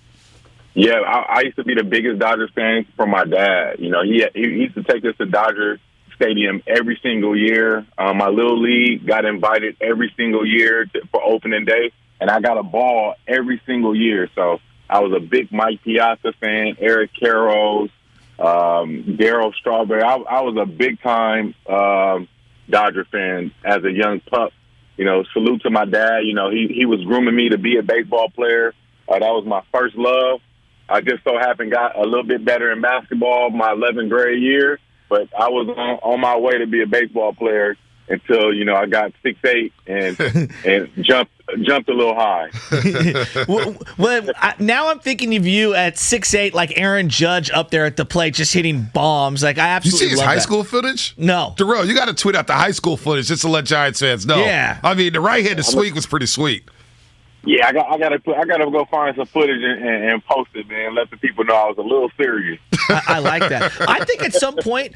Yeah, I used to be the biggest Dodgers fan from my dad. You know, he used to take us to Dodger Stadium every single year. My little league got invited every single year for opening day, and I got a ball every single year. So I was a big Mike Piazza fan, Eric Karros, Darryl Strawberry. I was a big-time Dodger fan as a young pup. You know, salute to my dad. You know, he was grooming me to be a baseball player. That was my first love. I just so happened got a little bit better in basketball my 11th grade year, but I was on my way to be a baseball player until, I got 6'8" and jumped a little high. Now I'm thinking of you at 6'8", like Aaron Judge up there at the plate, just hitting bombs. Like I absolutely You see his high school footage? No. Darrell, you got to tweet out the high school footage just to let Giants fans know. Yeah. I mean, the right-handed swing was pretty sweet. Yeah, I gotta go find some footage and post it, man. Let the people know I was a little serious. I like that. I think at some point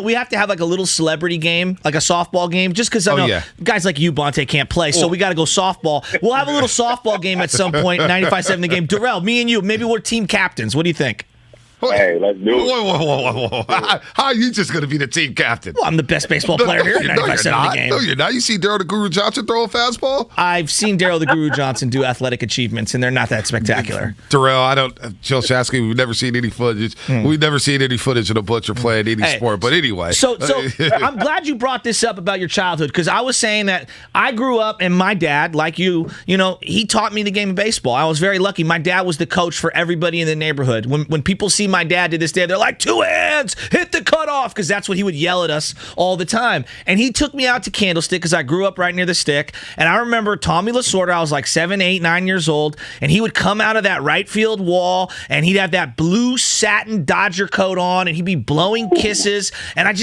we have to have like a little celebrity game, like a softball game, just because I know guys like you, Bonte, can't play, so we got to go softball. We'll have a little softball game at some point. 95.7 The Game. Darrell, me and you, maybe we're team captains. What do you think? Hey, let's do it. Whoa. How are you just going to be the team captain? Well, I'm the best baseball player here at 95.7 The Game. No, you're not. You see Darryl the Guru Johnson throw a fastball? I've seen Darryl the Guru Johnson do athletic achievements, and they're not that spectacular. Darrell, Joe Shasky, we've never seen any footage. We've never seen any footage of a butcher playing any sport. But anyway. So I'm glad you brought this up about your childhood, because I was saying that I grew up, and my dad, like you, he taught me the game of baseball. I was very lucky. My dad was the coach for everybody in the neighborhood. When people see my dad to this day, they're like, 2 hands, hit the cutoff, because that's what he would yell at us all the time. And he took me out to Candlestick because I grew up right near the stick. And I remember Tommy Lasorda, I was like 7, 8, 9 years old, and he would come out of that right field wall, and he'd have that blue satin Dodger coat on, and he'd be blowing kisses. And I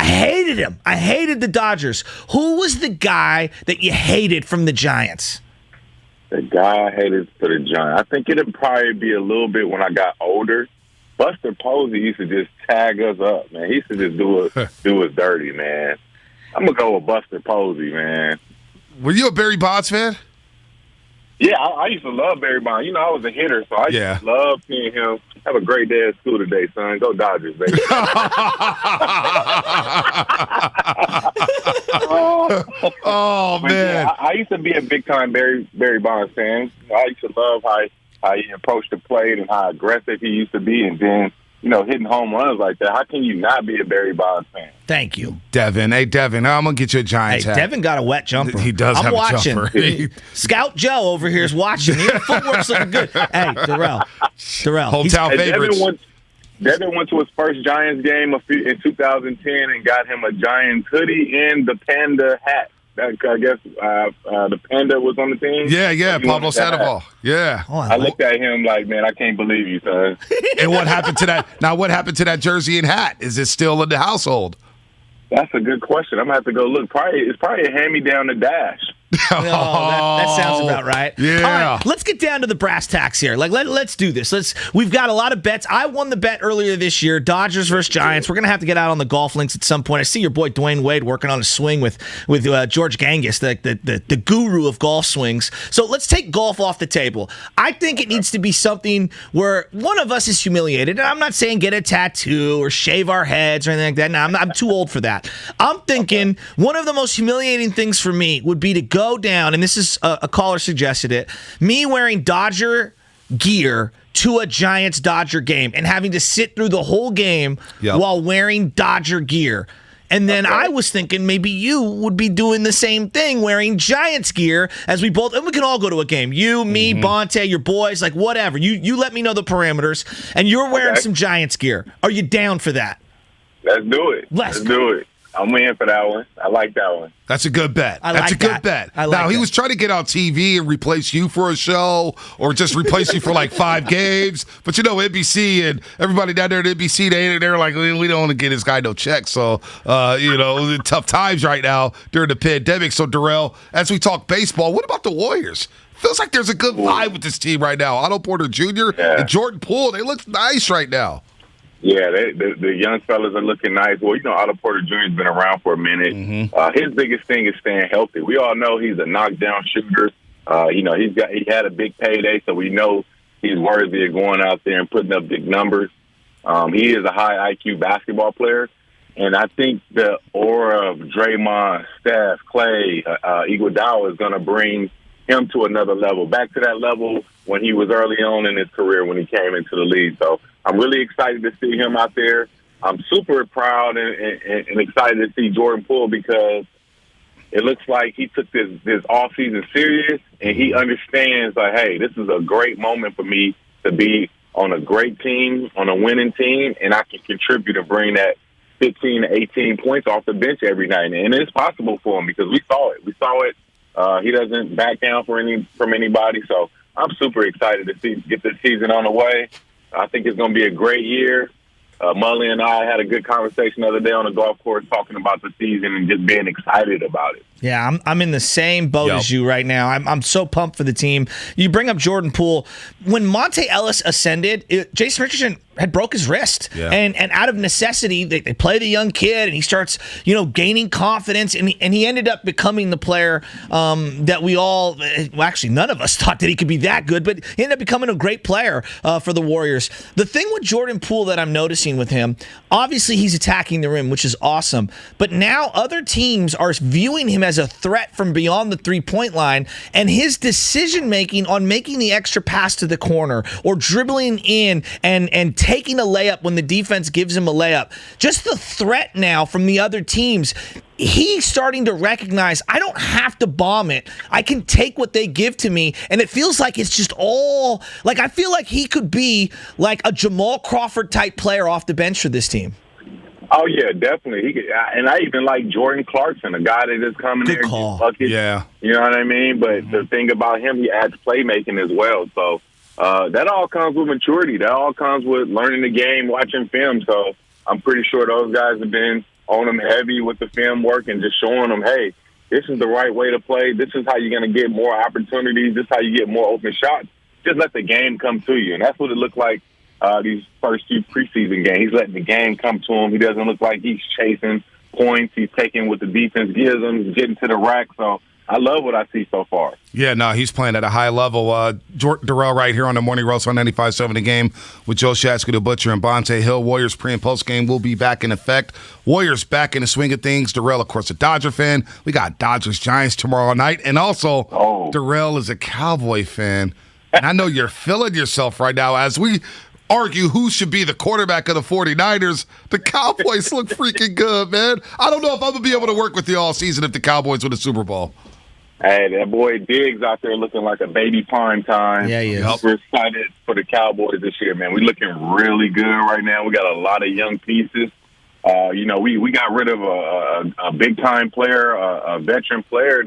hated him. I hated the Dodgers. Who was the guy that you hated from the Giants? The guy I hated for the Giants, I think it'd probably be a little bit when I got older. Buster Posey used to just tag us up, man. He used to just do us dirty, man. I'm going to go with Buster Posey, man. Were you a Barry Bonds fan? Yeah, I used to love Barry Bonds. I was a hitter, so I used to love seeing him. Have a great day at school today, son. Go Dodgers, baby. Oh, man. Yeah, I used to be a big-time Barry Bonds fan. I used to love how he approached the plate and how aggressive he used to be, and then, hitting home runs like that. How can you not be a Barry Bonds fan? Thank you. Devin. Hey, Devin, I'm going to get you a Giants hat. Devin got a wet jumper. He does have a jumper. Scout Joe over here is watching. Your footwork's looking good. Hey, Darrell. Hometown favorites. Devin went to his first Giants game in 2010 and got him a Giants hoodie and the Panda hat. I guess the Panda was on the team. Yeah, Pablo Sandoval. Yeah. I looked at him like, man, I can't believe you, son. And what happened to that? Now, what happened to that jersey and hat? Is it still in the household? That's a good question. I'm going to have to go look. It's probably a hand-me-down to Dash. That sounds about right. Yeah. All right, let's get down to the brass tacks here. Let's do this. We've got a lot of bets. I won the bet earlier this year, Dodgers versus Giants. We're gonna have to get out on the golf links at some point. I see your boy Dwayne Wade working on a swing with George Gangas, the guru of golf swings. So let's take golf off the table. I think it needs to be something where one of us is humiliated. And I'm not saying get a tattoo or shave our heads or anything like that. No, I'm too old for that. I'm thinking one of the most humiliating things for me would be to go down, and this is a caller suggested it, me wearing Dodger gear to a Giants-Dodger game and having to sit through the whole game while wearing Dodger gear. And then I was thinking maybe you would be doing the same thing, wearing Giants gear as we both, and we can all go to a game. You, me, Bonte, your boys, like whatever. You let me know the parameters, and you're wearing some Giants gear. Are you down for that? Let's do it. Let's do it. I'm in for that one. I like that one. That's a good bet. That's a good bet. Now, he was trying to get on TV and replace you for a show or just replace you for like 5 games. But, NBC and everybody down there at NBC, they're like, we don't want to get this guy no check. So, tough times right now during the pandemic. So, Darrell, as we talk baseball, what about the Warriors? Feels like there's a good vibe with this team right now. Otto Porter Jr. and Jordan Poole, they look nice right now. Yeah, the young fellas are looking nice. Well, Otto Porter Jr. has been around for a minute. His biggest thing is staying healthy. We all know he's a knockdown shooter. He had a big payday, so we know he's worthy of going out there and putting up big numbers. He is a high IQ basketball player, and I think the aura of Draymond, Steph, Clay, Iguodala is going to bring him to another level, back to that level when he was early on in his career when he came into the league. So I'm really excited to see him out there. I'm super proud and excited to see Jordan Poole because it looks like he took this offseason serious and he understands, like, hey, this is a great moment for me to be on a great team, on a winning team, and I can contribute and bring that 15 to 18 points off the bench every night. And it's possible for him because we saw it. He doesn't back down from anybody. So I'm super excited to get this season on the way. I think it's going to be a great year. Mully and I had a good conversation the other day on the golf course talking about the season and just being excited about it. Yeah, I'm in the same boat as you right now. I'm so pumped for the team. You bring up Jordan Poole. When Monte Ellis ascended, Jason Richardson had broke his wrist. Yeah. And out of necessity, they play the young kid, and he starts, gaining confidence, and he ended up becoming the player that we all, well, actually none of us thought that he could be that good, but he ended up becoming a great player for the Warriors. The thing with Jordan Poole that I'm noticing with him, obviously he's attacking the rim, which is awesome, but now other teams are viewing him as a threat from beyond the three-point line, and his decision-making on making the extra pass to the corner or dribbling in and taking a layup when the defense gives him a layup, just the threat now from the other teams, he's starting to recognize, I don't have to bomb it. I can take what they give to me, and it feels like it's just all, like I feel like he could be like a Jamal Crawford-type player off the bench for this team. Oh, yeah, definitely. And I even like Jordan Clarkson, a guy that is coming there. Good call. Buckets, yeah. You know what I mean? But the thing about him, he adds playmaking as well. So that all comes with maturity. That all comes with learning the game, watching film. So I'm pretty sure those guys have been on him heavy with the film work and just showing them, hey, this is the right way to play. This is how you're going to get more opportunities. This is how you get more open shots. Just let the game come to you. And that's what it looked like these first few preseason games. He's letting the game come to him. He doesn't look like he's chasing points. He's taking what the defense gives him. He's getting to the rack. So I love what I see so far. Yeah, no, he's playing at a high level. Darrell right here on the Morning Roast on 95.7 The Game with Joe Shasky, the Butcher, and Bonte Hill. Warriors pre- and post-game will be back in effect. Warriors back in the swing of things. Darrell, of course, a Dodger fan. We got Dodgers-Giants tomorrow night. And also, Darrell is a Cowboy fan. And I know you're feeling yourself right now as we argue who should be the quarterback of the 49ers. The Cowboys look freaking good, man. I don't know if I'm going to be able to work with you all season if the Cowboys win the Super Bowl. Hey, that boy Diggs out there looking like a baby prime time. Yeah, he is. We're excited for the Cowboys this year, man. We're looking really good right now. We got a lot of young pieces. We got rid of a big-time player, a veteran player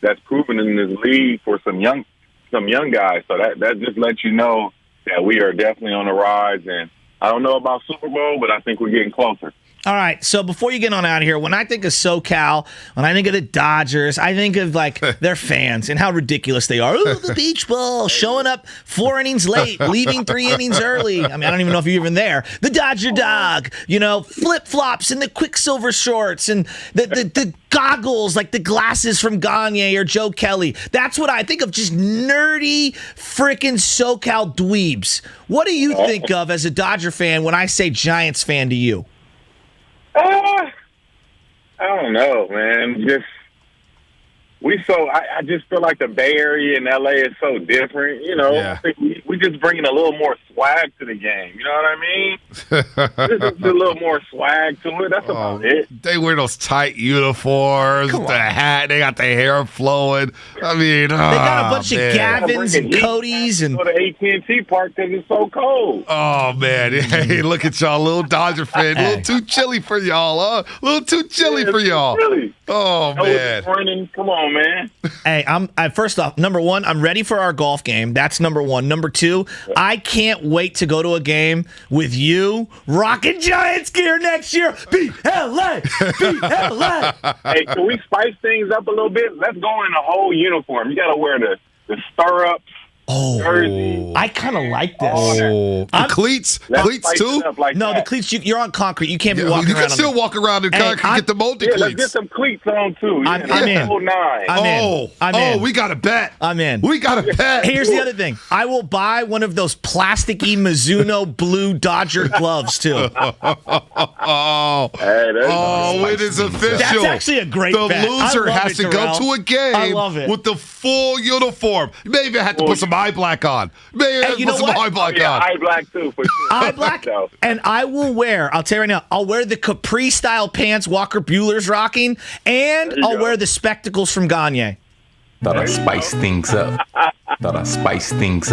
that's proven in this league for some young guys. So that just lets you know that we are definitely on the rise, and I don't know about Super Bowl, but I think we're getting closer. All right, so before you get on out of here, when I think of SoCal, when I think of the Dodgers, I think of like their fans and how ridiculous they are. Ooh, the beach ball, showing up 4 innings late, leaving 3 innings early. I mean, I don't even know if you're even there. The Dodger dog, flip-flops and the Quicksilver shorts and the goggles, like the glasses from Gagne or Joe Kelly. That's what I think of, just nerdy freaking SoCal dweebs. What do you think of as a Dodger fan when I say Giants fan to you? I don't know, man. I just feel like the Bay Area and LA is so different. I think we just bringing a little more swag to the game. You know what I mean? Just a little more swag to it. That's about it. They wear those tight uniforms, the hat. They got the hair flowing. I mean, they got a bunch of Gavins and Codys and go to AT&T Park because it's so cold. Oh man, hey, look at y'all, little Dodger fan, a little too chilly for y'all, huh? A little too chilly for y'all. Really? Oh man, running. Come on, man. Hey, first off, number one, I'm ready for our golf game. That's number one. Number two, I can't wait to go to a game with you rocking Giants gear next year. BLA! BLA! Hey, can we spice things up a little bit? Let's go in a whole uniform. You got to wear the stirrups. Jersey. I kind of like this. The cleats too? The cleats, you're on concrete. You can't be walking around. You can still walk around in concrete. Get the moldy cleats. Let's get some cleats on too. I'm in. I'm in. We got a bet. I'm in. We got a bet. Here's the other thing. I will buy one of those plasticky Mizuno blue Dodger gloves too. It is official. That's actually a great bet. The loser has to go to a game with the full uniform. You may even have to put some eye black on. You know what? Eye black on. Eye black too, for sure. Eye black, and I will wear. I'll tell you right now. I'll wear the capri style pants Walker Bueller's rocking, and I'll wear the spectacles from Gagne. Thought I'd spice things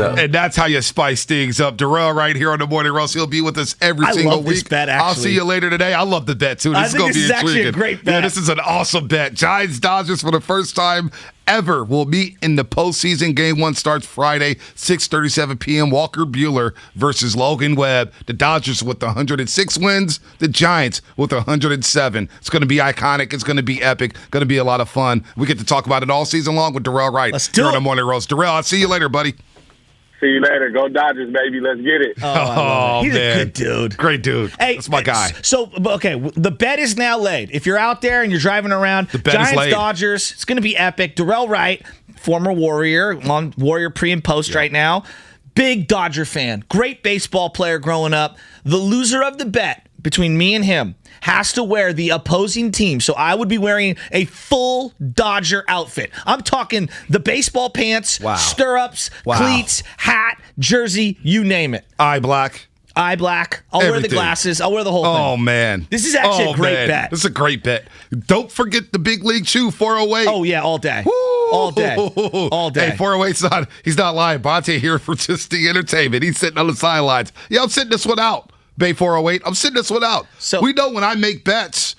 up. And that's how you spice things up. Darrell right here on the Morning Roast. He'll be with us every single love this week. bet, actually. I'll see you later today. I love the bet, too. This is going to be intriguing. Actually a great bet. Yeah, this is an awesome bet. Giants-Dodgers for the first time ever will meet in the postseason. Game 1 starts Friday, 6:37 p.m. Walker Buehler versus Logan Webb. The Dodgers with 106 wins. The Giants with 107. It's going to be iconic. It's going to be epic. Going to be a lot of fun. We get to talk about it all season long with Darrell Wright. Let's do it. On the Morning Roast. Darrell, I'll see you later, buddy. See you later. Go Dodgers, baby. Let's get it. Oh, he's man. a good dude. Great dude. Hey, that's my guy. So, okay, the bet is now laid. If you're out there and you're driving around, the bet is laid. Dodgers, it's going to be epic. Darrell Wright, former Warrior, on Warrior pre and post right now. Big Dodger fan. Great baseball player growing up. The loser of the bet between me and him has to wear the opposing team. So I would be wearing a full Dodger outfit. I'm talking the baseball pants, stirrups, cleats, hat, jersey, you name it. Eye black. I'll wear the glasses. I'll wear the whole thing. Oh, man. This is actually a great bet. This is a great bet. Don't forget the big league chew, 408. Oh, yeah, all day. Woo! All day. All day. Hey, 408's he's not lying. Bonte here for just the entertainment. He's sitting on the sidelines. Yeah, I'm sitting this one out. Bay 408. I'm sitting this one out. So we know when I make bets,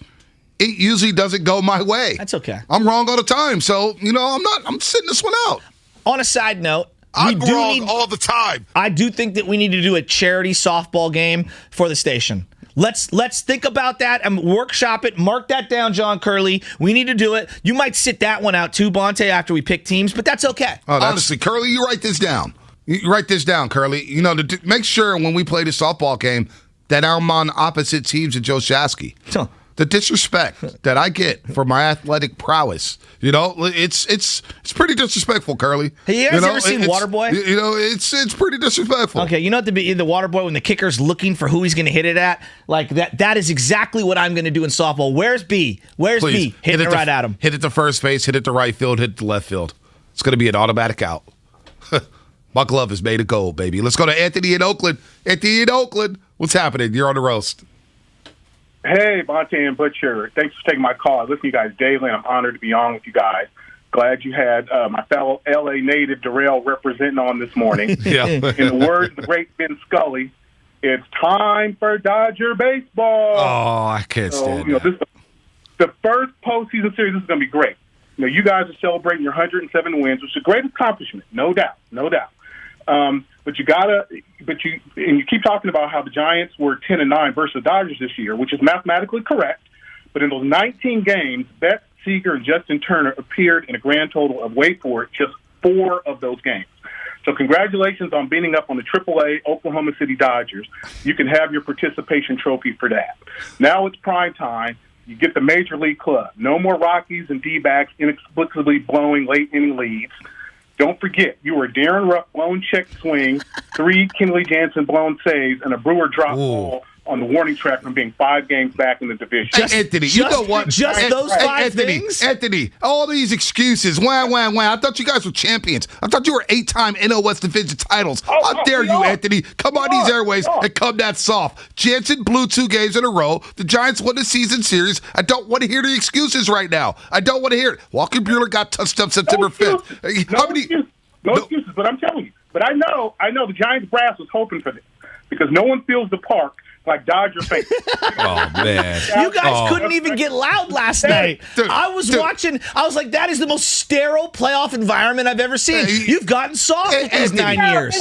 it usually doesn't go my way. That's okay. I'm wrong all the time. So, I'm sitting this one out. On a side note, I'm wrong all the time. I do think that we need to do a charity softball game for the station. Let's think about that and workshop it. Mark that down, John Curley. We need to do it. You might sit that one out too, Bonte, after we pick teams, but that's okay. Honestly, Curley, you write this down. You write this down, Curley. To make sure when we play the softball game that I'm on opposite teams of Joe Shasky. The disrespect that I get for my athletic prowess, it's pretty disrespectful, Curly. Hey, you guys ever seen Waterboy? It's pretty disrespectful. Okay, at the Waterboy when the kicker's looking for who he's going to hit it at, like that is exactly what I'm going to do in softball. Where's B? Where's B? Hit it right at him. Hit it to first base, hit it to right field, hit it to left field. It's going to be an automatic out. My glove is made of gold, baby. Let's go to Anthony in Oakland. Anthony in Oakland, what's happening? You're on the roast. Hey, Bonte and Butcher. Thanks for taking my call. I listen to you guys daily, and I'm honored to be on with you guys. Glad you had my fellow L.A. native Darrell representing on this morning. Yeah. In the words of the great Ben Scully, it's time for Dodger baseball. Oh, I can't stand that. This is the first postseason series. This is going to be great. You guys are celebrating your 107 wins, which is a great accomplishment, no doubt. But you keep talking about how the Giants were 10-9 versus the Dodgers this year, which is mathematically correct. But in those 19 games, Betts, Seager, and Justin Turner appeared in a grand total of, wait for it, just 4 of those games. So congratulations on beating up on the AAA Oklahoma City Dodgers. You can have your participation trophy for that. Now it's prime time. You get the Major League club. No more Rockies and D-backs inexplicably blowing late-inning leads. Don't forget, you were Darren Ruff blown check swing, 3 Kenley Jansen blown saves, and a Brewer drop ball on the warning track from being 5 games back in the division. Anthony, you know what? Just those 5 things? Anthony, all these excuses. Wah. I thought you guys were champions. I thought you were 8-time NLCS division titles. How dare you, Anthony? Come on these airways and come that soft. Jansen blew 2 games in a row. The Giants won the season series. I don't want to hear the excuses right now. I don't want to hear it. Walker Buehler got touched up September 5th. No excuses, but I'm telling you. But I know the Giants brass was hoping for this because no one feels the park like Dodger fans. Oh, man. You guys couldn't even get loud last night. I was watching. I was like, that is the most sterile playoff environment I've ever seen. You've gotten soft in these 9 years.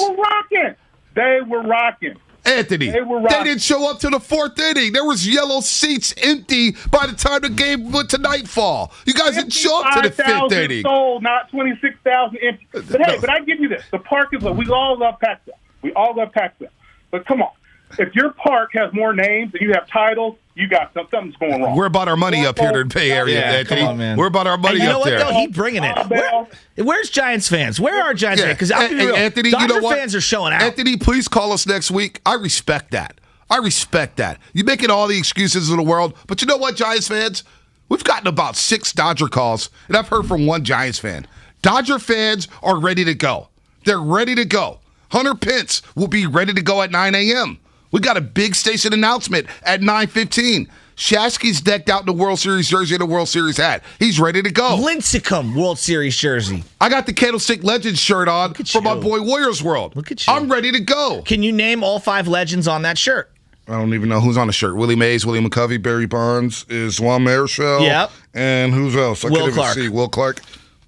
They were rocking. Anthony, they didn't show up to the 4th inning. There was yellow seats empty by the time the game went to nightfall. You guys didn't show up to the 5th inning. Sold, not 26,000 empty. But hey, but I give you this. The park is we all love Pac-12. But come on. If your park has more names and you have titles, you got something's going wrong. We're about our money up here in the Bay Area, Anthony. Come on, man. We're about our money up there. You know what, though? He's bringing it. Where's Giants fans? Where are Giants fans? Because I'll be real. Anthony, Dodger you know what? fans are showing out. Anthony, please call us next week. I respect that. You're making all the excuses in the world. But you know what, Giants fans? We've gotten about 6 Dodger calls, and I've heard from 1 Giants fan. Dodger fans are ready to go. They're ready to go. Hunter Pence will be ready to go at 9 a.m. We got a big station announcement at 9:15. Shasky's decked out in the World Series jersey and the World Series hat. He's ready to go. Lincecum World Series jersey. I got the Candlestick Legends shirt on from my boy Warriors World. Look at you. I'm ready to go. Can you name all 5 legends on that shirt? I don't even know who's on the shirt. Willie Mays, Willie McCovey, Barry Bonds, is Juan Marichal. Yep. And who's else? I Will can't Clark. even see. Will Clark.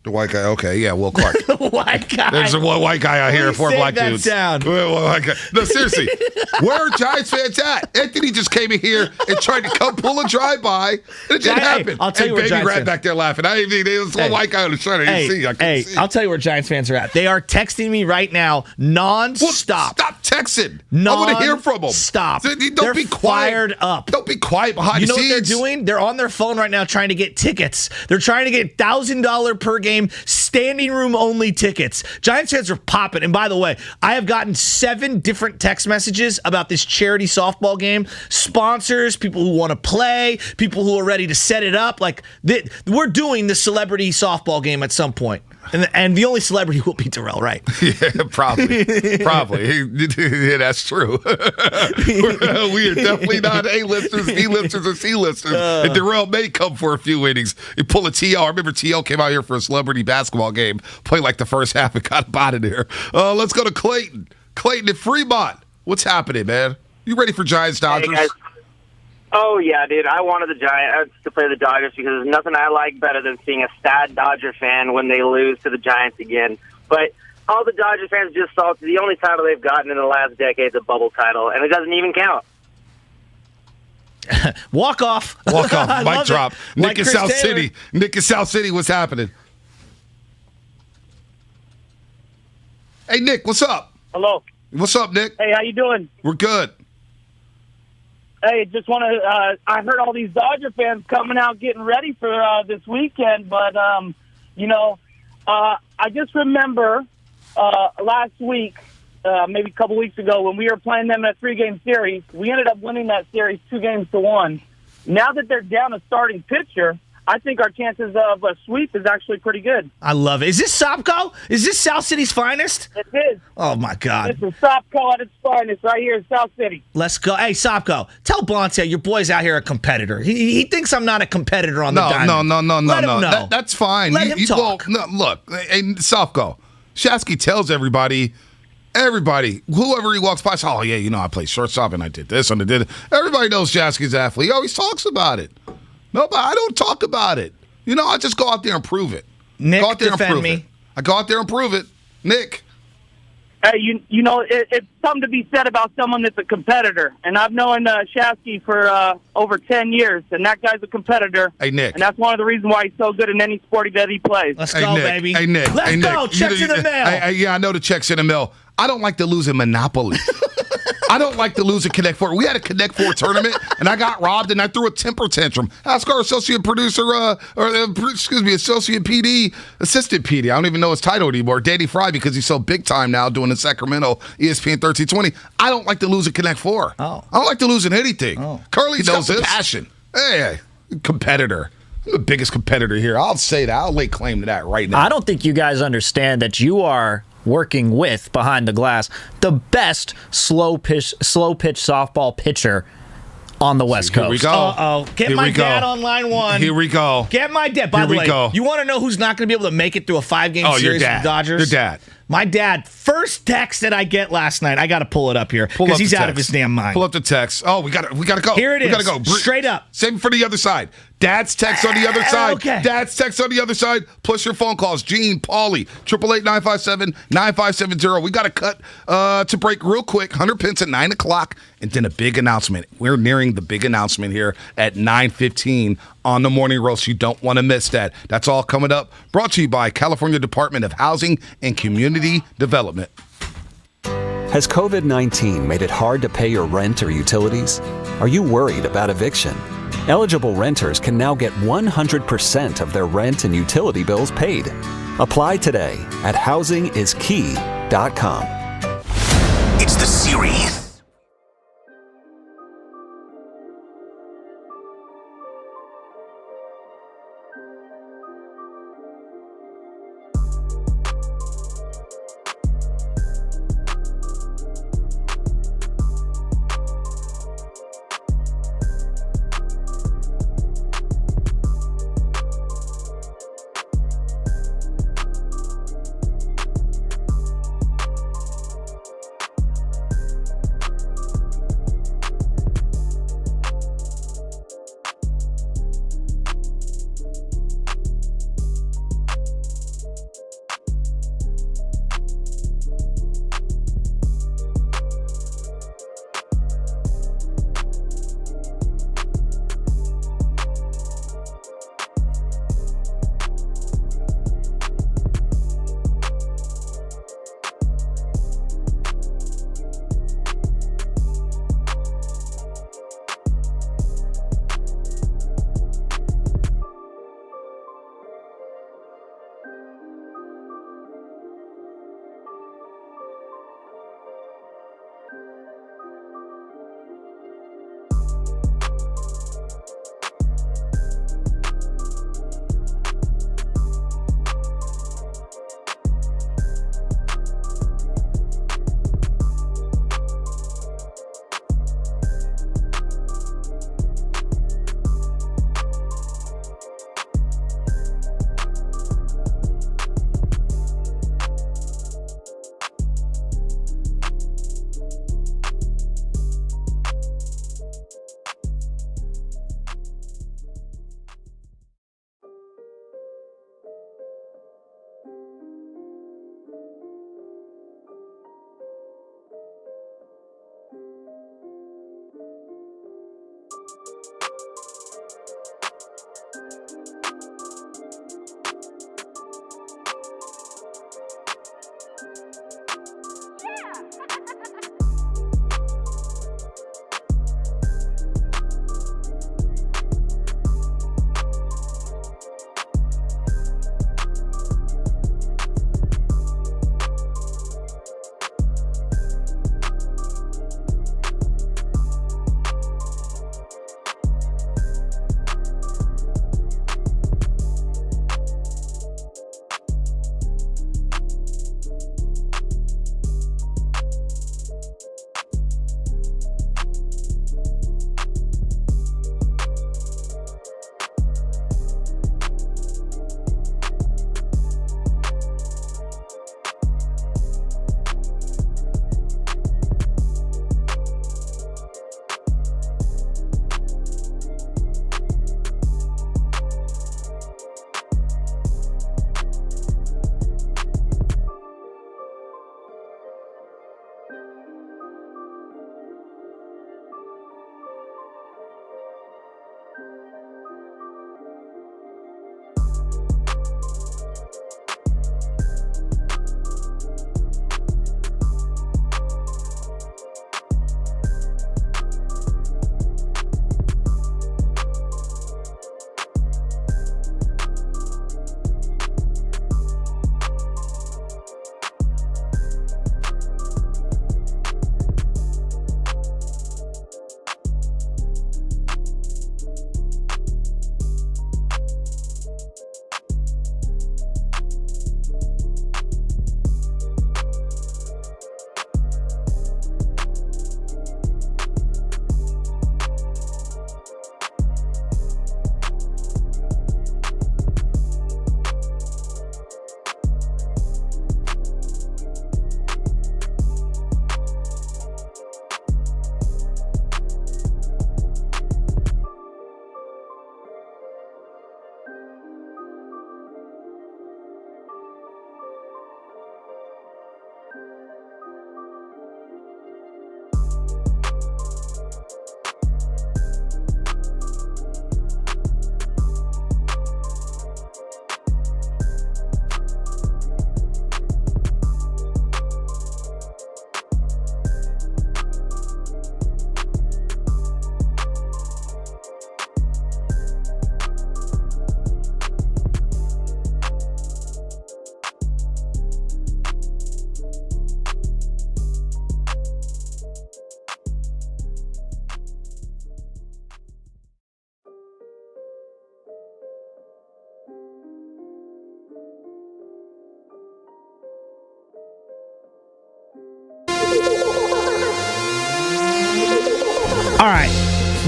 The white guy. Okay, yeah, Will Clark. White guy. There's one white guy out here, 4 black that dudes. down. Well, white guy. No, seriously. Where are Giants fans at? Anthony just came in here and tried to come pull a drive-by, and it didn't happen. I'll tell you where Baby Giants ran fans- back there laughing. I didn't even, there was one white guy on the shirt. I couldn't see. I'll tell you where Giants fans are at. They are texting me right now, non-stop. Stop texting. I want to hear from them. Stop. Don't They're be quiet. fired up. Don't be quiet behind You the know what scenes. they're doing? They're on their phone right now trying to get tickets. They're trying to get $1,000 per game standing room only tickets. Giants fans are popping. And by the way, I have gotten 7 different text messages about this charity softball game. Sponsors, people who want to play, people who are ready to set it up. Like, we're doing the celebrity softball game at some point. And the only celebrity will be Darrell Wright. Yeah, probably. Yeah, that's true. We are definitely not A-listers, B-listers, or C-listers. And Darrell may come for a few innings. He pull a T.O. I remember T.O. came out here for a celebrity basketball game, played like the first half and got him out of there. Let's go to Clayton. Clayton at Fremont. What's happening, man? You ready for Giants Dodgers? Hey, guys. Oh, yeah, dude. I wanted the Giants to play the Dodgers because there's nothing I like better than seeing a sad Dodger fan when they lose to the Giants again. But all the Dodger fans just saw the only title they've gotten in the last decade is a bubble title, and it doesn't even count. Walk off. Mic drop. Nick Like in Chris South Taylor. City. Nick in South City, what's happening? Hey, Nick, what's up? Hello. What's up, Nick? Hey, how you doing? We're good. Hey, just want to. I heard all these Dodger fans coming out getting ready for this weekend, but I just remember last week, maybe a couple weeks ago, when we were playing them in a 3-game series. We ended up winning that series 2-1. Now that they're down a starting pitcher, I think our chances of a sweep is actually pretty good. I love it. Is this Sopco? Is this South City's finest? It is. Oh, my God. This is Sopco at its finest right here in South City. Let's go. Hey, Sopco, tell Bonte your boy's out here a competitor. He thinks I'm not a competitor on the diamond. No. Let him know. That's fine. Let him talk. Well, no, look, hey, Sofko, Shasky tells everybody, whoever he walks by, oh, yeah, I played shortstop and I did this and I did it. Everybody knows Shasky's athlete. He always talks about it. No, but I don't talk about it. I just go out there and prove it. Nick, go out there defend and prove me. it. I go out there and prove it. Nick. Hey, it's something to be said about someone that's a competitor. And I've known Shasky for over 10 years, and that guy's a competitor. Hey, Nick. And that's one of the reasons why he's so good in any sport that he plays. Let's go, Nick. baby. Hey, Nick. Let's go. Checks in the mail. Yeah, I know the checks in the mail. I don't like to lose in Monopoly. I don't like to lose a Connect Four. We had a Connect Four tournament, and I got robbed, and I threw a temper tantrum. Ask our associate producer, associate PD, assistant PD. I don't even know his title anymore, Danny Fry, because he's so big time now doing the Sacramento ESPN 1320. I don't like to lose a Connect Four. Oh. I don't like to lose in anything. Oh. Curly He's knows got this. passion. Hey, competitor. I'm the biggest competitor here. I'll say that. I'll lay claim to that right now. I don't think you guys understand that you are working with, behind the glass, the best slow pitch softball pitcher on the West Coast. Here we go. Uh-oh. Get my dad on line 1. Here we go. Get my dad. By the way, you want to know who's not going to be able to make it through a 5-game series your with dad. the Dodgers? Your dad. My dad, first text that I get last night, I got to pull it up here because he's out of his damn mind. Pull up the text. Oh, we got to go. Here it is. We got to go. Straight up. Same for the other side. Dad's text on the other side. Okay. Dad's text on the other side. Plus your phone calls. Gene, Paulie, 888-957-9570. We got to cut to break real quick. 100 pence at 9 o'clock. And then a big announcement. We're nearing the big announcement here at 9:15 on the Morning Roast. You don't want to miss that. That's all coming up. Brought to you by California Department of Housing and Community Development. Has COVID-19 made it hard to pay your rent or utilities? Are you worried about eviction? Eligible renters can now get 100% of their rent and utility bills paid. Apply today at housingiskey.com. It's the series.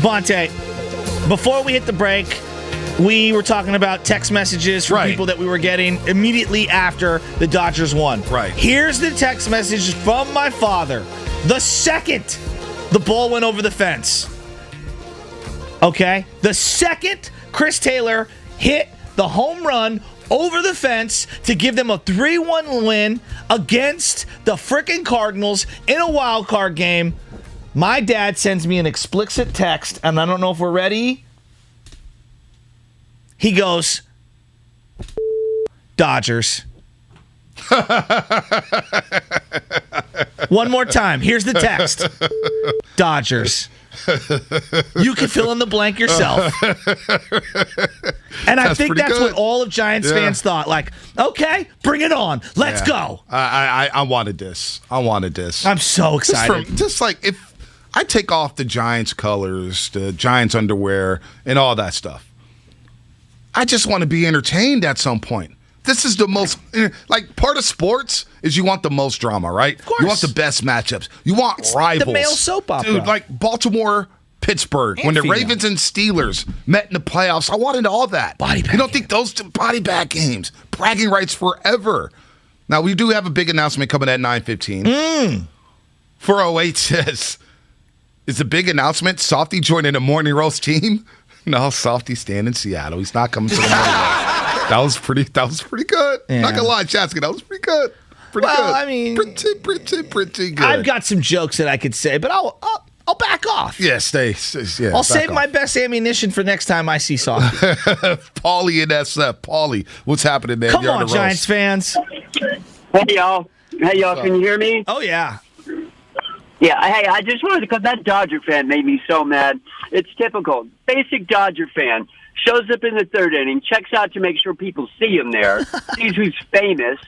Bonte, before we hit the break, we were talking about text messages from people that we were getting immediately after the Dodgers won. Right. Here's the text message from my father. The second the ball went over the fence. Okay? The second Chris Taylor hit the home run over the fence to give them a 3-1 win against the frickin' Cardinals in a wild card game, my dad sends me an explicit text, and I don't know if we're ready. He goes, Dodgers. One more time. Here's the text. Dodgers. You can fill in the blank yourself. And I think that's what all of Giants fans thought. Like, okay, bring it on. Let's go. I wanted this. I'm so excited. Just like if I take off the Giants colors, the Giants underwear, and all that stuff, I just want to be entertained at some point. This is the most, like, part of sports is you want the most drama, right? Of course. You want the best matchups. You want rivals. The male soap opera. Dude, like Baltimore, Pittsburgh, And when the female. Ravens and Steelers met in the playoffs, I wanted all that. Body bag You don't think those two body bag games, bragging rights forever. Now, we do have a big announcement coming at 9:15. 408 says, is the big announcement Softy joining a morning roast team? No, Softy's staying in Seattle. He's not coming to the morning roast. That was pretty good. Yeah. Not gonna lie, Chasky, that was pretty good. Pretty good. I mean, pretty good. I've got some jokes that I could say, but I'll back off. Yeah, stay. Yeah, I'll save my best ammunition for next time I see Softy. Paulie and SF. Paulie, what's happening there? Come on, Giants fans. Hey, y'all. Can you hear me? Oh, yeah. Yeah, hey, I just wanted to, because that Dodger fan made me so mad. It's typical. Basic Dodger fan shows up in the third inning, checks out to make sure people see him there, sees who's famous.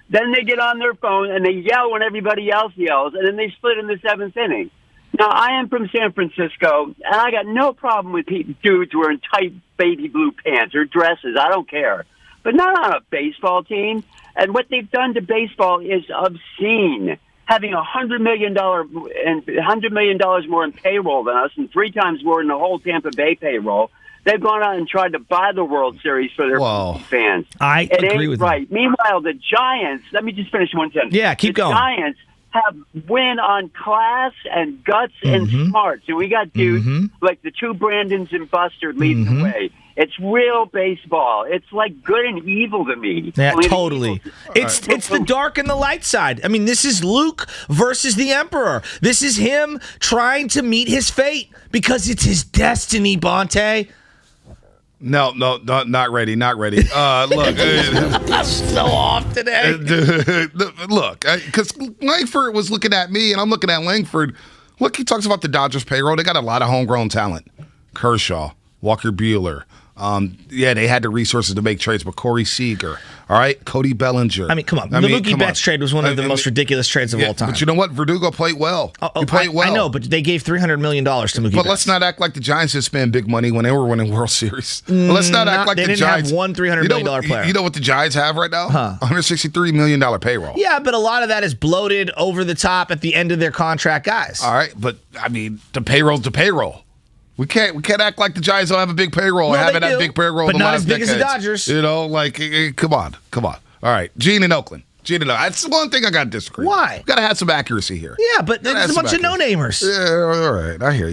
Then they get on their phone and they yell when everybody else yells, and then they split in the seventh inning. Now, I am from San Francisco, and I got no problem with dudes wearing tight baby blue pants or dresses. I don't care. But not on a baseball team. And what they've done to baseball is obscene. Having $100 million and $100 million more in payroll than us, and 3 times more than the whole Tampa Bay payroll. They've gone out and tried to buy the World Series for their fans. I agree with you. Meanwhile, the Giants, let me just finish one sentence. Yeah, keep going. The Giants have win on class and guts and smarts. And we got dudes like the 2 Brandons and Buster leading the way. It's real baseball. It's like good and evil to me. Yeah, totally. It's the dark and the light side. I mean, this is Luke versus the Emperor. This is him trying to meet his fate because it's his destiny, Bonte. No, not ready. Look. I'm so off today. Look, because Langford was looking at me, and I'm looking at Langford. Look, he talks about the Dodgers payroll. They got a lot of homegrown talent. Kershaw, Walker Buehler. They had the resources to make trades, but Corey Seager, all right, Cody Bellinger. I mean, come on. The Mookie Betts trade was one of the most ridiculous trades of all time. But you know what? Verdugo played well. He played well. I know, but they gave $300 million to Mookie Betts. But let's not act like the Giants did spend big money when they were winning World Series. Let's not act like the Giants. They didn't have one $300 million player. You know what the Giants have right now? $163 million payroll. Yeah, but a lot of that is bloated over the top at the end of their contract guys. All right, but, I mean, the payroll's the payroll. We can't act like the Giants don't have a big payroll. No, haven't had big payroll but in the not last as big decades. as the Dodgers. You know, like, come on. All right, Gene in Oakland. That's one thing I got to disagree. Why? Got to have some accuracy here. Yeah, but there's a bunch of no-namers. Yeah, all right. I hear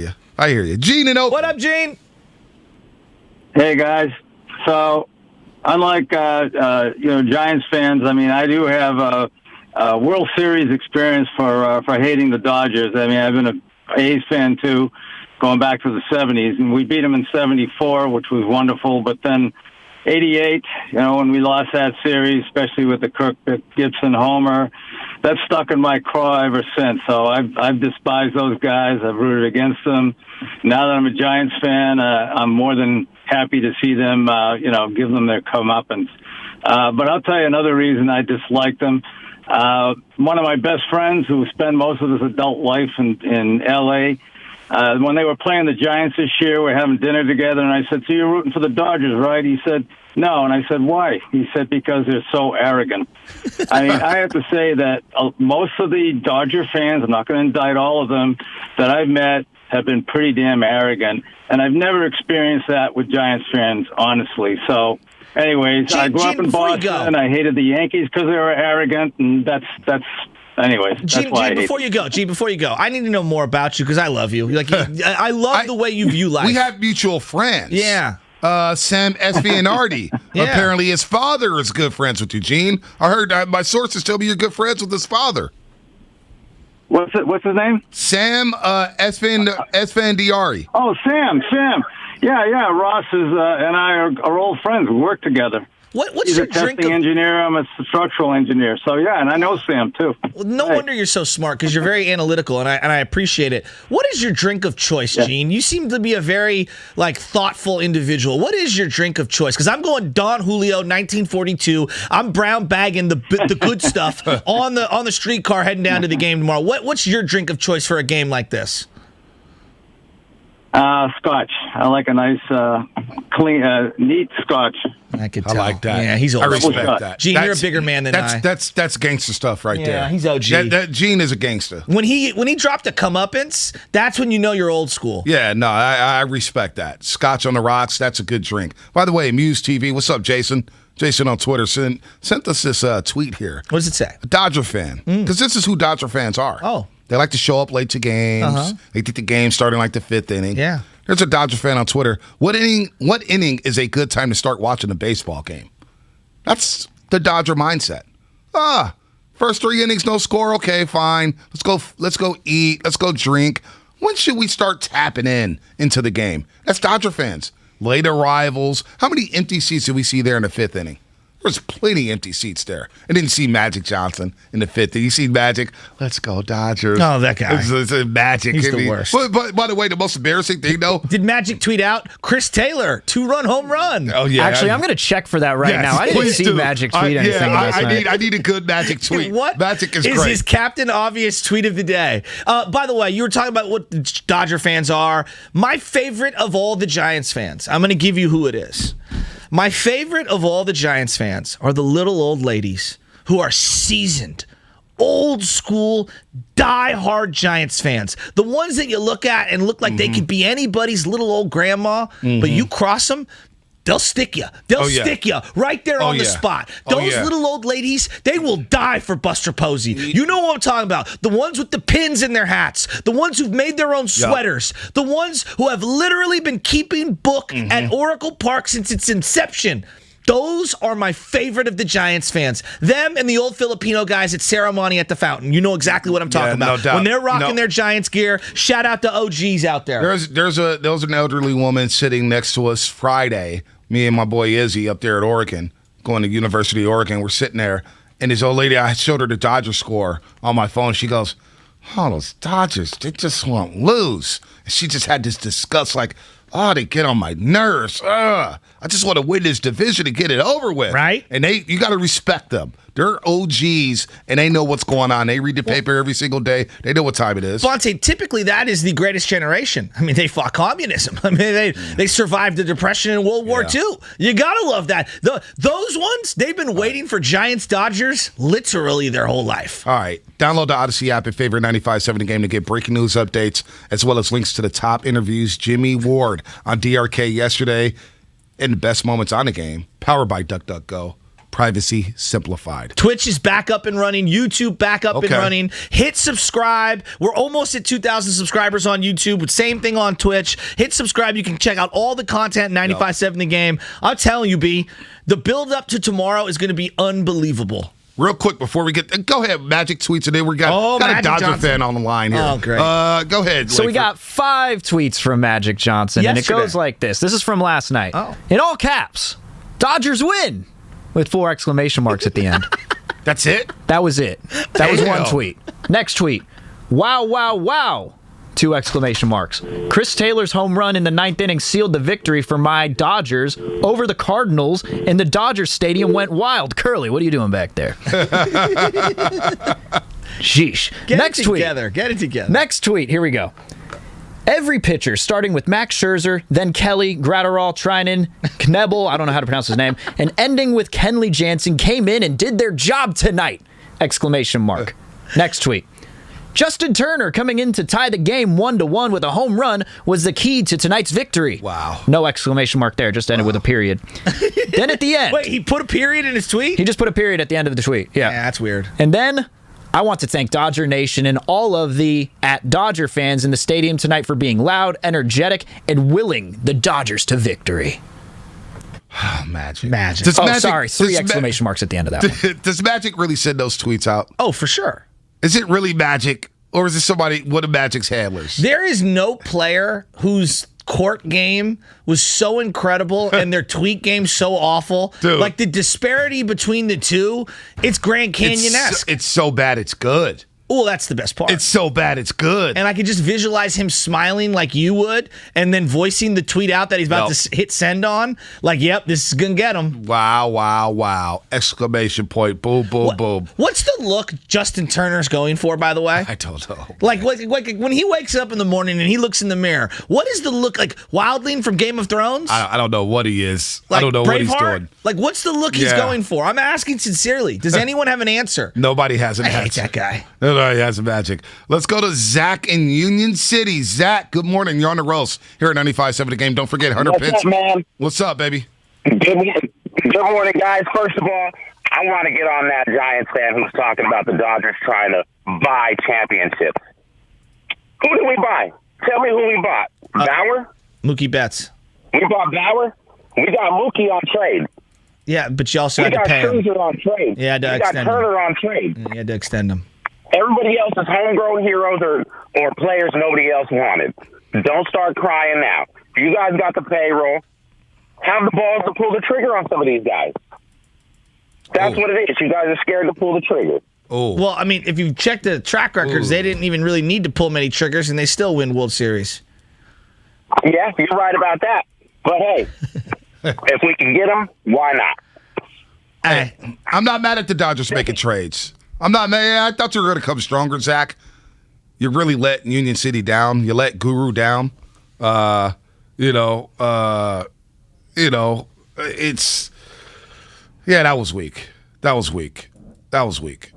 you. Gene in Oakland. What up, Gene? Hey, guys. So, unlike, Giants fans, I mean, I do have a World Series experience for hating the Dodgers. I mean, I've been an A's fan, too, going back to the 70s. And we beat them in 74, which was wonderful. But then 88, when we lost that series, especially with the Kirk Gibson homer, that stuck in my craw ever since. So I've despised those guys. I've rooted against them. Now that I'm a Giants fan, I'm more than happy to see them, give them their comeuppance. But I'll tell you another reason I dislike them. One of my best friends who spent most of his adult life in L.A., when they were playing the Giants this year, we're having dinner together, and I said, so you're rooting for the Dodgers, right? He said, no. And I said, why? He said, because they're so arrogant. I mean, I have to say that most of the Dodger fans, I'm not going to indict all of them, that I've met have been pretty damn arrogant, and I've never experienced that with Giants fans, honestly. So, anyways, I grew up in Boston, and I hated the Yankees because they were arrogant, and that's anyways. That's why Gene, before you go, I need to know more about you because I love you. Like, I love the way you view life. We have mutual friends. Yeah. Sam Esvianardi. Yeah. Apparently, his father is good friends with you, Gene. I heard my sources tell me you're good friends with his father. What's his name? Sam Esfandiari. Oh, Sam. Yeah. Ross and I are old friends. We work together. What's He's your a testing engineer. I'm a structural engineer. So, yeah, and I know Sam, too. Well, no wonder you're so smart because you're very analytical, and I appreciate it. What is your drink of choice, Gene? You seem to be a very thoughtful individual. What is your drink of choice? Because I'm going Don Julio, 1942. I'm brown bagging the good stuff on the streetcar heading down to the game tomorrow. What's your drink of choice for a game like this? Scotch. I like a nice, clean, neat Scotch. I could tell. I like that. Yeah, he's old. I respect that. Gene, you're a bigger man than I. That's gangster stuff right there. Yeah, he's OG. Gene is a gangster. When he dropped a comeuppance, that's when you know you're old school. Yeah, no, I respect that. Scotch on the rocks, that's a good drink. By the way, Muse TV, what's up, Jason? Jason on Twitter sent us this tweet here. What does it say? A Dodger fan. Because this is who Dodger fans are. Oh. They like to show up late to games. Uh-huh. They think the game's starting like the 5th inning. Yeah. There's a Dodger fan on Twitter. What inning is a good time to start watching a baseball game? That's the Dodger mindset. First 3 innings, no score. Okay, fine. Let's go eat. Let's go drink. When should we start tapping into the game? That's Dodger fans. Late arrivals. How many empty seats did we see there in the 5th inning? There's plenty of empty seats there. I didn't see Magic Johnson in the 5th. Did you see Magic? Let's go, Dodgers. Oh, that guy. It's Magic. He's the worst. But by the way, the most embarrassing thing, though. Did Magic tweet out, Chris Taylor, 2-run home run? Oh, yeah. Actually, I'm going to check for that right now. I didn't see Magic tweet anything last night. I need a good Magic tweet. What Magic is great. His Captain Obvious tweet of the day? By the way, you were talking about what the Dodger fans are. My favorite of all the Giants fans, I'm going to give you who it is. My favorite of all the Giants fans are the little old ladies who are seasoned, old school, die-hard Giants fans. The ones that you look at and look like they could be anybody's little old grandma, but you cross them, they'll stick you. They'll stick you right there on the spot. Those little old ladies, they will die for Buster Posey. You know what I'm talking about. The ones with the pins in their hats. The ones who've made their own sweaters. The ones who have literally been keeping book at Oracle Park since its inception. Those are my favorite of the Giants fans. Them and the old Filipino guys at Ceremony at the Fountain. You know exactly what I'm talking about. No doubt. When they're rocking their Giants gear, shout out to OGs out there. There was an elderly woman sitting next to us Friday. Me and my boy Izzy up there at Oregon, going to University of Oregon. We're sitting there, and this old lady, I showed her the Dodger score on my phone. She goes, "Oh, those Dodgers, they just won't lose." And she just had this disgust, like, "Oh, they get on my nerves. I just want to win this division and get it over with." Right? And you got to respect them. They're OGs, and they know what's going on. They read the paper every single day. They know what time it is. Bonte, typically that is the greatest generation. I mean, they fought communism. I mean, they survived the Depression and World War II. You got to love that. Those ones, they've been waiting for Giants-Dodgers literally their whole life. All right. Download the Odyssey app and favorite 95.7 The Game to get breaking news updates, as well as links to the top interviews. Jimmy Ward on DRK yesterday and the best moments on the game. Powered by DuckDuckGo. Privacy simplified. Twitch is back up and running. YouTube back up and running. Hit subscribe. We're almost at 2,000 subscribers on YouTube. Same thing on Twitch. Hit subscribe. You can check out all the content 95.7 The Game. I'm telling you, B, the build up to tomorrow is going to be unbelievable. Real quick before we get, go ahead. Magic tweets today. We got a Dodger Johnson fan on the line here. Oh, great. Go ahead. So we got 5 tweets from Magic Johnson, and it goes like this. This is from last night. In all caps, Dodgers win, with 4 exclamation marks at the end. That's it? That was it. That was one tweet. Next tweet. Wow, wow, wow. 2 exclamation marks. Chris Taylor's home run in the 9th inning sealed the victory for my Dodgers over the Cardinals, and the Dodgers stadium went wild. Curly, what are you doing back there? Sheesh. Next tweet. Get it together. Next tweet. Here we go. Every pitcher, starting with Max Scherzer, then Kelly, Gratterall, Treinen, Knebel, I don't know how to pronounce his name, and ending with Kenley Jansen, came in and did their job tonight! Exclamation mark. Next tweet. Justin Turner coming in to tie the game 1-1 with a home run was the key to tonight's victory. Wow. No exclamation mark there, just ended with a period. Then at the end. Wait, he put a period in his tweet? He just put a period at the end of the tweet. Yeah, that's weird. And then I want to thank Dodger Nation and all of the @Dodger fans in the stadium tonight for being loud, energetic, and willing the Dodgers to victory. Magic. Sorry, 3 exclamation marks at the end of that one. Does Magic really send those tweets out? Oh, for sure. Is it really Magic, or is it one of Magic's handlers? There is no player whose court game was so incredible and their tweet game so awful. Dude. Like the disparity between the two, it's Grand Canyon-esque. It's so bad it's good. Oh, that's the best part. It's so bad it's good. And I could just visualize him smiling like you would and then voicing the tweet out that he's about to hit send on. Like, yep, this is going to get him. Wow. Exclamation point. Boom, boom, boom. What's the look Justin Turner's going for, by the way? I don't know. Like when he wakes up in the morning and he looks in the mirror, what is the look like? Wildling from Game of Thrones? I don't know what he is. Like I don't know what he's doing. Like, what's the look he's going for? I'm asking sincerely. Does anyone have an answer? Nobody has an answer. I hate that guy. Nobody has a Magic. Let's go to Zach in Union City. Zach, good morning. You're on the roast here at 95.7 The Game. Don't forget, Hunter Pitts. What's up, man? What's up, baby? Good morning, guys. First of all, I want to get on that Giants fan who's talking about the Dodgers trying to buy championships. Who did we buy? Tell me who we bought. Bauer? Mookie Betts. We bought Bauer? We got Mookie on trade. Yeah, but you also had to pay him. We got Scherzer on trade. Yeah, we got Turner on trade. You had to extend him. Everybody else is homegrown heroes or players nobody else wanted. Don't start crying now. You guys got the payroll. Have the balls to pull the trigger on some of these guys. That's what it is. You guys are scared to pull the trigger. Oh. Well, I mean, if you check the track records, they didn't even really need to pull many triggers, and they still win World Series. Yeah, you're right about that. But hey, if we can get them, why not? Hey, I'm not mad at the Dodgers making trades. I'm not mad. I thought you were going to come stronger, Zach. You really let Union City down. You let Guru down. It's that was weak. That was weak.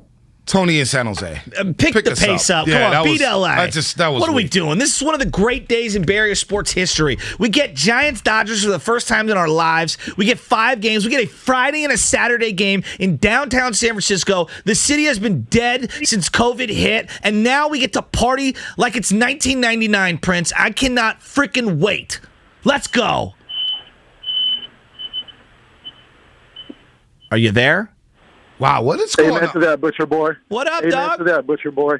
Tony in San Jose. Pick the pace up. Yeah, Come on, beat LA. That was what are we weak. doing? This is one of the great days in Bay Area sports history. We get Giants-Dodgers for the first time in our lives. We get 5 games. We get a Friday and a Saturday game in downtown San Francisco. The city has been dead since COVID hit, and now we get to party like it's 1999, Prince. I cannot freaking wait. Let's go. Are you there? Wow, what is going on? Amen to that, Butcher Boy. What up, Amen dog? to that, Butcher Boy.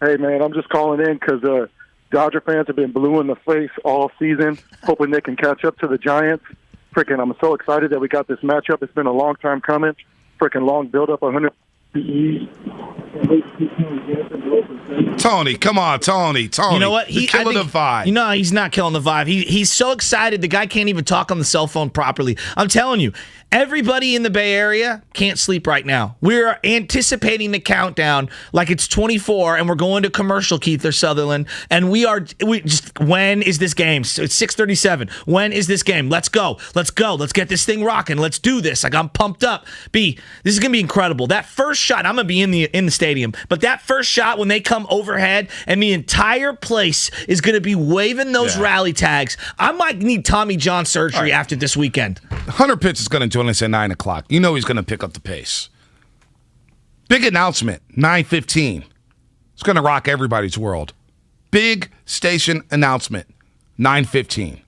Hey, man, I'm just calling in because Dodger fans have been blue in the face all season, hoping they can catch up to the Giants. Freaking, I'm so excited that we got this matchup. It's been a long time coming. Freaking long build-up, 100 Tony, come on, Tony. You know what? You're killing the vibe. You know, he's not killing the vibe. He's so excited. The guy can't even talk on the cell phone properly. I'm telling you, everybody in the Bay Area can't sleep right now. We're anticipating the countdown like it's 24 and we're going to commercial, Keith or Sutherland. And when is this game? So it's 6:37. When is this game? Let's go. Let's get this thing rocking. Let's do this. Like, I'm pumped up. This is going to be incredible. That first shot, I'm going to be in the stadium, but that first shot when they come overhead and the entire place is going to be waving those rally tags, I might need Tommy John surgery after this weekend. Hunter Pitts is going to join us at 9 o'clock. You know he's going to pick up the pace. Big announcement, 9:15. It's going to rock everybody's world. Big station announcement, 9:15.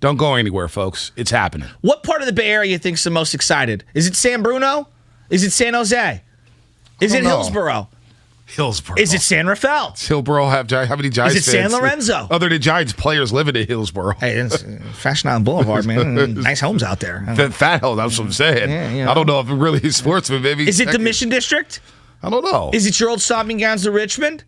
Don't go anywhere, folks. It's happening. What part of the Bay Area thinks the most excited? Is it San Bruno? Is it San Jose? Is it Hillsborough? Hillsborough. Is it San Rafael? Does Hillsborough have many Giants fans? Is it San Lorenzo? Other than Giants players living in Hillsborough. Hey, it's Fashion Island Boulevard, man. Nice homes out there. Fat home, that's what I'm saying. Yeah. I don't know if it really is sportsman. Maybe. Is it the Mission District? I don't know. Is it your old stomping grounds to Richmond?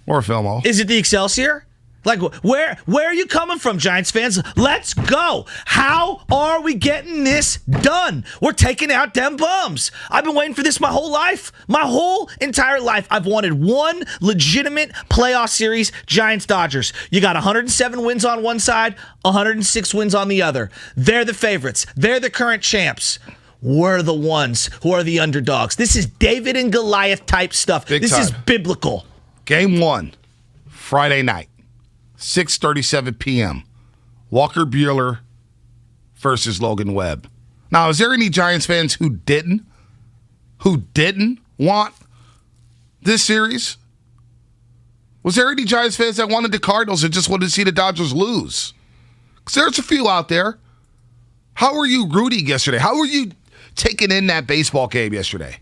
Or Fillmore? Is it the Excelsior? Like, where are you coming from, Giants fans? Let's go. How are we getting this done? We're taking out them bums. I've been waiting for this my whole life. My whole entire life, I've wanted one legitimate playoff series, Giants-Dodgers. You got 107 wins on one side, 106 wins on the other. They're the favorites. They're the current champs. We're the ones who are the underdogs. This is David and Goliath type stuff. This is biblical. Game 1, Friday night, 6:37 p.m. Walker Buehler versus Logan Webb. Now, is there any Giants fans who didn't want this series? Was there any Giants fans that wanted the Cardinals and just wanted to see the Dodgers lose? Because there's a few out there. How were you rooting yesterday? How were you taking in that baseball game yesterday?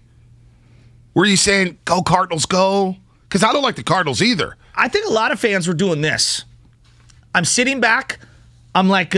Were you saying, go Cardinals, go? Because I don't like the Cardinals either. I think a lot of fans were doing this. I'm sitting back. I'm like,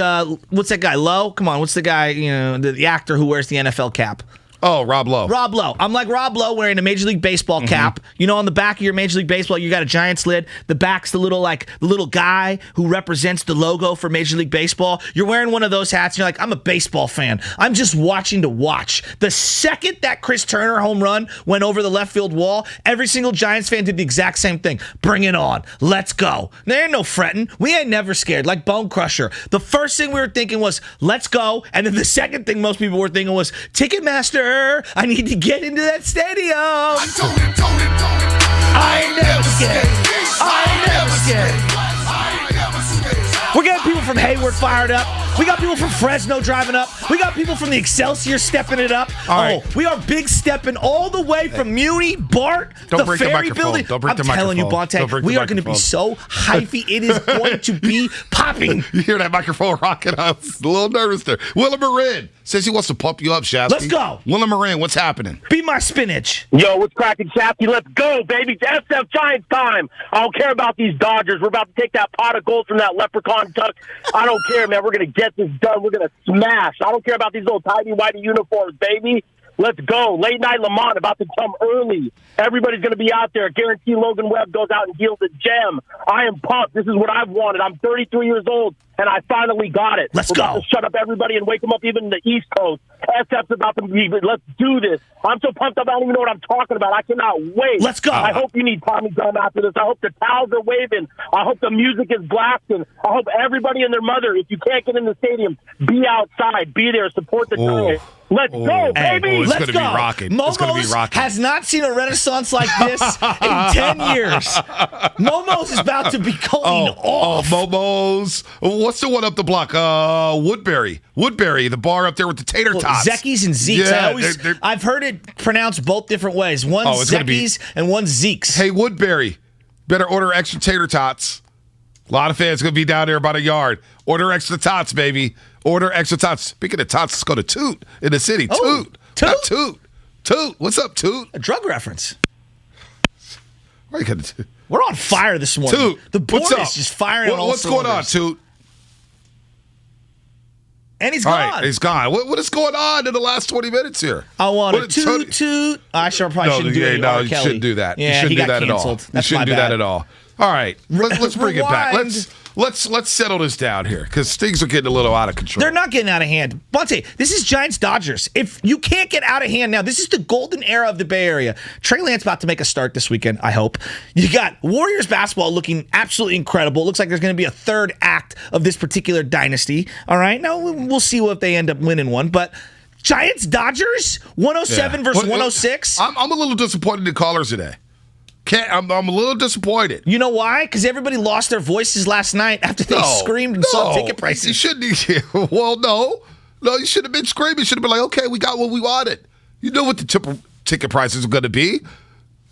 what's that guy, Lowe? Come on, what's the guy, the actor who wears the NFL cap? Oh, Rob Lowe. Rob Lowe. I'm like Rob Lowe wearing a Major League Baseball cap. On the back of your Major League Baseball, you got a Giants lid. The back's the little guy who represents the logo for Major League Baseball. You're wearing one of those hats, and you're like, I'm a baseball fan. I'm just watching to watch. The second that Chris Turner home run went over the left field wall, every single Giants fan did the exact same thing. Bring it on. Let's go. There ain't no fretting. We ain't never scared. Like Bone Crusher. The first thing we were thinking was, let's go. And then the second thing most people were thinking was, Ticketmaster, I need to get into that stadium. I ain't never scared. We're getting people from Hayward fired up. We got people from Fresno driving up. We got people from the Excelsior stepping it up. We are big stepping all the way from Muni, Bart, the Ferry Building. I'm telling you, Bonte, we are going to be so hyphy. It is going to be popping. You hear that microphone rocking? I was a little nervous there. Willem Marin says he wants to pump you up, Shasky. Let's go. Willem Marin, what's happening? Be my spinach. Yo, what's cracking, Shasky? Let's go, baby. It's SF Giants time. I don't care about these Dodgers. We're about to take that pot of gold from that leprechaun tuck. I don't care, man. We're going to get this done. We're going to smash. I don't care about these little tighty-whitey uniforms, baby. Let's go. Late night Lamont about to come early. Everybody's going to be out there. Guarantee Logan Webb goes out and deals a gem. I am pumped. This is what I've wanted. I'm 33 years old, and I finally got it. Let's We're go. about to shut up everybody and wake them up, even in the East Coast. SF's about to be. Let's do this. I'm so pumped up. I don't even know what I'm talking about. I cannot wait. Let's go. I hope you need Tommy Gunn after this. I hope the towels are waving. I hope the music is blasting. I hope everybody and their mother, if you can't get in the stadium, be outside. Be there. Support the Giants. Let's go, baby. It's going to be rocking. It's going to be rocking. Has not seen a renaissance like this in 10 years. Momo's is about to be going off. Momo's. What's the one up the block? Woodbury. Woodbury, the bar up there with the tater tots. Zeki's and Zeke's. Yeah, I've heard it pronounced both different ways. One's Zeki's and one's Zeke's. Hey, Woodbury, better order extra tater tots. A lot of fans going to be down there about a yard. Order extra tots, baby. Order extra tots. Speaking of tots, let's go to Toot in the city. Toot. Not Toot. Toot. What's up, Toot? A drug reference. Why you gonna do? We're on fire this morning. Toot. The board what's up? is just firing on all What's going on, cylinders. Toot? And he's gone. All right, he's gone. What is going on in the last 20 minutes here? I want to toot. I probably shouldn't do it. No, you shouldn't do that. Yeah, you shouldn't he do got that canceled. at all. That's you shouldn't my do bad. that at all. All right, let's bring it back. Rewind. Let's settle this down here because things are getting a little out of control. They're not getting out of hand. Bonte, this is Giants-Dodgers. If you can't get out of hand now, this is the golden era of the Bay Area. Trey Lance about to make a start this weekend, I hope. You got Warriors basketball looking absolutely incredible. Looks like there's going to be a third act of this particular dynasty. All right, now we'll see if they end up winning one, but Giants-Dodgers, 107 versus 106. I'm a little disappointed in callers today. I'm a little disappointed. You know why? Because everybody lost their voices last night after they screamed and saw ticket prices. You shouldn't. Well, no, you should have been screaming. You should have been like, okay, we got what we wanted. You knew what the ticket prices were going to be. It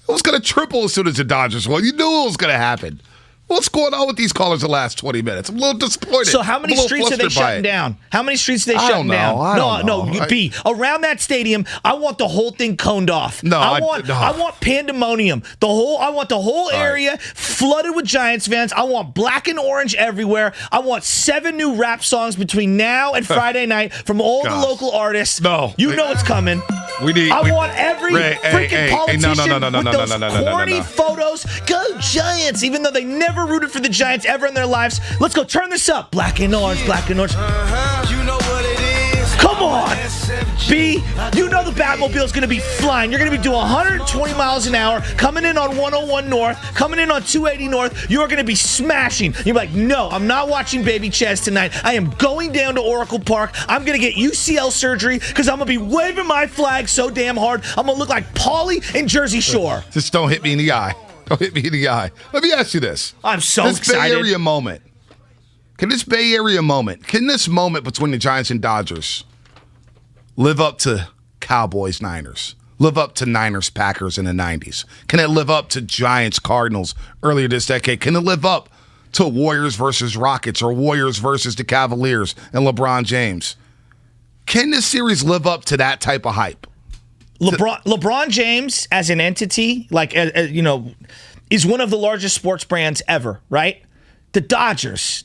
was going to triple as soon as the Dodgers won. You knew it was going to happen. What's going on with these callers the last 20 minutes? I'm a little disappointed. So how many streets are they shutting down? How many streets are they shutting down? I don't know. B. Around that stadium, I want the whole thing coned off. No, I want pandemonium. I want the whole area flooded with Giants fans. I want black and orange everywhere. I want 7 new rap songs between now and Friday night from all the local artists. No. You know it's coming. I want every freaking politician with those corny photos. Go Giants, even though they never rooted for the Giants ever in their lives. Let's go turn this up. Black and orange, black and orange. You know what it is. Come on. B, you know the Batmobile's going to be flying. You're going to be doing 120 miles an hour, coming in on 101 North, coming in on 280 North. You're going to be smashing. You're like, no, I'm not watching Baby Chez tonight. I am going down to Oracle Park. I'm going to get UCL surgery because I'm going to be waving my flag so damn hard. I'm going to look like Paulie in Jersey Shore. Just don't hit me in the eye. Don't hit me in the eye. Let me ask you this. I'm so this excited. Bay Area moment. Can this Bay Area moment, can this moment between the Giants and Dodgers live up to Cowboys, Niners? Live up to Niners, Packers in the 90s? Can it live up to Giants, Cardinals earlier this decade? Can it live up to Warriors versus Rockets or Warriors versus the Cavaliers and LeBron James? Can this series live up to that type of hype? LeBron James as an entity, like is one of the largest sports brands ever, right? The Dodgers.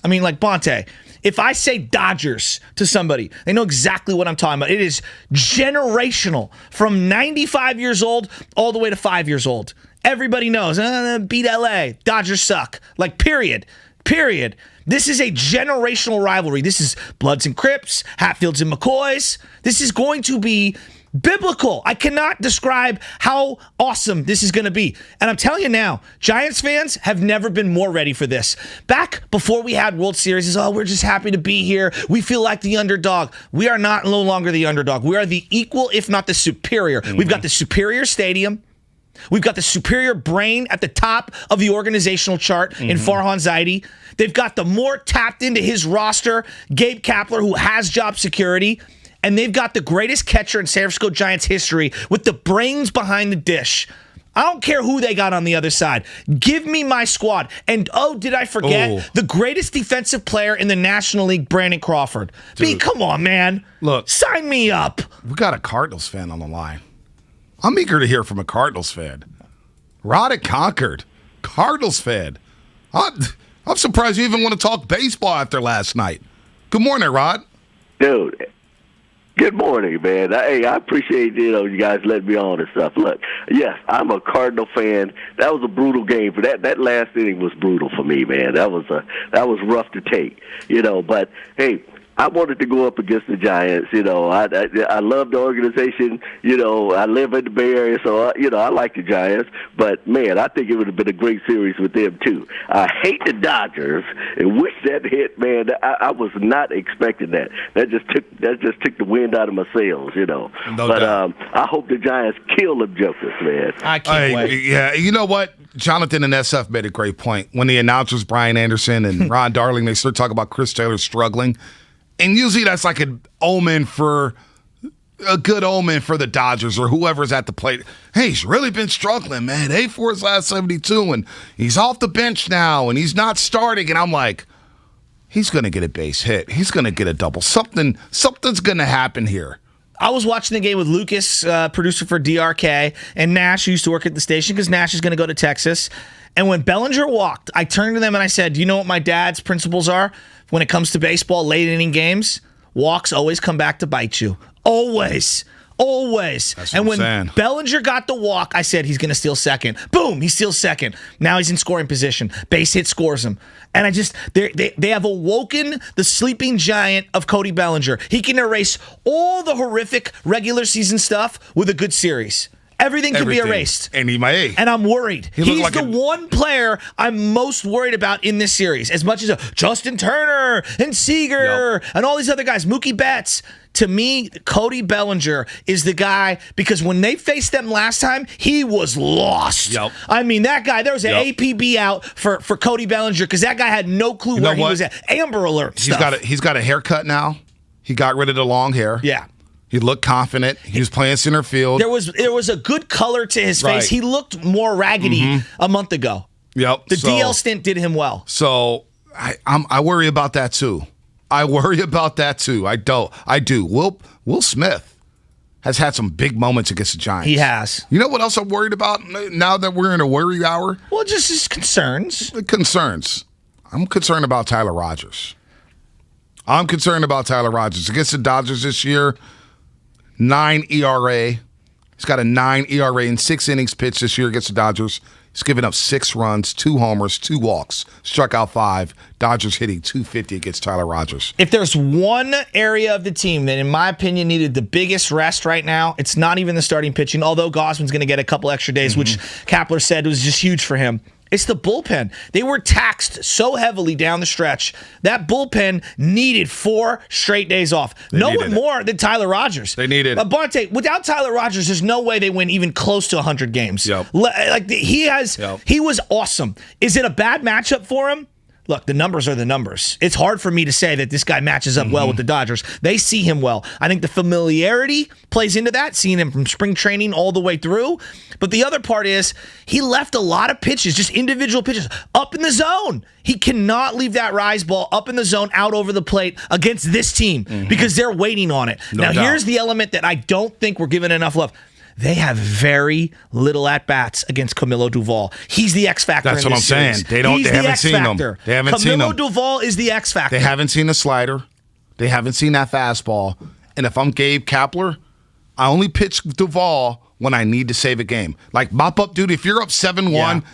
I mean, like Bonte, if I say Dodgers to somebody, they know exactly what I'm talking about. It is generational from 95 years old all the way to 5 years old. Everybody knows, beat LA, Dodgers suck. Like, period. This is a generational rivalry. This is Bloods and Crips, Hatfields and McCoys. This is going to be biblical. I cannot describe how awesome this is going to be. And I'm telling you now, Giants fans have never been more ready for this. Back before we had World Series, we're just happy to be here. We feel like the underdog. We are no longer the underdog. We are the equal, if not the superior. Mm-hmm. We've got the superior stadium. We've got the superior brain at the top of the organizational chart in Farhan Zaidi. They've got the more tapped into his roster, Gabe Kapler, who has job security. And they've got the greatest catcher in San Francisco Giants history with the brains behind the dish. I don't care who they got on the other side. Give me my squad. And, did I forget? The greatest defensive player in the National League, Brandon Crawford. Come on, man. Look. Sign me up. We got a Cardinals fan on the line. I'm eager to hear from a Cardinals fan. Rod at Concord, Cardinals fan. I'm surprised you even want to talk baseball after last night. Good morning, Rod. Dude, good morning, man. I appreciate you guys letting me on and stuff. Look, yes, I'm a Cardinal fan. That was a brutal game. That last inning was brutal for me, man. That was rough to take, But hey, I wanted to go up against the Giants. I love the organization. I live in the Bay Area, so I like the Giants. But man, I think it would have been a great series with them too. I hate the Dodgers and wish that hit, man. I was not expecting that. That just took the wind out of my sails, No but doubt. I hope the Giants kill them Jokers, man. I can't wait. Yeah, you know what? Jonathan and SF made a great point when the announcers Brian Anderson and Ron Darling they start talking about Chris Taylor struggling. And usually that's like a good omen for the Dodgers or whoever's at the plate. Hey, he's really been struggling, man. 8 for his last 72, and he's off the bench now, and he's not starting. And I'm like, he's going to get a base hit. He's going to get a double. Something's going to happen here. I was watching the game with Lucas, producer for DRK, and Nash, who used to work at the station, because Nash is going to go to Texas. And when Bellinger walked, I turned to them and I said, do you know what my dad's principles are when it comes to baseball, late inning games? Walks always come back to bite you. Always. That's and what when I'm saying. Bellinger got the walk, I said he's going to steal second. Boom, he steals second. Now he's in scoring position. Base hit scores him. And they have awoken the sleeping giant of Cody Bellinger. He can erase all the horrific regular season stuff with a good series. Everything can be erased. And he may. And I'm worried. He's like the one player I'm most worried about in this series. As much as Justin Turner and Seager and all these other guys, Mookie Betts. To me, Cody Bellinger is the guy because when they faced them last time, he was lost. Yep. I mean, that guy, there was an APB out for Cody Bellinger because that guy had no clue where he was at. Amber Alert stuff. He's got a haircut now. He got rid of the long hair. Yeah. He looked confident. He was playing center field. There was a good color to his face. He looked more raggedy a month ago. Yep. The DL stint did him well. So I worry about that too. I do. Will Smith has had some big moments against the Giants. He has. You know what else I'm worried about now that we're in a worry hour? Well, just his concerns. I'm concerned about Tyler Rogers. Against the Dodgers this year. 9 ERA. He's got a 9 ERA in 6 innings pitched this year against the Dodgers. He's given up 6 runs, 2 homers, 2 walks, struck out 5. Dodgers hitting .250 against Tyler Rogers. If there's one area of the team that, in my opinion, needed the biggest rest right now, it's not even the starting pitching, although Gausman's going to get a couple extra days, which Kapler said was just huge for him. It's the bullpen. They were taxed so heavily down the stretch. That bullpen needed 4 straight days off. No one more than Tyler Rogers. They needed it. Bonte, without Tyler Rogers, there's no way they win even close to 100 games. He was awesome. Is it a bad matchup for him? Look, the numbers are the numbers. It's hard for me to say that this guy matches up well with the Dodgers. They see him well. I think the familiarity plays into that, seeing him from spring training all the way through. But the other part is he left a lot of pitches, just individual pitches, up in the zone. He cannot leave that rise ball up in the zone out over the plate against this team because they're waiting on it. Now, here's the element that I don't think we're giving enough love. They have very little at-bats against Camilo Duvall. He's the X factor. That's what I'm saying. They haven't seen him. They haven't seen him. Camilo Duvall is the X factor. They haven't seen the slider. They haven't seen that fastball. And if I'm Gabe Kapler, I only pitch Duvall when I need to save a game. Like mop-up duty. If you're up 7-1,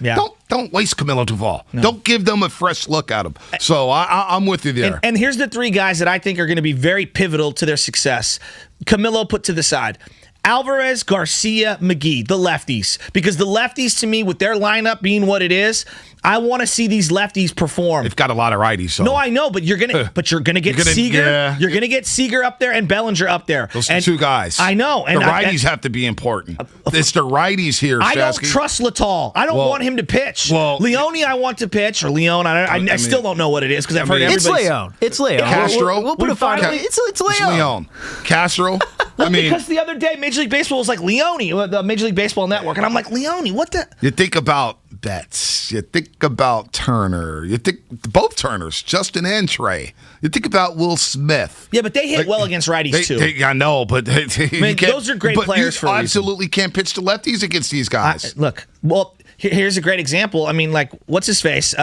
don't waste Camilo Duvall. No. Don't give them a fresh look at him. So I'm with you there. And here's the 3 guys that I think are going to be very pivotal to their success. Camilo put to the side. Alvarez, Garcia, McGee, the lefties. Because the lefties, to me, with their lineup being what it is, I want to see these lefties perform. They've got a lot of righties. So. No, I know, but you're gonna get Seager. Yeah. You're gonna get Seager up there and Bellinger up there. Those are 2 guys. I know. And the righties have to be important. It's the righties here, I don't Shasky. trust Lital. I don't want him to pitch. Leone, I want to pitch, or Leone. I still don't know what it is because I've heard everybody. It's Leone. Castro. We'll put it finally. It's Leone. Castro. Because the other day Major League Baseball was like Leone, the Major League Baseball Network, and I'm like, Leone, what the? You think about Betts. You think about Turner. You think both Turners, Justin and Trey. You think about Will Smith. Yeah, but they hit well against righties too. I know, but those are great players. You absolutely can't pitch to lefties against these guys. Here's a great example. I mean, like, what's his face?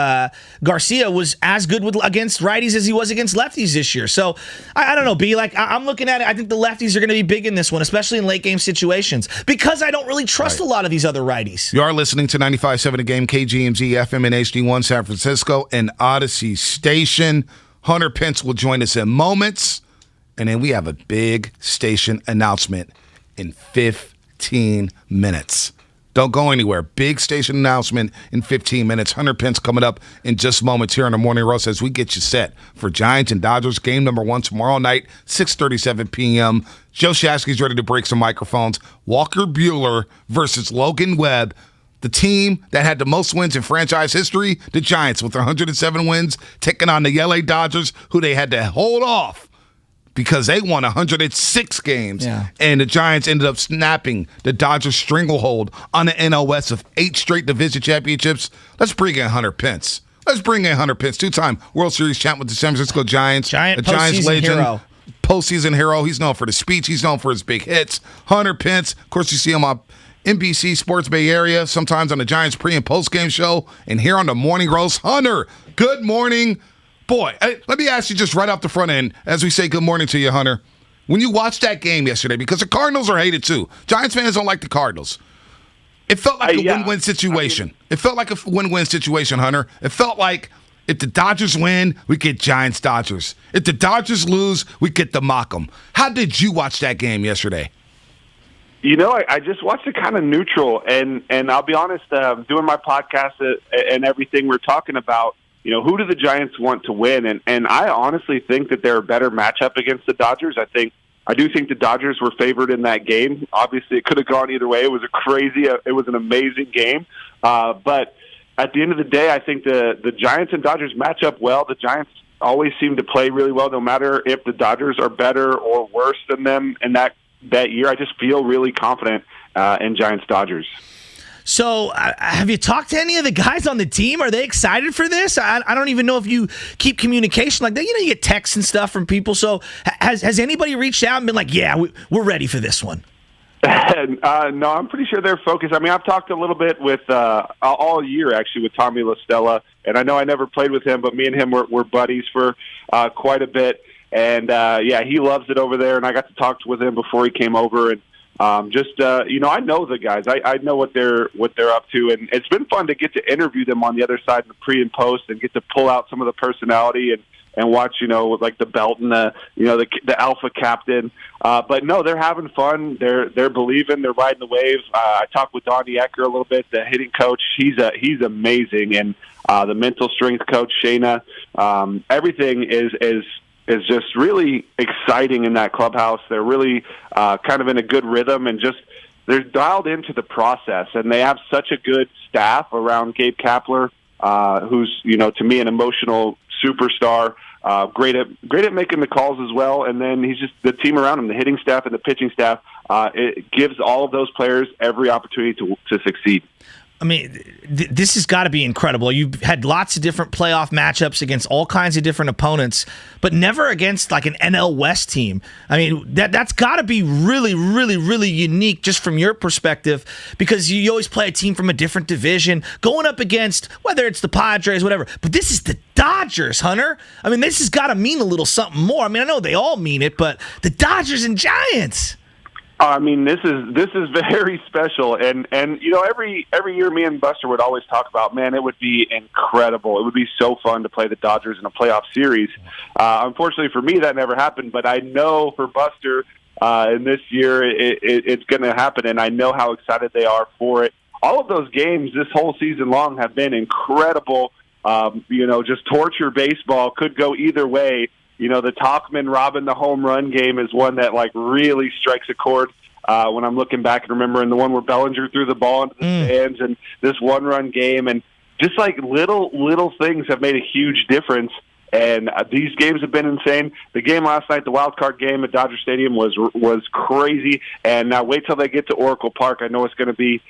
Garcia was as good against righties as he was against lefties this year. So, I don't know, B. Like, I'm looking at it. I think the lefties are going to be big in this one, especially in late game situations, because I don't really trust a lot of these other righties. You are listening to 95.7 The Game, KGMZ, FM and HD1, San Francisco, and Odyssey Station. Hunter Pence will join us in moments. And then we have a big station announcement in 15 minutes. Don't go anywhere. Big station announcement in 15 minutes. Hunter Pence coming up in just moments here on the Morning Roast as we get you set for Giants and Dodgers game number 1 tomorrow night, 6:37 p.m. Joe Shasky's ready to break some microphones. Walker Buehler versus Logan Webb. The team that had the most wins in franchise history, the Giants, with 107 wins, taking on the LA Dodgers, who they had to hold off because they won 106 games. Yeah. And the Giants ended up snapping the Dodgers' stranglehold on the NL West of 8 straight division championships. Let's bring in Hunter Pence. 2-time World Series champ with the San Francisco Giants. The Giants legend. Hero. Postseason hero. He's known for the speech. He's known for his big hits. Hunter Pence. Of course, you see him on NBC Sports Bay Area, sometimes on the Giants pre- and post-game show, and here on the Morning Roast. Hunter, good morning. Boy, let me ask you just right off the front end, as we say good morning to you, Hunter. When you watched that game yesterday, because the Cardinals are hated too. Giants fans don't like the Cardinals. It felt like a win-win situation. It felt like a win-win situation, Hunter. It felt like if the Dodgers win, we get Giants-Dodgers. If the Dodgers lose, we get to mock them. How did you watch that game yesterday? You know, I just watched it kind of neutral, and I'll be honest, doing my podcast and everything we're talking about, you know, who do the Giants want to win? And I honestly think that they're a better matchup against the Dodgers. I do think the Dodgers were favored in that game. Obviously, it could have gone either way. It was an amazing game. But at the end of the day, I think the Giants and Dodgers match up well. The Giants always seem to play really well, no matter if the Dodgers are better or worse than them in that year. I just feel really confident in Giants-Dodgers. So, have you talked to any of the guys on the team? Are they excited for this? I don't even know if you keep communication like that. You know, you get texts and stuff from people. So, has anybody reached out and been like, yeah, we're ready for this one? No, I'm pretty sure they're focused. I mean, I've talked a little bit with all year, actually, with Tommy La Stella. And I know I never played with him, but me and him were buddies for quite a bit. And, he loves it over there. And I got to talk with him before he came over. And I know the guys. I know what they're up to, and it's been fun to get to interview them on the other side in the pre and post, and get to pull out some of the personality and and watch, like the belt and the alpha captain. But no, they're having fun. They're believing. They're riding the wave. I talked with Donnie Ecker a little bit, the hitting coach. He's amazing, and the mental strength coach Shayna. Everything is just really exciting in that clubhouse. They're really kind of in a good rhythm, and just they're dialed into the process, and they have such a good staff around Gabe Kapler, who's to me an emotional superstar. Great at making the calls as well, and then he's just the team around him, the hitting staff and the pitching staff. It gives all of those players every opportunity to succeed. I mean, this has got to be incredible. You've had lots of different playoff matchups against all kinds of different opponents, but never against like an NL West team. I mean, that's got to be really, really, really unique just from your perspective, because you always play a team from a different division, going up against whether it's the Padres, whatever. But this is the Dodgers, Hunter. I mean, this has got to mean a little something more. I mean, I know they all mean it, but the Dodgers and Giants. I mean, this is very special, and every year me and Buster would always talk about, man, it would be incredible. It would be so fun to play the Dodgers in a playoff series. Unfortunately for me, that never happened, but I know for Buster, in this year it's going to happen, and I know how excited they are for it. All of those games this whole season long have been incredible. Just torture baseball, could go either way. The Tauchman robbing the home run game is one that really strikes a chord when I'm looking back and remembering the one where Bellinger threw the ball into the stands, and this one-run game, and just little things have made a huge difference. And these games have been insane. The game last night, the wild card game at Dodger Stadium, was crazy. And now wait till they get to Oracle Park. I know it's going to be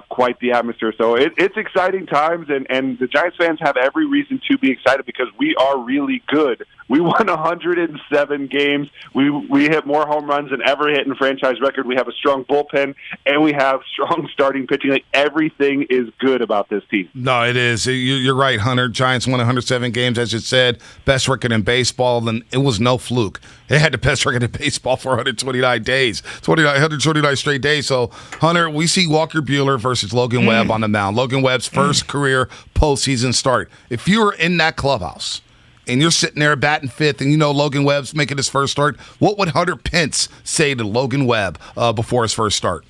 quite the atmosphere. So it's exciting times, and the Giants fans have every reason to be excited because we are really good. We won 107 games. We hit more home runs than ever hit in franchise record. We have a strong bullpen, and we have strong starting pitching. Everything is good about this team. No, it is. You're right, Hunter. Giants won 107 games, as you said. Best record in baseball, and it was no fluke. They had the best record in baseball for 129 days, 129 straight days. So, Hunter, we see Walker Buehler versus Logan Webb on the mound. Logan Webb's first career postseason start. If you were in that clubhouse and you're sitting there batting fifth and Logan Webb's making his first start, what would Hunter Pence say to Logan Webb before his first start?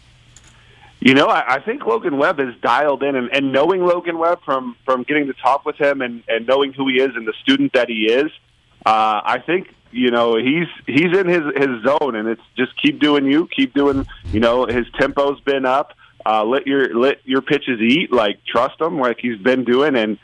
I think Logan Webb is dialed in, and knowing Logan Webb from getting to talk with him and knowing who he is and the student that he is, I think he's in his zone, and it's just keep doing keep doing. His tempo's been up. Let your pitches eat. Trust him, like he's been doing, and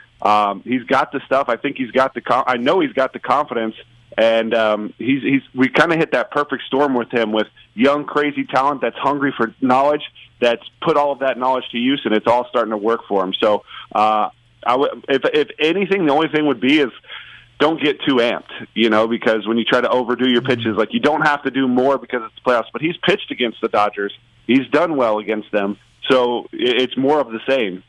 he's got the stuff. I think he's got I know he's got the confidence. And we kind of hit that perfect storm with him, with young, crazy talent that's hungry for knowledge, that's put all of that knowledge to use, and it's all starting to work for him. So, if anything, the only thing would be is don't get too amped, because when you try to overdo your pitches, you don't have to do more because it's the playoffs. But he's pitched against the Dodgers. He's done well against them. So it's more of the same.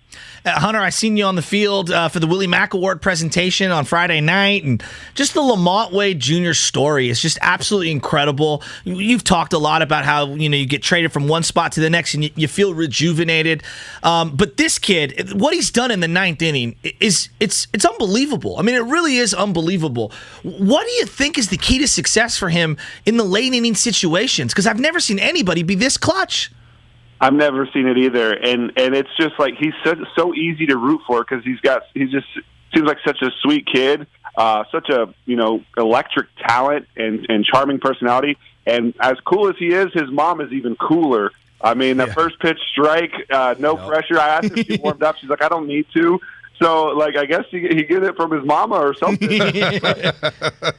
Hunter, I seen you on the field for the Willie Mack Award presentation on Friday night, and just the Lamont Wade Jr. story is just absolutely incredible. You've talked a lot about how you get traded from one spot to the next, and you feel rejuvenated. But this kid, what he's done in the ninth inning it's unbelievable. I mean, it really is unbelievable. What do you think is the key to success for him in the late inning situations? Because I've never seen anybody be this clutch. I've never seen it either, and it's just he's so easy to root for because he just seems like such a sweet kid, such a electric talent and charming personality, and as cool as he is, his mom is even cooler. I mean, the first pitch strike, no pressure. I asked her if she warmed up. She's like, I don't need to. So, I guess he get it from his mama or something.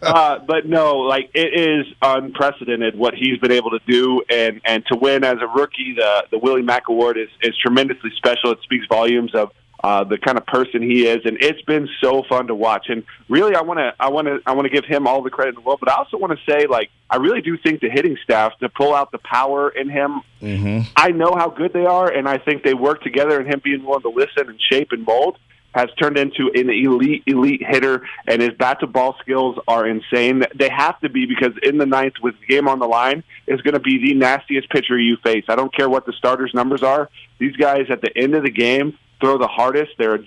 But no, it is unprecedented what he's been able to do, and to win as a rookie, the Willie Mack Award is tremendously special. It speaks volumes of the kind of person he is, and it's been so fun to watch. And really, I want to give him all the credit in the world, but I also want to say, I really do think the hitting staff to pull out the power in him. Mm-hmm. I know how good they are, and I think they work together, and him being willing to listen and shape and mold has turned into an elite hitter, and his bat-to-ball skills are insane. They have to be, because in the ninth, with the game on the line, is going to be the nastiest pitcher you face. I don't care what the starters' numbers are. These guys, at the end of the game, throw the hardest. They're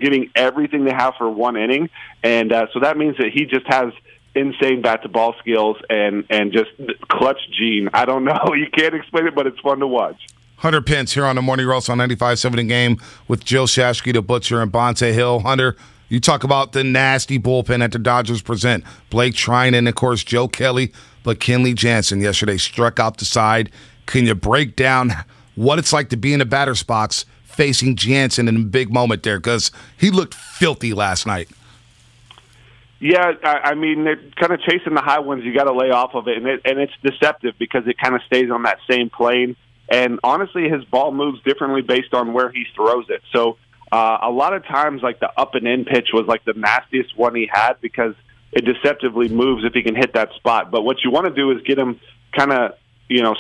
giving everything they have for one inning, and so that means that he just has insane bat-to-ball skills and just clutch gene. I don't know. You can't explain it, but it's fun to watch. Hunter Pence here on the Morning Roast on 95.7 The Game with Joe Shashky, the Butcher, and Bonte Hill. Hunter, you talk about the nasty bullpen that the Dodgers present. Blake Treinen and, of course, Joe Kelly, but Kenley Jansen yesterday struck out the side. Can you break down what it's like to be in the batter's box facing Jansen in a big moment there? Because he looked filthy last night. Yeah, I mean, they're kind of chasing the high ones. You got to lay off of it, and it's deceptive because it kind of stays on that same plane. And honestly, his ball moves differently based on where he throws it. So a lot of times, like the up and in pitch was like the nastiest one he had because it deceptively moves if he can hit that spot. But what you want to do is get him kind of,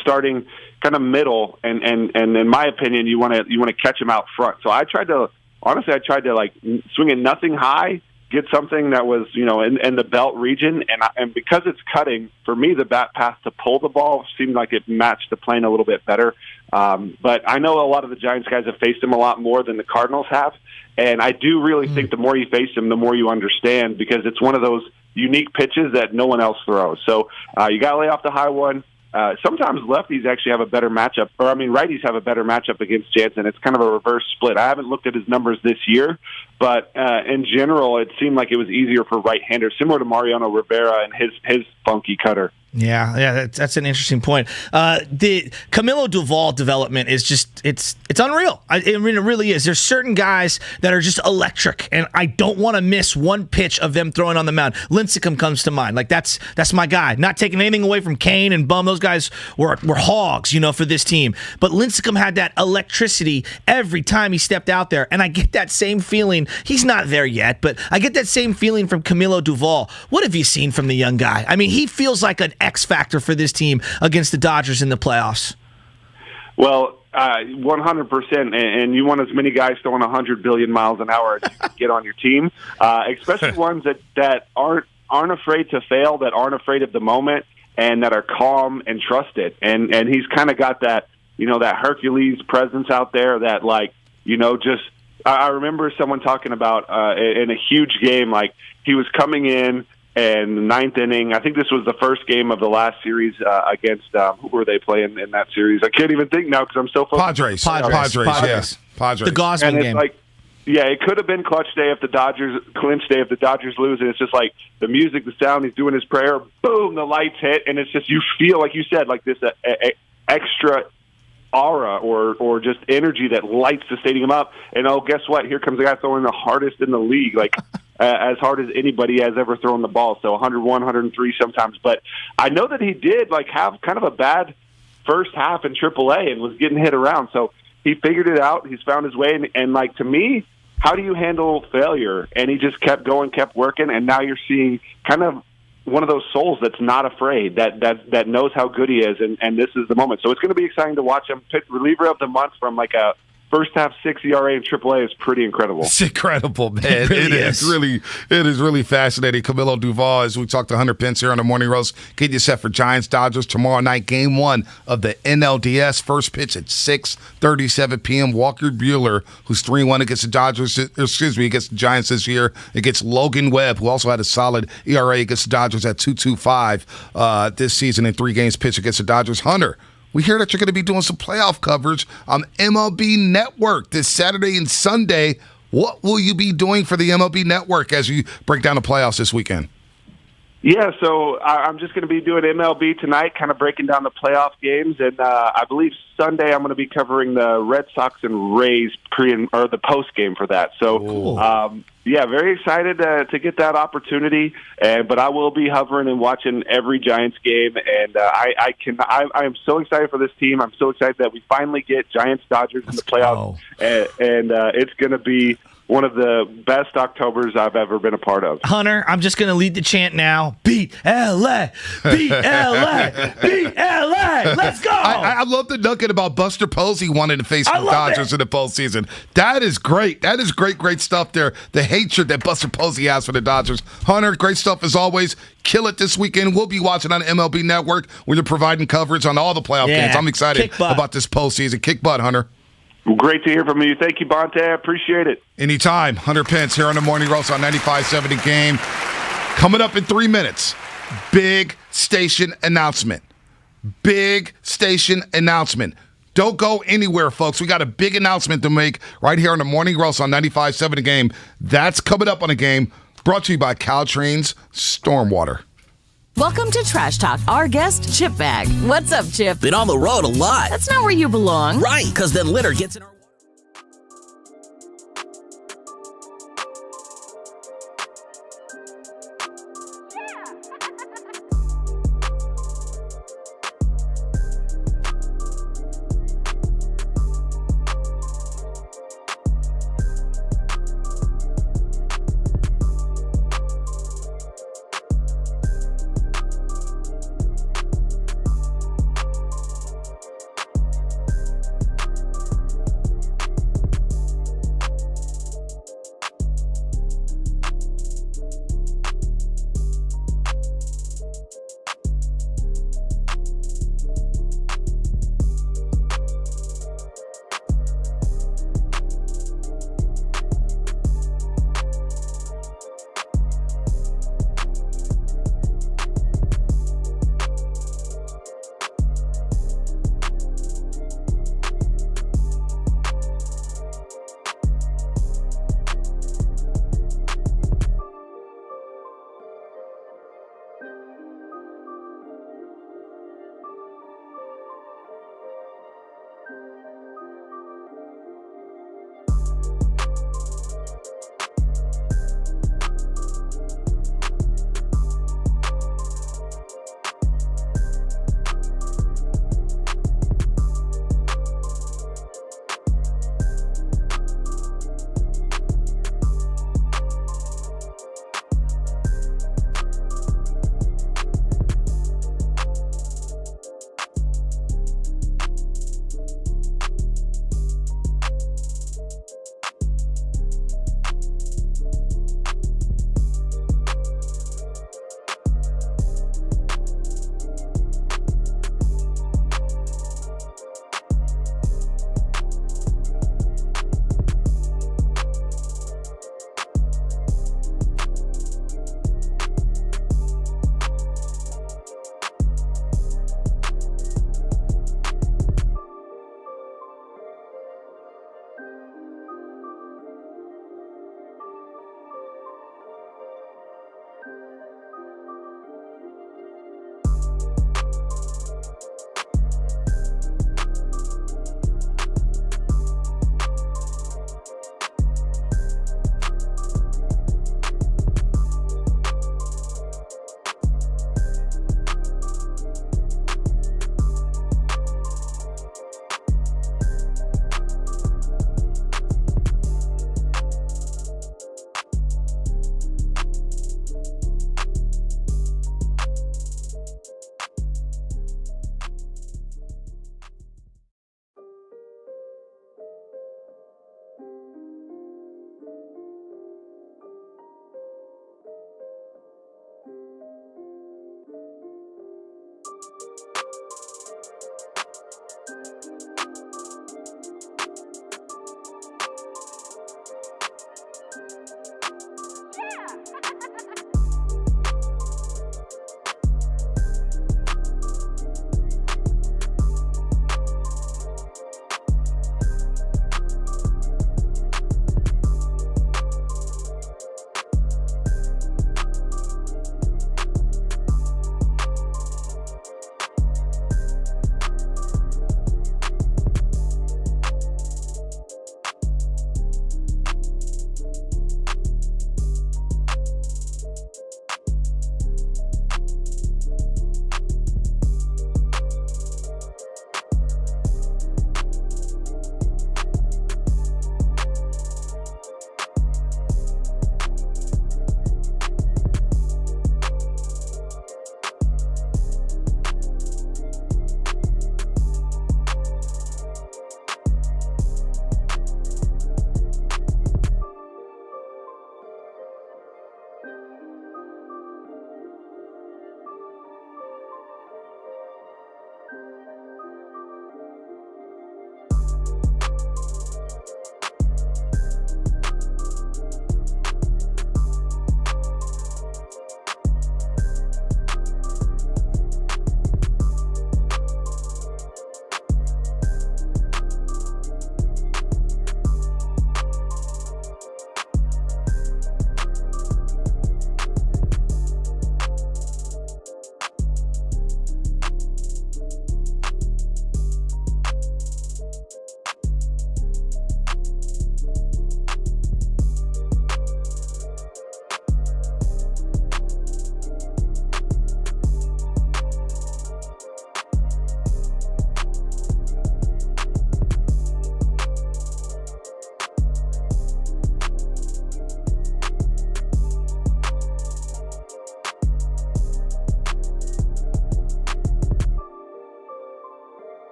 starting kind of middle, and in my opinion, you want to catch him out front. So I tried to like swing it nothing high, get something that was, in the belt region. And because it's cutting, for me, the bat path to pull the ball seemed like it matched the plane a little bit better. But I know a lot of the Giants guys have faced him a lot more than the Cardinals have. And I do really think the more you face him, the more you understand, because it's one of those unique pitches that no one else throws. So you got to lay off the high one. Sometimes lefties actually have a better matchup, righties have a better matchup against Jansen. It's kind of a reverse split. I haven't looked at his numbers this year, but in general, it seemed like it was easier for right-handers, similar to Mariano Rivera and his funky cutter. Yeah, that's an interesting point. The Camilo Duvall development is just it's unreal. It really is. There's certain guys that are just electric, and I don't want to miss one pitch of them throwing on the mound. Lincecum comes to mind. Like that's my guy. Not taking anything away from Kane and Bum. Those guys were hogs, for this team. But Lincecum had that electricity every time he stepped out there, and I get that same feeling. He's not there yet, but I get that same feeling from Camilo Duvall. What have you seen from the young guy? I mean, he feels like an X factor for this team against the Dodgers in the playoffs. Well, 100%, and you want as many guys throwing 100 billion miles an hour as you can get on your team, especially ones that aren't afraid to fail, that aren't afraid of the moment, and that are calm and trusted. And he's kind of got that, that Hercules presence out there that, just I remember someone talking about in a huge game, like he was coming in and the ninth inning. I think this was the first game of the last series against who were they playing in that series? I can't even think now because I'm so focused. Padres. Yes. Padres. The Gosman game. It could have been clinch day if the Dodgers lose, and it's just like the music, the sound, he's doing his prayer, boom, the lights hit, and it's just, you feel, like you said, like this extra aura or just energy that lights the stadium up. And guess what? Here comes a guy throwing the hardest in the league, like as hard as anybody has ever thrown the ball. So 101, 103 sometimes. But I know that he did have kind of a bad first half in AAA and was getting hit around. So he figured it out. He's found his way. And to me, how do you handle failure? And he just kept going, kept working. And now you're seeing kind of one of those souls that's not afraid, that knows how good he is, and this is the moment. So it's going to be exciting to watch him. Reliever of the month from like a first half 6 ERA in AAA is pretty incredible. It's incredible, man. It is really fascinating. Camilo Duvall, as we talked to Hunter Pence here on the Morning Roast, getting you set for Giants Dodgers tomorrow night, Game 1 of the NLDS. First pitch at 6:37 p.m. Walker Buehler, who's 3-1 against the against the Giants this year, against Logan Webb, who also had a solid ERA against the Dodgers at 2.25 this season in 3 games pitched against the Dodgers. Hunter, we hear that you're going to be doing some playoff coverage on MLB Network this Saturday and Sunday. What will you be doing for the MLB Network as you break down the playoffs this weekend? Yeah, so I'm just going to be doing MLB tonight, kind of breaking down the playoff games. And I believe Sunday I'm going to be covering the Red Sox and Rays the post game for that. So, very excited to get that opportunity. But I will be hovering and watching every Giants game. And I am so excited for this team. I'm so excited that we finally get Giants Dodgers in the playoffs. And it's going to be one of the best Octobers I've ever been a part of. Hunter, I'm just going to lead the chant now. Beat LA! Beat LA! Beat LA! Let's go! I love the nugget about Buster Posey wanting to face the Dodgers in the postseason. That is great. That is great stuff there. The hatred that Buster Posey has for the Dodgers. Hunter, great stuff as always. Kill it this weekend. We'll be watching on MLB Network when you're providing coverage on all the playoff games. I'm excited about this postseason. Kick butt, Hunter. Great to hear from you. Thank you, Bonte. I appreciate it. Anytime. Hunter Pence here on the Morning Roast on 95.7 The Game. Coming up in 3 minutes, big station announcement. Big station announcement. Don't go anywhere, folks. We got a big announcement to make right here on the Morning Roast on 95.7 The Game. That's coming up on The Game, brought to you by Caltrain's Stormwater. Welcome to Trash Talk. Our guest, Chip Bag. What's up, Chip? Been on the road a lot. That's not where you belong. Right, because then litter gets in our...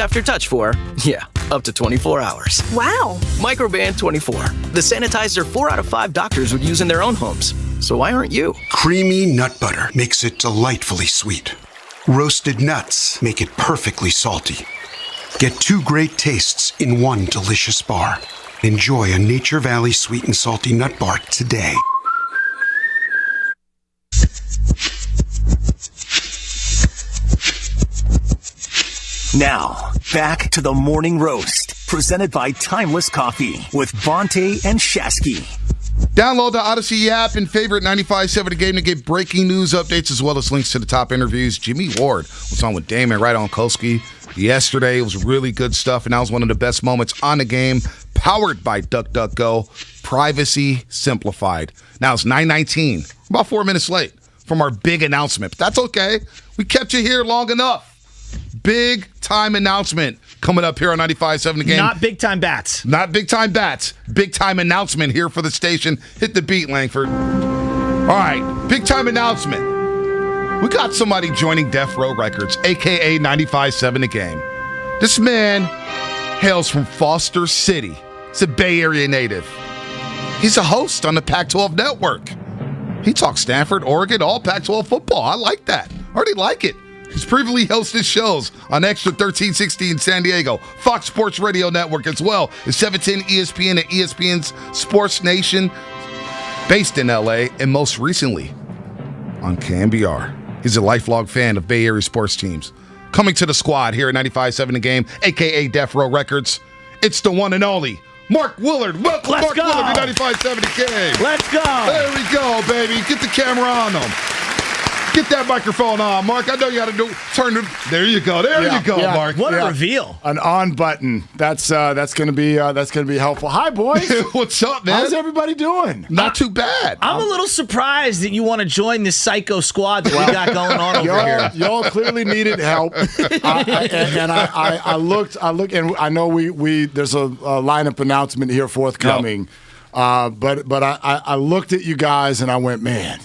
after touch for, up to 24 hours. Wow. Microban 24, the sanitizer 4 out of 5 doctors would use in their own homes. So why aren't you? Creamy nut butter makes it delightfully sweet. Roasted nuts make it perfectly salty. Get 2 great tastes in one delicious bar. Enjoy a Nature Valley sweet and salty nut bar today. Now, back to the Morning Roast, presented by Timeless Coffee with Bonte and Shasky. Download the Odyssey app and favorite 95.7 The Game to get breaking news updates as well as links to the top interviews. Jimmy Ward was on with Damon right on Kolsky yesterday. It was really good stuff, and that was one of the best moments on the game. Powered by DuckDuckGo. Privacy simplified. Now it's 9:19, about 4 minutes late from our big announcement. But that's okay. We kept you here long enough. Big time announcement coming up here on 95.7 The Game. Not big time bats. Not big time bats. Big time announcement here for the station. Hit the beat, Langford. All right, big time announcement. We got somebody joining Death Row Records, a.k.a. 95.7 The Game. This man hails from Foster City. He's a Bay Area native. He's a host on the Pac-12 Network. He talks Stanford, Oregon, all Pac-12 football. I like that. I already like it. He's previously hosted shows on Extra 1360 in San Diego, Fox Sports Radio Network, as well as 710 ESPN and ESPN's Sports Nation, based in LA, and most recently on KMBR. He's a lifelong fan of Bay Area sports teams. Coming to the squad here at 95.7 The Game, a.k.a. Death Row Records, it's the one and only Mark Willard. Welcome, Mark Willard to 95.7 The Game. Let's go. There we go, baby. Get the camera on them. Get that microphone on, Mark. I know you got to turn it. There you go. There you go, Mark. What a reveal! An on button. That's gonna be helpful. Hi, boys. What's up, man? How's everybody doing? Not too bad. I'm a little surprised that you want to join this psycho squad that we got going on over here. Y'all clearly needed help, I looked, and I know we there's a lineup announcement here forthcoming, but I looked at you guys and I went, man.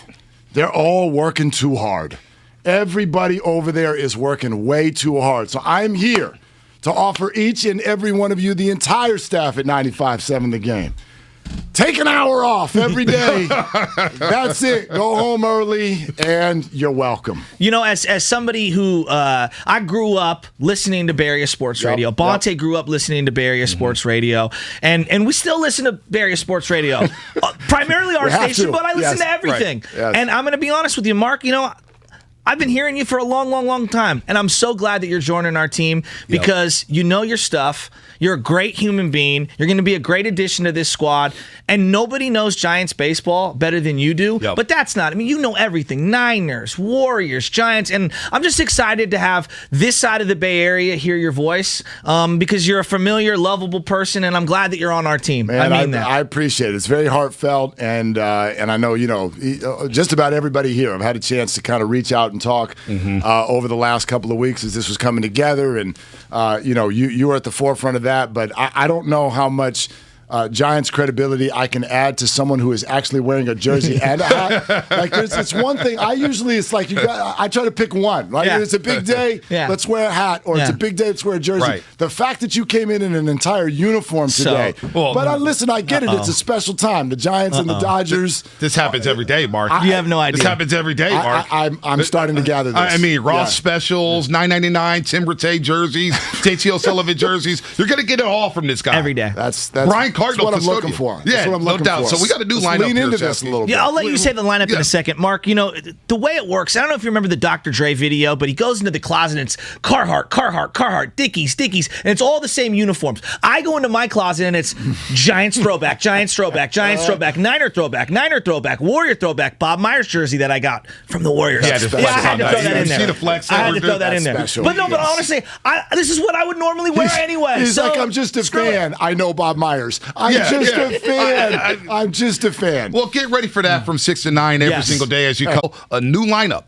They're all working too hard. Everybody over there is working way too hard. So I'm here to offer each and every one of you, the entire staff at 95.7 The Game. Take an hour off every day. That's it. Go home early, and you're welcome. You know, as somebody who I grew up listening to Bay Area Sports Radio. Bonte grew up listening to Bay Area Sports Radio, and we still listen to Bay Area Sports Radio, primarily our station, but I listen to everything. Right. Yes. And I'm going to be honest with you, Mark. You know, I've been hearing you for a long, long, long time, and I'm so glad that you're joining our team because you know your stuff. You're a great human being. You're going to be a great addition to this squad, and nobody knows Giants baseball better than you do. But that's not. I mean, you know everything. Niners, Warriors, Giants, and I'm just excited to have this side of the Bay Area hear your voice because you're a familiar, lovable person, and I'm glad that you're on our team. Man, I mean that. I appreciate it. It's very heartfelt, and I know, you know, just about everybody here. I've had a chance to kind of reach out and talk over the last couple of weeks as this was coming together, and you know, you were at the forefront of that, but I don't know how much Giants credibility I can add to someone who is actually wearing a jersey and a hat. Like, it's one thing. It's like I try to pick one. Right? It's a big day. Let's wear a hat, or it's a big day. Let's wear a jersey. Right. The fact that you came in an entire uniform today. But listen, I get it. It's a special time. The Giants and the Dodgers. This happens every day, Mark. You have no idea. This happens every day, Mark. I'm starting to gather this. I mean, Ross specials, $9.99, Tim Rattay jerseys, JT O'Sullivan jerseys. You're going to get it all from this guy every day. That's Brian Cardinal, what I'm looking for. Yeah, no doubt. So we got a new lineup lean here, into this a little bit. Yeah, I'll let you say the lineup in a second. Mark, you know, the way it works, I don't know if you remember the Dr. Dre video, but he goes into the closet and it's Carhartt, Dickies, and it's all the same uniforms. I go into my closet and it's Giants throwback, Niner throwback, Warrior throwback, Bob Myers jersey that I got from the Warriors. I had to throw that in there. See the flex? I had to throw that in there. But honestly, this is what I would normally wear anyway. He's like, I'm just a fan. I know Bob Myers. I'm just a fan. I'm just a fan. Well, get ready for that from 6 to 9 every single day as you call a new lineup.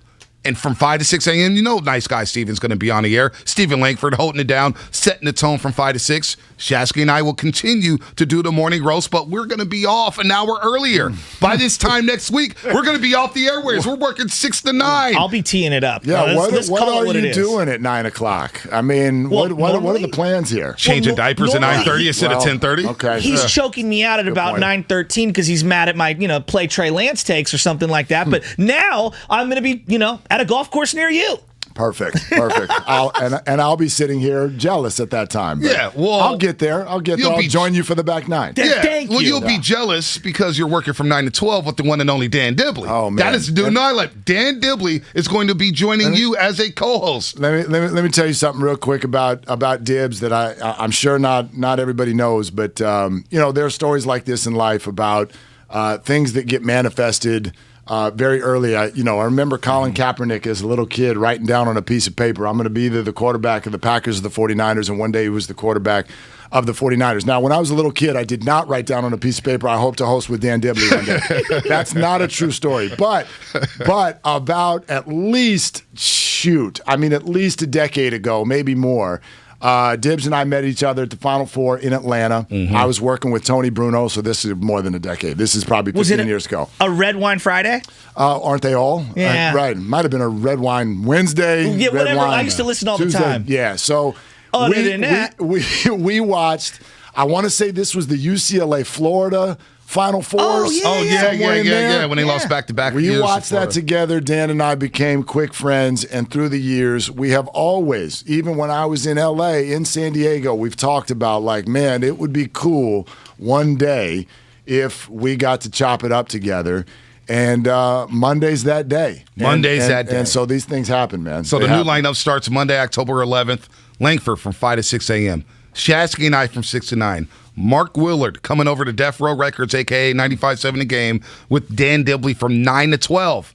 And from 5 to 6 a.m., you know nice guy Steven's going to be on the air. Stephen Langford holding it down, setting the tone from 5 to 6. Shasky and I will continue to do the morning roast, but we're going to be off an hour earlier. By this time next week, we're going to be off the airways. We're working 6 to 9. I'll be teeing it up. Yeah, let's what call are it what you it is. doing at 9 o'clock? I mean, what are the plans here? Changing diapers at 9:30 instead of 10:30? Okay. He's choking me out at about 9:13 because he's mad at my, play Trey Lance takes or something like that. But now I'm going to be, at a golf course near you. Perfect. I'll be sitting here jealous at that time. But yeah, well, I'll get there. I'll join you for the back 9. Thank you. You'll be jealous because you're working from 9 to 12 with the one and only Dan Dibley. Oh, man. That is the dude I like. Dan Dibley is going to be joining you as a co-host. Let me tell you something real quick about Dibs that I'm sure not everybody knows, but there are stories like this in life about things that get manifested very early. I remember Colin Kaepernick as a little kid writing down on a piece of paper, I'm going to be either the quarterback of the Packers or the 49ers, and one day he was the quarterback of the 49ers. Now, when I was a little kid, I did not write down on a piece of paper, I hope to host with Dan Dibley one day. That's not a true story. But about at least a decade ago, maybe more, Dibs and I met each other at the Final Four in Atlanta. Mm-hmm. I was working with Tony Bruno, so this is more than a decade. This is probably 15 years ago. A Red Wine Friday? Aren't they all? Yeah. Right. Might have been a Red Wine Wednesday. Yeah, Red whatever. Wine I used to listen all Tuesday. the time. Yeah, so Other than that, we watched, I want to say this was the UCLA Florida Final Fours. Oh, yeah. When they lost back-to-back years. We watched that together. Dan and I became quick friends, and through the years, we have always, even when I was in L.A., in San Diego, we've talked about, man, it would be cool one day if we got to chop it up together. And Monday's that day. And so these things happen, man. So the new lineup starts Monday, October 11th. Langford from 5 to 6 a.m. Shasky and I from 6 to 9. Mark Willard coming over to Death Row Records, a.k.a. 95.7 The Game, with Dan Dibley from 9 to 12.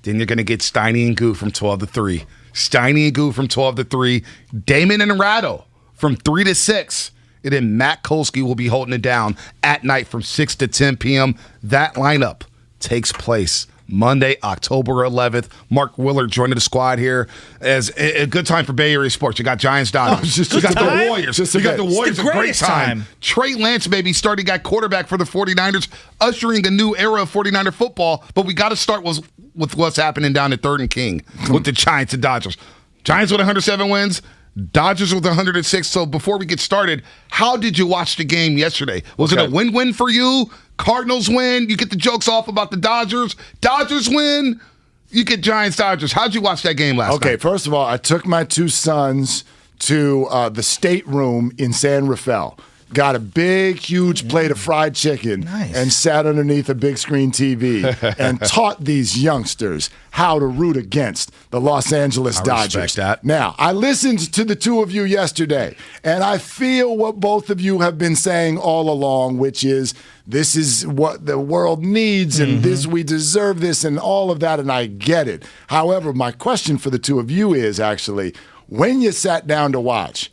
Then you're going to get Steiny and Goo from 12 to 3. Steiny and Goo from 12 to 3. Damon and Ratto from 3 to 6. And then Matt Kolsky will be holding it down at night from 6 to 10 p.m. That lineup takes place Monday, October 11th. Mark Willard joining the squad here as a good time for Bay Area sports. You got Giants, Dodgers. You got the Warriors. You got the Warriors. A great time. Trey Lance, baby, starting at quarterback for the 49ers, ushering a new era of 49er football. But we got to start with what's happening down at 3rd and King with the Giants and Dodgers. Giants with 107 wins. Dodgers with 106. So before we get started, how did you watch the game yesterday? Was it a win-win for you? Cardinals win. You get the jokes off about the Dodgers. Dodgers win. You get Giants, Dodgers. How'd you watch that game last night? Okay, first of all, I took my 2 sons to the stateroom in San Rafael. Got a big, huge plate of fried chicken and sat underneath a big screen TV and taught these youngsters how to root against the Los Angeles Dodgers. Respect that. Now, I listened to the 2 of you yesterday, and I feel what both of you have been saying all along, which is this is what the world needs, and this we deserve this, and all of that, and I get it. However, my question for the 2 of you is actually, when you sat down to watch,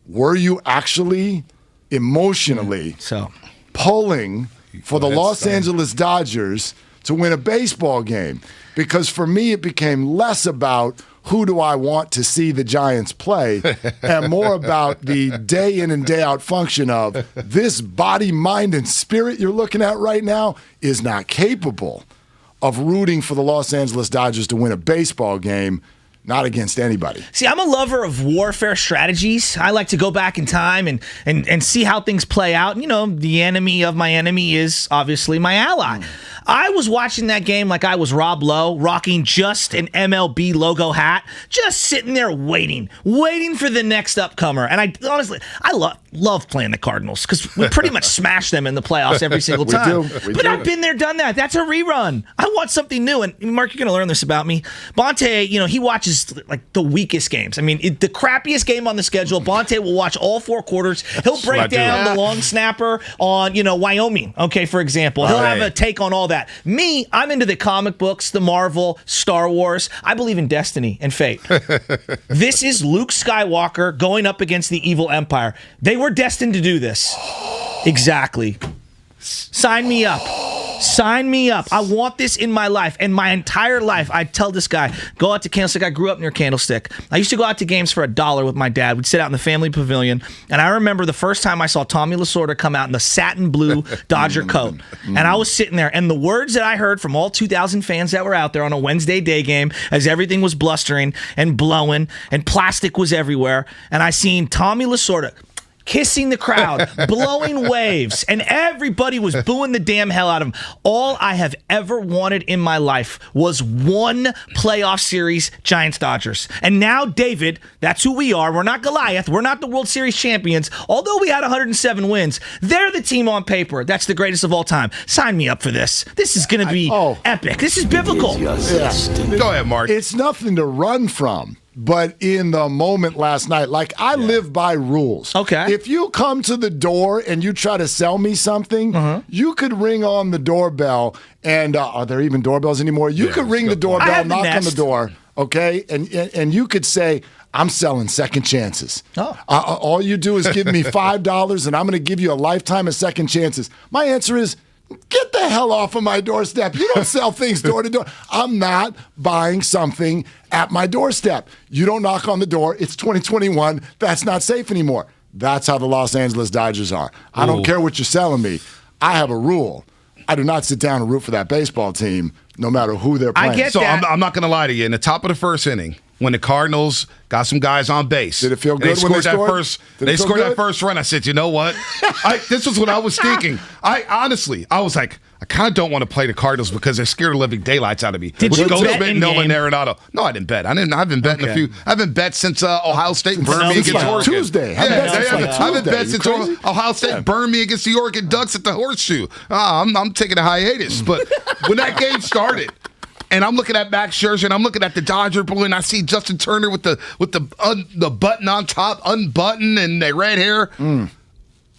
were you actually emotionally pulling for the Los Angeles Dodgers to win a baseball game? Because for me, it became less about who do I want to see the Giants play and more about the day in and day out function of this body, mind, and spirit you're looking at right now is not capable of rooting for the Los Angeles Dodgers to win a baseball game. Not against anybody. See, I'm a lover of warfare strategies. I like to go back in time and see how things play out. The enemy of my enemy is obviously my ally. I was watching that game like I was Rob Lowe, rocking just an MLB logo hat, just sitting there waiting for the next upcomer. And I love playing the Cardinals because we pretty much smash them in the playoffs every single time. We do. I've been there, done that. That's a rerun. I want something new. And Mark, you're going to learn this about me. Bonte, he watches like the weakest games. I mean, the crappiest game on the schedule, Bonte will watch all 4 quarters. He'll break down the long snapper on, Wyoming, for example. He'll have a take on all that. Me, I'm into the comic books, the Marvel, Star Wars. I believe in destiny and fate. This is Luke Skywalker going up against the evil Empire. They were destined to do this. Exactly. Sign me up. Sign me up. I want this in my life. And my entire life, I tell this guy, go out to Candlestick. I grew up near Candlestick. I used to go out to games for $1 with my dad. We'd sit out in the family pavilion. And I remember the first time I saw Tommy Lasorda come out in the satin blue Dodger coat. And I was sitting there. And the words that I heard from all 2,000 fans that were out there on a Wednesday day game as everything was blustering and blowing and plastic was everywhere. And I seen Tommy Lasorda kissing the crowd, blowing waves, and everybody was booing the damn hell out of him. All I have ever wanted in my life was one playoff series, Giants-Dodgers. And now, David, that's who we are. We're not Goliath. We're not the World Series champions. Although we had 107 wins, they're the team on paper that's the greatest of all time. Sign me up for this. This is going to be epic. This is biblical. Go ahead, Mark. It's nothing to run from. But in the moment last night, like I live by rules. Okay. If you come to the door and you try to sell me something, you could ring on the doorbell. And are there even doorbells anymore? You could ring the doorbell, knock on the door, okay? And you could say, I'm selling second chances. All you do is give me $5 and I'm going to give you a lifetime of second chances. My answer is, get the hell off of my doorstep. You don't sell things door to door. I'm not buying something at my doorstep. You don't knock on the door. It's 2021. That's not safe anymore. That's how the Los Angeles Dodgers are. I don't care what you're selling me. I have a rule. I do not sit down and root for that baseball team, no matter who they're playing. I get so that. I'm not going to lie to you. In the top of the first inning, when the Cardinals got some guys on base, did it feel good when they scored? They scored that first run. I said, you know what? This was what I was thinking. I was like, I kind of don't want to play the Cardinals because they're scared of living daylights out of me. Did you bet in Nolan game? Arenado. No, I didn't bet. I haven't bet in a few. I haven't bet since Ohio State burned me against Oregon. Tuesday. I haven't bet since Ohio State burned me against the Oregon Ducks at the Horseshoe. I'm taking a hiatus. But when that game started, and I'm looking at Max Scherzer, and I'm looking at the Dodger blue, and I see Justin Turner with the button on top, unbuttoned, and the red hair.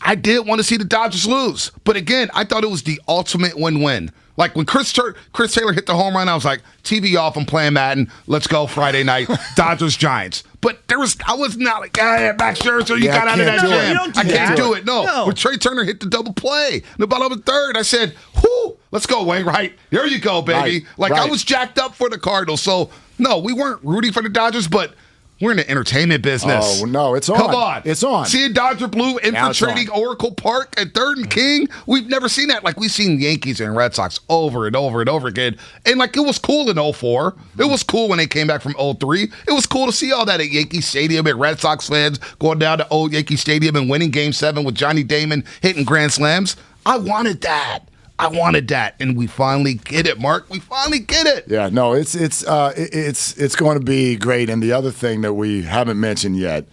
I did want to see the Dodgers lose. But again, I thought it was the ultimate win-win. Like when Chris Taylor hit the home run, I was like, TV off, I'm playing Madden. Let's go Friday night, Dodgers-Giants. But I was not like, Max Scherzer, you got out of that jam. I can't do it. No. When Trey Turner hit the double play in the bottom of the third, I said, whoo, let's go, Wayne, right? There you go, baby. I was jacked up for the Cardinals. So, no, we weren't rooting for the Dodgers, but we're in the entertainment business. Oh, no, it's on. Come on. It's on. Seeing Dodger Blue infiltrating Oracle Park at 3rd and King, we've never seen that. Like, we've seen Yankees and Red Sox over and over and over again. And, like, it was cool in 04. It was cool when they came back from 03. It was cool to see all that at Yankee Stadium and Red Sox fans going down to old Yankee Stadium and winning Game 7 with Johnny Damon hitting grand slams. I wanted that. And we finally get it, Mark. We finally get it. Yeah, no, it's going to be great. And the other thing that we haven't mentioned yet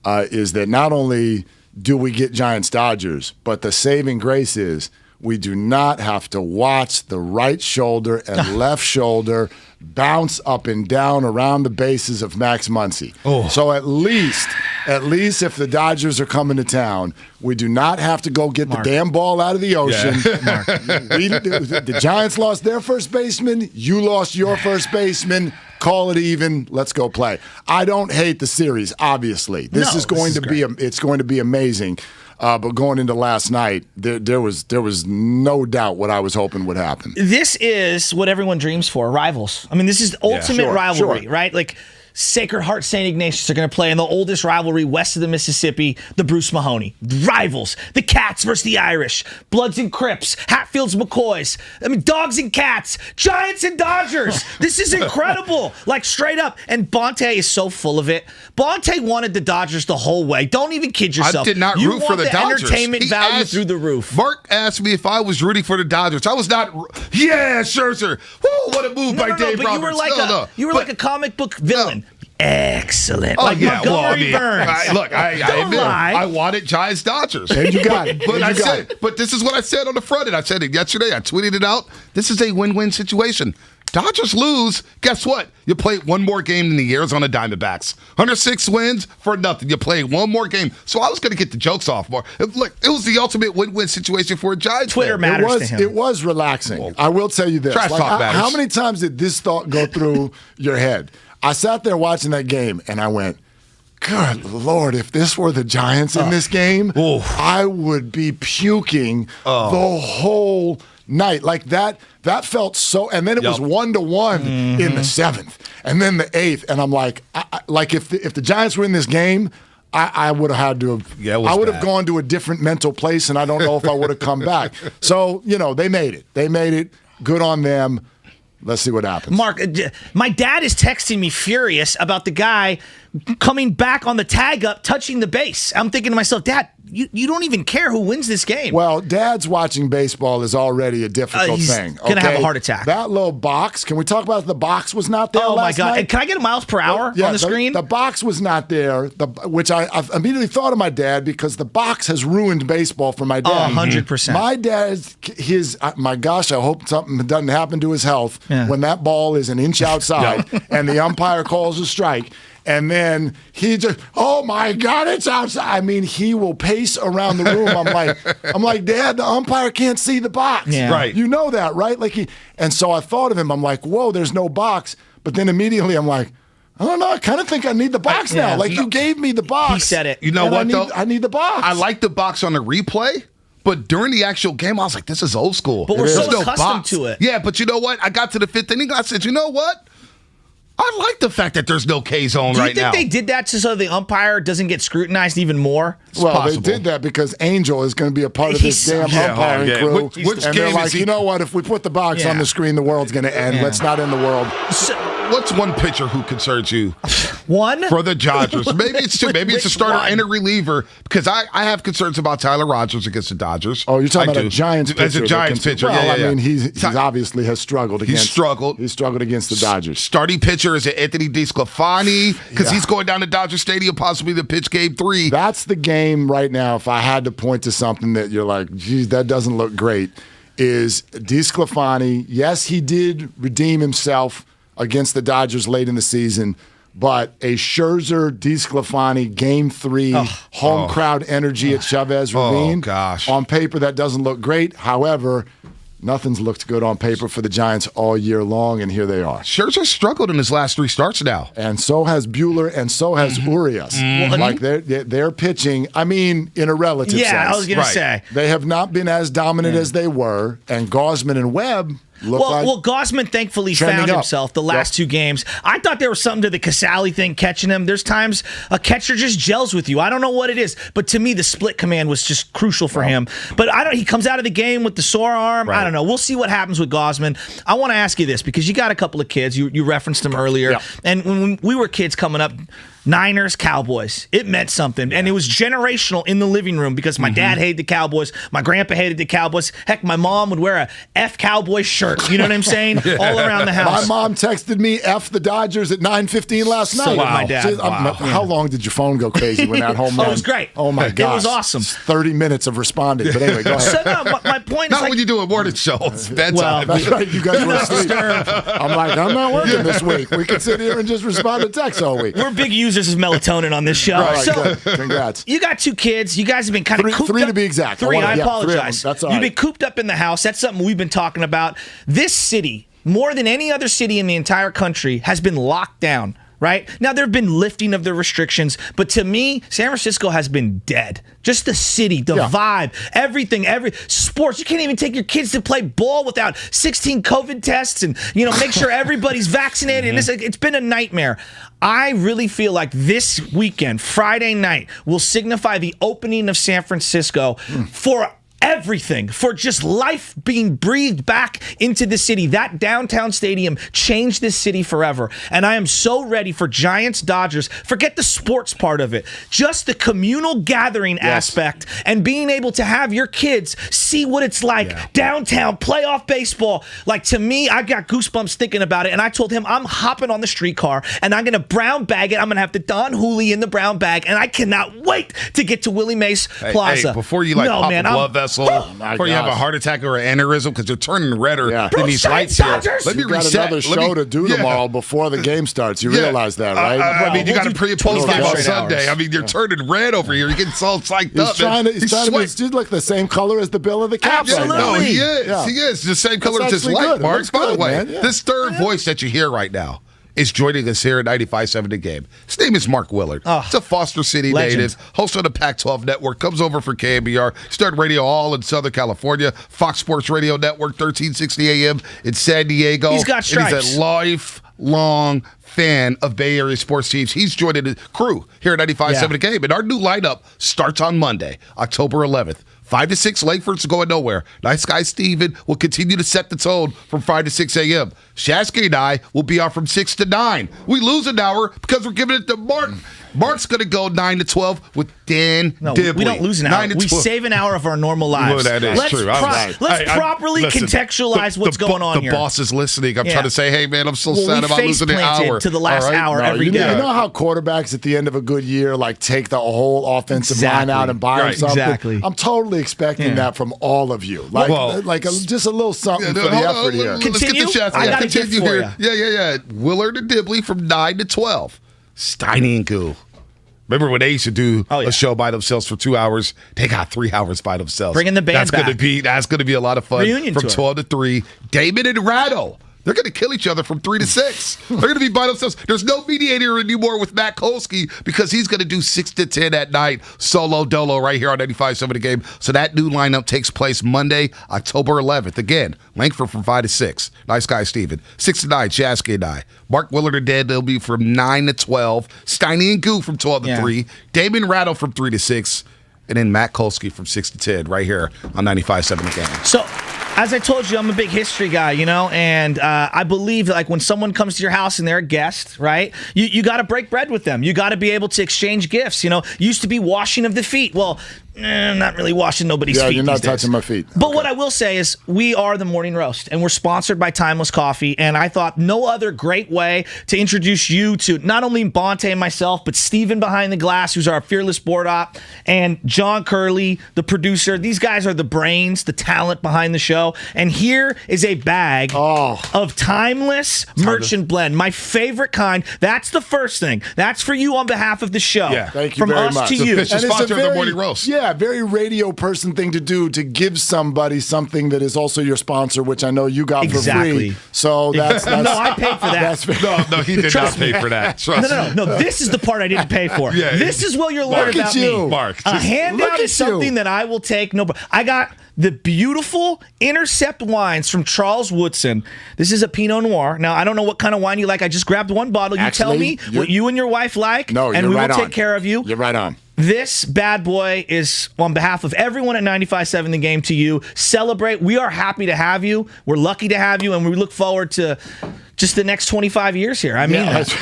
is that not only do we get Giants-Dodgers, but the saving grace is we do not have to watch the right shoulder and left shoulder bounce up and down around the bases of Max Muncy. So at least if the Dodgers are coming to town, we do not have to go get the damn ball out of the ocean. The Giants lost their first baseman. You lost your first baseman. Call it even. Let's go play. I don't hate the series, obviously. This is going to be amazing. But going into last night, there was no doubt what I was hoping would happen. This is what everyone dreams for, rivals. I mean, this is ultimate rivalry, right? Like, Sacred Heart St. Ignatius are going to play in the oldest rivalry west of the Mississippi, the Bruce Mahoney. Rivals. The Cats versus the Irish. Bloods and Crips. Hatfields, McCoys. I mean, Dogs and Cats. Giants and Dodgers. This is incredible. Like, straight up. And Bonte is so full of it. Bonte wanted the Dodgers the whole way. Don't even kid yourself. I did not root for the Dodgers. Entertainment value through the roof. Mark asked me if I was rooting for the Dodgers. I was not. Yeah, Scherzer. Woo, what a move by Dave Roberts. You were like a comic book villain. Excellent. Montgomery Burns. I wanted Giants Dodgers. And you got it. But this is what I said on the front end. I said it yesterday. I tweeted it out. This is a win-win situation. Dodgers lose. Guess what? You play one more game in the Arizona Diamondbacks. 106 wins for nothing. You play one more game. So I was going to get the jokes off more. Look, it was the ultimate win-win situation for a Giants Twitter fan. matters to him. It was relaxing. I will tell you this. Trash talk matters. How many times did this thought go through your head? I sat there watching that game, and I went, good Lord, if this were the Giants in this game, I would be puking the whole night. Like that felt so. And then it was 1-1 in the 7th, and then the 8th, and I'm like, if the Giants were in this game, I would have had to have. Yeah, I would have gone to a different mental place, and I don't know if I would have come back. So they made it. They made it. Good on them. Let's see what happens. Mark, my dad is texting me furious about the guy coming back on the tag up, touching the base. I'm thinking to myself, Dad, you don't even care who wins this game. Well, Dad's watching baseball is already a difficult he's thing. Gonna have a heart attack. That little box. Can we talk about the box was not there? Oh my last God! night? And can I get a miles per hour on the screen? The box was not there. Which I immediately thought of my dad because the box has ruined baseball for my dad. 100%. My dad's my gosh. I hope something doesn't happen to his health when that ball is an inch outside and the umpire calls a strike. And then he just, oh my God, it's outside. I mean, he will pace around the room. I'm like, Dad, the umpire can't see the box. Yeah. Right. You know that, right? And so I thought of him. I'm like, whoa, there's no box. But then immediately I'm like, I don't know. I kind of think I need the box now. You gave me the box. He said it. You know what, though? I need the box. I like the box on the replay. But during the actual game, I was like, this is old school. But we're There's so accustomed to it. Yeah, but you know what? I got to the 5th inning. I said, you know what? I like the fact that there's no K-zone right now. Do you think they did that so the umpire doesn't get scrutinized even more? They did that because Angel is going to be a part of this damn umpiring crew. Which and game they're like, is he? you know what? If we put the box on the screen, the world's going to end. Let's not end the world. What's one pitcher who concerns you? One? For the Dodgers. Maybe it's two. Maybe it's a starter and a reliever. Because I have concerns about Tyler Rogers against the Dodgers. Oh, you're talking about a Giants pitcher. As a Giants pitcher, well, yeah. I mean, he's obviously has struggled against. He struggled against the Dodgers. Starting pitcher is Anthony DeSclafani because he's going down to Dodger Stadium possibly to pitch Game 3. That's the game right now. If I had to point to something that you're like, geez, that doesn't look great, is DeSclafani. Yes, he did redeem himself against the Dodgers late in the season, but a Scherzer, DeSclafani Game 3 home crowd energy at Chavez Ravine. Oh, gosh. On paper, that doesn't look great. However, nothing's looked good on paper for the Giants all year long, and here they are. Scherzer struggled in his last 3 starts now. And so has Buehler, and so has Urias. Like, they're pitching, I mean, in a relative sense. Yeah, I was going to say. They have not been as dominant as they were, and Gausman and Webb Well, Gausman thankfully found himself the last 2 games. I thought there was something to the Casale thing catching him. There's times a catcher just gels with you. I don't know what it is, but to me, the split command was just crucial for him. But he comes out of the game with the sore arm. Right. I don't know. We'll see what happens with Gausman. I want to ask you this because you got a couple of kids. You referenced them earlier. Yeah. And when we were kids coming up, Niners, Cowboys. It meant something. And it was generational in the living room because my dad hated the Cowboys. My grandpa hated the Cowboys. Heck, my mom would wear a F Cowboys shirt. You know what I'm saying? All around the house. My mom texted me F the Dodgers at 9:15 last night. So did my dad. How long did your phone go crazy when that home run? It was great. Oh, my gosh. It was awesome. 30 minutes of responding. But anyway, go ahead. So no, my point is not when you do a morning show. It's bedtime. That's right. You guys were asleep. I'm like, I'm not working this week. We can sit here and just respond to texts all week. We're big users of melatonin on this show. Right, so, good. Congrats. You got 2 kids. You guys have been kind of cooped 3 up. to be exact. 3. I apologize. That's all You've right. been cooped up in the house. That's something we've been talking about. This city, more than any other city in the entire country, has been locked down. Right? Now, there have been lifting of the restrictions, but to me, San Francisco has been dead. Just the city, the vibe, everything, every sports. You can't even take your kids to play ball without 16 COVID tests and, make sure everybody's vaccinated. And it's been a nightmare. I really feel like this weekend, Friday night, will signify the opening of San Francisco for everything, for just life being breathed back into the city. That downtown stadium changed this city forever. And I am so ready for Giants, Dodgers. Forget the sports part of it. Just the communal gathering aspect and being able to have your kids see what it's like downtown, playoff baseball. Like, to me, I got goosebumps thinking about it. And I told him I'm hopping on the streetcar and I'm going to brown bag it. I'm going to have the Don Hooley in the brown bag. And I cannot wait to get to Willie Mays Plaza. Hey, before you pop a blood vessel, before you have a heart attack or an aneurysm because they're turning redder than these lights here. Let me reset. Got another show to do tomorrow before the game starts. You realize that, right? I mean, you got a pre and post game on Sunday. I mean, you're turning red over here. You're getting so psyched up. He's trying to be just like the same color as the bill of the cap. Absolutely. No, he is. Yeah. He is. The same color as his light, Mark. By the way, this third voice that you hear right now is joining us here at 95.7 The Game. His name is Mark Willard. He's a Foster City native, host of the Pac-12 Network, comes over for KNBR, started radio all in Southern California, Fox Sports Radio Network, 1360 AM in San Diego. He's got stripes. And he's a lifelong fan of Bay Area sports teams. He's joining the crew here at 95.7 The Game. And our new lineup starts on Monday, October 11th. 5 to 6, Langford's going nowhere. Nice guy Steven will continue to set the tone from 5 to 6 a.m. Shasky and I will be on from 6 to 9. We lose an hour because we're giving it to Mark. Mark's going to go 9 to 12 with Dan Dibley. We don't lose an hour. We save an hour of our normal lives. Well, that is true. Let's properly contextualize what's going on here. The boss is listening. I'm trying to say, hey, man, I'm so sad about losing an hour. To the last hour every day. You know how quarterbacks at the end of a good year take the whole offensive line out and buy them something? Exactly. I'm totally expecting that from all of you. Just a little something for the effort here. Let's get the shots. I got a gift for you. Yeah. Willard and Dibley from 9 to 12. Steiny and Goo. Remember when they used to do a show by themselves for 2 hours? They got 3 hours by themselves. Bringing the band back. That's going to be a lot of fun. Reunion from tour. 12 to 3. Damon and Ratto. They're going to kill each other from 3 to 6. They're going to be by themselves. There's no mediator anymore with Matt Kolsky because he's going to do 6 to 10 at night, solo dolo right here on 95.7 The Game. So that new lineup takes place Monday, October 11th. Again, Langford from 5 to 6. Nice guy, Steven. 6 to 9, Shasky and I. Mark Willard and Dan, they'll be from 9 to 12. Steiny and Goo from 12 to 3. Damon Rattle from 3 to 6. And then Matt Kolsky from 6 to 10 right here on 95.7 The Game. So, as I told you, I'm a big history guy, and I believe that when someone comes to your house and they're a guest, right, you got to break bread with them. You got to be able to exchange gifts. Used to be washing of the feet. Well, not really washing nobody's feet. Yeah, you're not these days. touching my feet. But what I will say is we are the Morning Roast, and we're sponsored by Timeless Coffee, and I thought no other great way to introduce you to not only Bonte and myself, but Steven behind the glass, who's our fearless board op, and John Curley, the producer. These guys are the brains, the talent behind the show. And here is a bag of Timeless Merchant Blend, my favorite kind. That's the first thing. That's for you on behalf of the show. Yeah, thank you From very us much. to you. It's a sponsor of the Morning Roast. Yeah, very radio person thing to do, to give somebody something that is also your sponsor, which I know you got for free. So that's no, I paid for that. No, he did not pay for that. No. This is the part I didn't pay for. This is what you'll learn about me. Mark. A handout is something that I will take. No, I got the beautiful Intercept wines from Charles Woodson. This is a Pinot Noir. Now, I don't know what kind of wine you like. I just grabbed one bottle. You tell me what you and your wife like, and we will take care of you. You're right on. This bad boy is on behalf of everyone at 95.7 The Game to you. Celebrate. We are happy to have you. We're lucky to have you, and we look forward to just the next 25 years here. I mean that.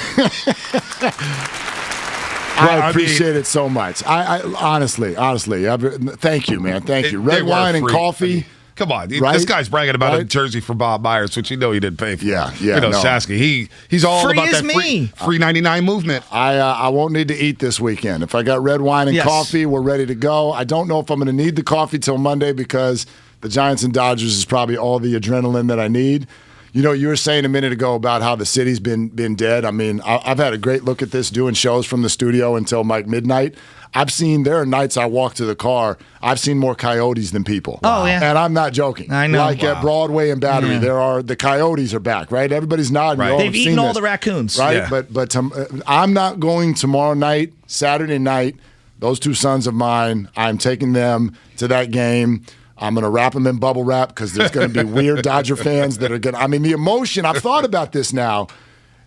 I appreciate it so much. I honestly, thank you, man. Thank you. Red wine and coffee. Come on, this guy's bragging about a jersey for Bob Myers, which he didn't pay for. Yeah. Shasky, he's all free about that free 99 movement. I won't need to eat this weekend. If I got red wine and coffee, we're ready to go. I don't know if I'm going to need the coffee till Monday because the Giants and Dodgers is probably all the adrenaline that I need. You were saying a minute ago about how the city's been dead. I mean, I've had a great look at this doing shows from the studio until midnight. There are nights I walk to the car, I've seen more coyotes than people. Oh, yeah. And I'm not joking. I know. At Broadway and Battery, the coyotes are back, right? Everybody's nodding. Right. They've eaten all the raccoons. Right? Yeah. But I'm not going tomorrow night, Saturday night. Those two sons of mine, I'm taking them to that game. I'm going to wrap them in bubble wrap because there's going to be weird Dodger fans that are going to – the emotion, I've thought about this now.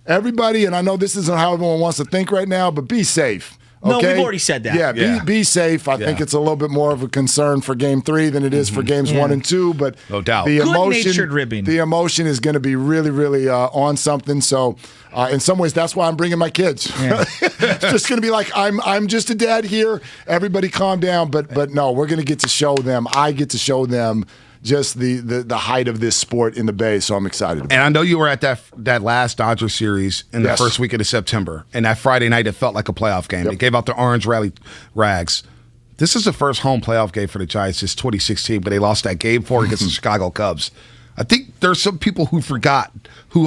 Everybody, and I know this isn't how everyone wants to think right now, but be safe. Okay? No, we've already said that. Yeah, be safe. I think it's a little bit more of a concern for Game 3 than it is for Games 1 and 2. But no doubt. Good-natured ribbing. The emotion is going to be really, really on something. So in some ways, that's why I'm bringing my kids. Yeah. It's just going to be like, I'm just a dad here. Everybody calm down. But no, we're going to get to show them. I get to show them just the height of this sport in the Bay, so I'm excited about it. And I know you were at that last Dodger series in the first weekend of September, and that Friday night it felt like a playoff game. They gave out the orange rally rags. This is the first home playoff game for the Giants since 2016, but they lost that Game 4 against the Chicago Cubs. I think there's some people who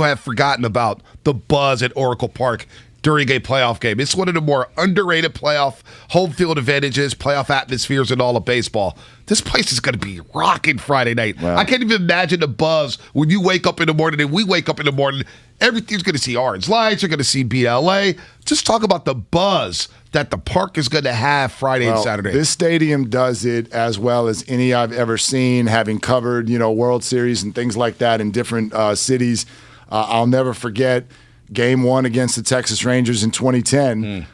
have forgotten about the buzz at Oracle Park during a playoff game. It's one of the more underrated playoff home field advantages, playoff atmospheres in all of baseball. This place is going to be rocking Friday night. Wow. I can't even imagine the buzz when you wake up in the morning and we wake up in the morning. Everything's going to see orange lights. You're going to see BLA. Just talk about the buzz that the park is going to have Friday and Saturday. This stadium does it as well as any I've ever seen, having covered, World Series and things like that in different cities. I'll never forget Game 1 against the Texas Rangers in 2010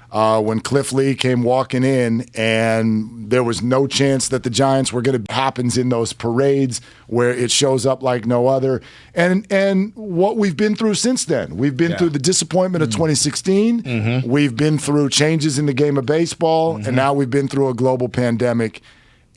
when Cliff Lee came walking in, and there was no chance that the Giants were going to happens in those parades where it shows up like no other. And what we've been through since then. We've been through the disappointment of 2016. We've been through changes in the game of baseball, and now we've been through a global pandemic,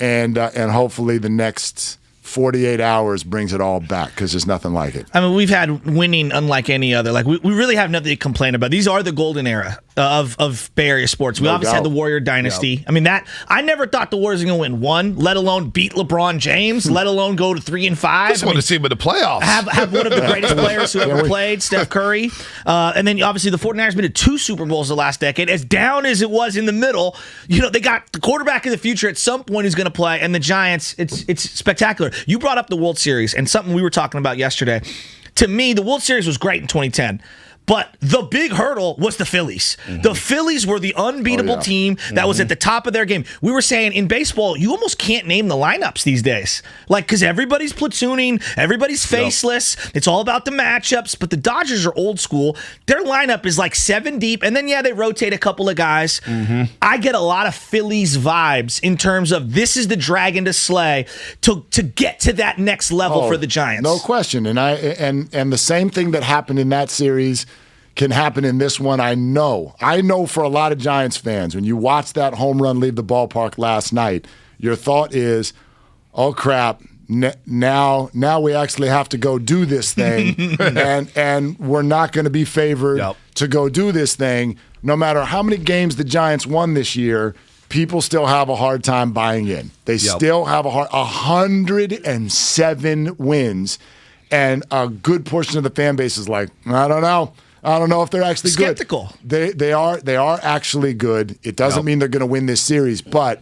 and hopefully the next 48 hours brings it all back, because there's nothing like it. I mean, we've had winning unlike any other. Like, we really have nothing to complain about. These are the golden era of Bay Area sports. We obviously had the Warrior dynasty. Yep. I mean, I never thought the Warriors were going to win one, let alone beat LeBron James, let alone go to 3-5. I just want to see him in the playoffs. Have one of the greatest players who ever played, Steph Curry. And then, obviously, the 49ers been to 2 Super Bowls the last decade. As down as it was in the middle, they got the quarterback of the future at some point who's going to play. And the Giants, it's spectacular. You brought up the World Series, and something we were talking about yesterday. To me, the World Series was great in 2010. But the big hurdle was the Phillies. The Phillies were the unbeatable team that was at the top of their game. We were saying in baseball, you almost can't name the lineups these days. Because everybody's platooning, everybody's faceless. It's all about the matchups. But the Dodgers are old school. Their lineup is like 7 deep. And then, they rotate a couple of guys. I get a lot of Phillies vibes in terms of this is the dragon to slay to get to that next level for the Giants. No question. And the same thing that happened in that series can happen in this one. I know for a lot of Giants fans, when you watch that home run leave the ballpark last night, your thought is, oh crap, now we actually have to go do this thing, and we're not going to be favored to go do this thing. No matter how many games the Giants won this year, people still have a hard time buying in. They still have 107 wins, and a good portion of the fan base is like, I don't know if they're actually skeptical. Good. They are actually good. It doesn't mean they're going to win this series, but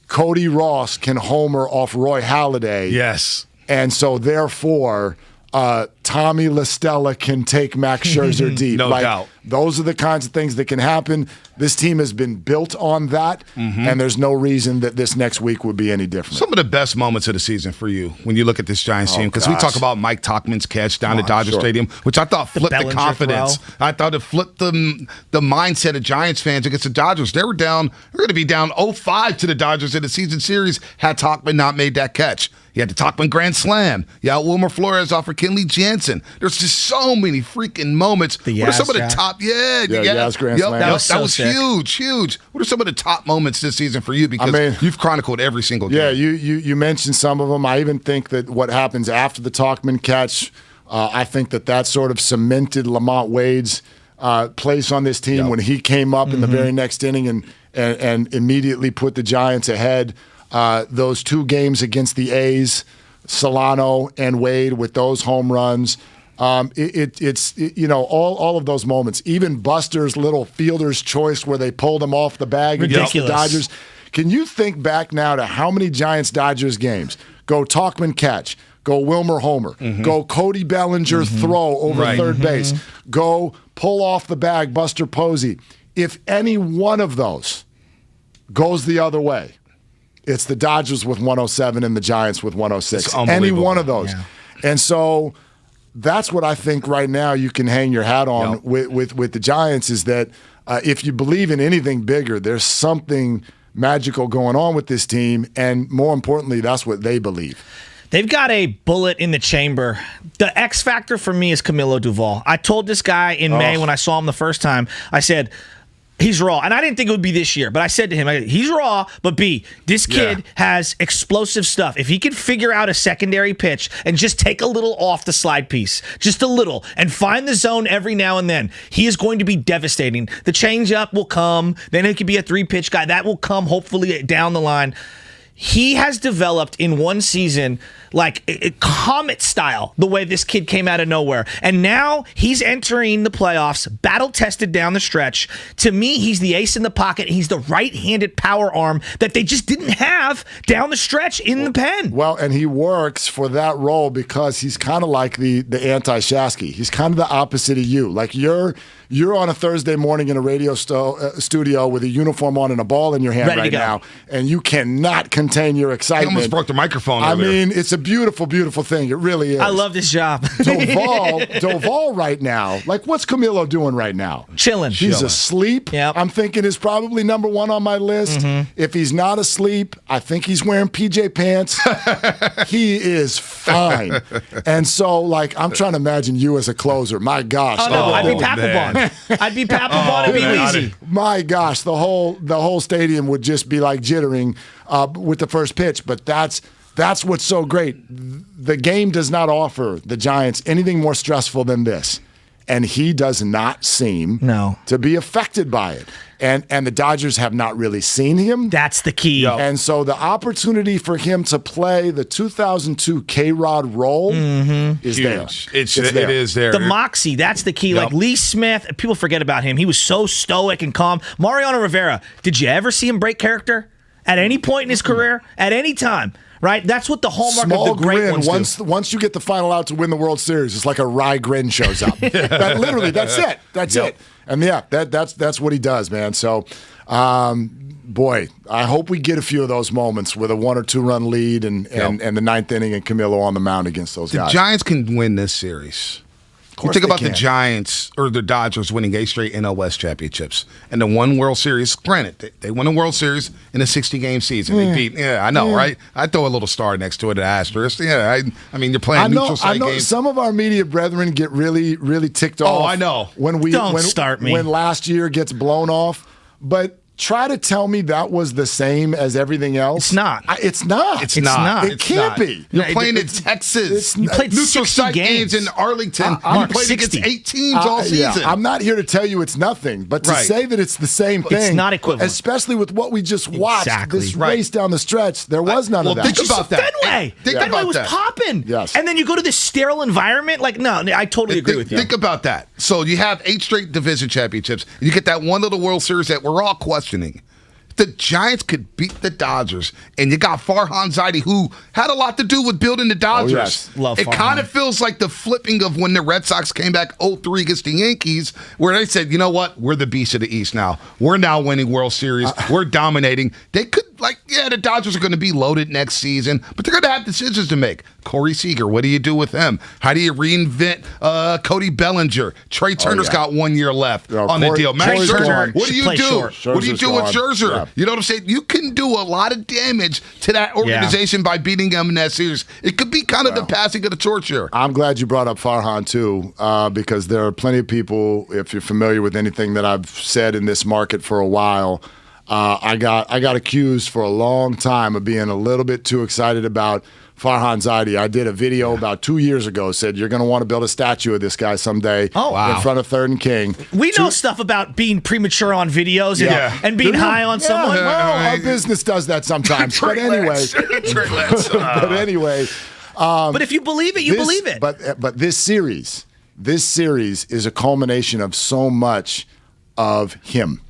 Cody Ross can homer off Roy Halladay. Yes. And so therefore, Tommy LaStella can take Max Scherzer deep. No doubt. Those are the kinds of things that can happen. This team has been built on that, and there's no reason that this next week would be any different. Some of the best moments of the season for you when you look at this Giants team, because we talk about Mike Tauchman's catch down at Dodger Stadium, which I thought flipped the confidence. I thought it flipped the mindset of Giants fans against the Dodgers. They were going to be down 0-5 to the Dodgers in the season series had Tauchman not made that catch. You had the Tauchman grand slam. You had Wilmer Flores off for Kenley Jansen. There's just so many freaking moments. What are some of the top? Yaz grand slam. That was huge. What are some of the top moments this season for you? Because you've chronicled every single game. Yeah, you mentioned some of them. I even think that what happens after the Tauchman catch, I think that sort of cemented Lamont Wade's place on this team when he came up in the very next inning and immediately put the Giants ahead. Those 2 games against the A's, Solano and Wade with those home runs. It's all of those moments. Even Buster's little fielder's choice where they pulled him off the bag against the Dodgers. Can you think back now to how many Giants-Dodgers games? Go Tauchman catch. Go Wilmer homer. Go Cody Bellinger throw over third base. Go pull off the bag Buster Posey. If any one of those goes the other way, it's the Dodgers with 107 and the Giants with 106. Any one of those. Yeah. And so that's what I think right now you can hang your hat on with the Giants is that if you believe in anything bigger, there's something magical going on with this team, and more importantly, that's what they believe. They've got a bullet in the chamber. The X factor for me is Camilo Duvall. I told this guy in May when I saw him the first time, I said, he's raw. And I didn't think it would be this year, but I said to him, he's raw, but this kid has explosive stuff. If he can figure out a secondary pitch and just take a little off the slide piece, just a little, and find the zone every now and then, he is going to be devastating. The changeup will come. Then he could be a 3-pitch guy. That will come hopefully down the line. he has developed in one season like a comet style, the way this kid came out of nowhere. And now he's entering the playoffs, battle-tested down the stretch. To me, he's the ace in the pocket. He's the right-handed power arm that they just didn't have down the stretch in the pen. Well, and he works for that role because he's kind of like the anti-Shasky. He's kind of the opposite of you. Like you're on a Thursday morning in a radio studio with a uniform on and a ball in your hand right now, and you cannot contain your excitement. I almost broke the microphone I earlier. mean, it's a beautiful, beautiful thing. It really is. I love this job. Doval right now, like what's Camilo doing right now? Chilling. He's asleep. Yep. I'm thinking is probably number one on my list. If he's not asleep, I think he's wearing PJ pants. He is fine. And so, like, I'm trying to imagine you as a closer. My gosh. Oh, no, I'd be Papelbon. I'd be Papelbon and be easy. My gosh, the whole stadium would just be like jittering with the first pitch. But that's what's so great. The game does not offer the Giants anything more stressful than this. And he does not seem to be affected by it. And the Dodgers have not really seen him. That's the key. And so the opportunity for him to play the 2002 K-Rod role is there. It is there. The moxie, that's the key. Like Lee Smith, people forget about him. He was so stoic and calm. Mariano Rivera, did you ever see him break character at any point in his career? At any time? Right? That's what the hallmark of the great grin. ones do. Once you get the final out to win the World Series, it's like a wry grin shows up. Literally, that's it. That's it. And that's what he does, man. So, boy, I hope we get a few of those moments with a 1 or 2 run lead and the ninth inning and Camilo on the mound against those guys. The Giants can win this series. You think about the Giants or the Dodgers winning 8 straight NL West championships and the one World Series. Granted, they won a World Series in a 60-game season. They beat, I know, right? I throw a little star next to it, an asterisk. I mean, you're playing neutral site games. I know some of our media brethren get really, really ticked off. Oh, I know. When last year gets blown off, but. Try to tell me that was the same as everything else. It's not. It's not. It can't be. You're playing in Texas. You played neutral site games in Arlington. You played against 8 teams all season. I'm not here to tell you it's nothing, but to say that it's the same thing. It's not equivalent. Especially with what we just watched, this race down the stretch, there was none of that. Think about that. Fenway was popping. Yes. And then you go to this sterile environment. Like, no, I totally agree with you. Think about that. So you have 8 straight division championships. You get that one little World Series that we're all questioning. The Giants could beat the Dodgers, and you got Farhan Zaidi, who had a lot to do with building the Dodgers. Oh, yes. Love it kind of feels like the flipping of when the Red Sox came back 0-3 against the Yankees, where they said, you know what, we're the beast of the East now. We're now winning World Series. We're dominating. They could, the Dodgers are going to be loaded next season, but they're going to have decisions to make. Corey Seager, what do you do with him? How do you reinvent Cody Bellinger? Trey Turner's got 1 year left on the deal. Max Scherzer, what do you do? What do you do with Scherzer? Yeah. You know what I'm saying? You can do a lot of damage to that organization by beating them in that series. It could be kind of the passing of the torch here. I'm glad you brought up Farhan, too, because there are plenty of people, if you're familiar with anything that I've said in this market for a while, I got accused for a long time of being a little bit too excited about Farhan Zaidi. I did a video about 2 years ago, said you're going to want to build a statue of this guy someday in front of 3rd and King. We know stuff about being premature on videos and being high on someone. Well, our business does that sometimes. But anyway. But if you believe it, you believe it. But this series is a culmination of so much of him.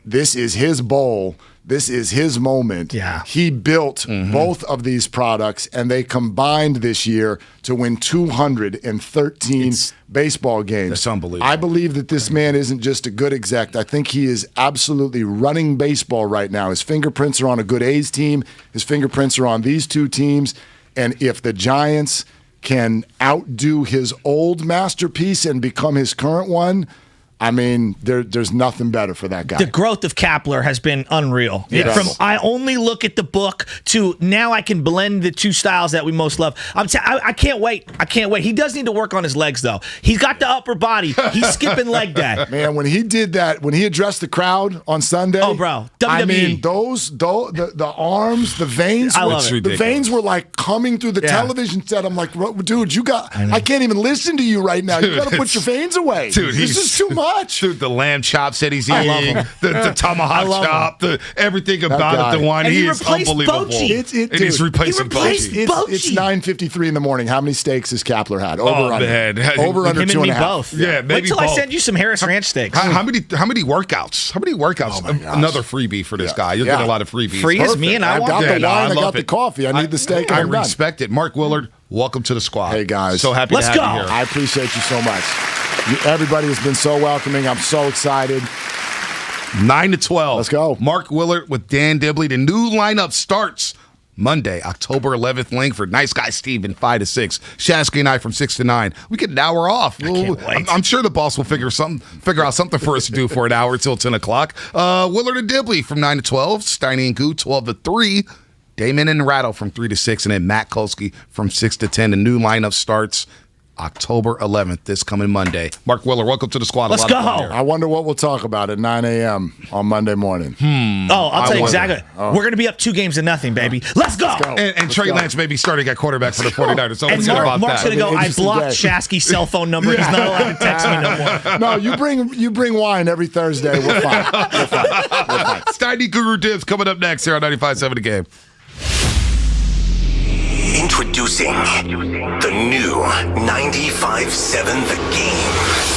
This is his bowl. This is his moment. Yeah. He built both of these products, and they combined this year to win 213 baseball games. That's unbelievable. I believe that this man isn't just a good exec. I think he is absolutely running baseball right now. His fingerprints are on a good A's team. His fingerprints are on these 2 teams. And if the Giants can outdo his old masterpiece and become his current one, I mean, there's nothing better for that guy. The growth of Kapler has been unreal. Yes. From I only look at the book to now I can blend the 2 styles that we most love. I can't wait. I can't wait. He does need to work on his legs, though. He's got the upper body. He's skipping leg day. Man, when he did that, when he addressed the crowd on Sunday, WWE. I mean, the arms, the veins, the veins were like coming through the television set. I'm like, dude, I can't even listen to you right now. You got to put your veins away. Dude, this is too much. much. Dude, the lamb chops that he's eating, the tomahawk chop, everything That about guy. it, the wine. And he is replaced unbelievable. Bochy. And he's replacing Bochy. It's 9:53 in the morning. How many steaks has Kapler had? Over Oh, under. man. Over under Him two and me and a half. both. Yeah, maybe Wait till I both. send you some Harris Ranch steaks. How many workouts? How many workouts? Oh, my gosh. Another freebie for this guy. You'll get a lot of freebies. Free as me, and I I've want got it. the wine. I love got the it. coffee. I need the steak. I and I'm done. respect it. Mark Willard, welcome to the squad. Hey, guys. So happy Let's to have go. you here. I appreciate you so much. Everybody has been so welcoming. I'm so excited. 9 to 12. Let's go. Mark Willard with Dan Dibley. The new lineup starts Monday, October 11th. Langford, Nice Guy Steven, 5 to 6. Shasky and I from 6 to 9. We get an hour off. I'm sure the boss will figure out something for us to do for an hour till 10 o'clock. Willard and Dibley from 9 to 12. Steiny and Goo, 12 to 3. Damon and Rattle from 3 to 6. And then Matt Kolsky from 6 to 10. The new lineup starts October 11th, this coming Monday. Mark Willard, welcome to the squad. Let's go. I wonder what we'll talk about at 9 a.m. on Monday morning. I'll tell you wonder. exactly. We're going to be up 2-0, baby. Let's go. And Trey Lance may be starting at quarterback for the 49ers. So And forget about Mark's that. going to go, I blocked Shasky's cell phone number. He's not allowed to text me no more. No, you bring wine every Thursday. We're fine. We're fine. Steiny Guru Dibs coming up next here on 95.7 The Game. Introducing the new 95.7 The Game.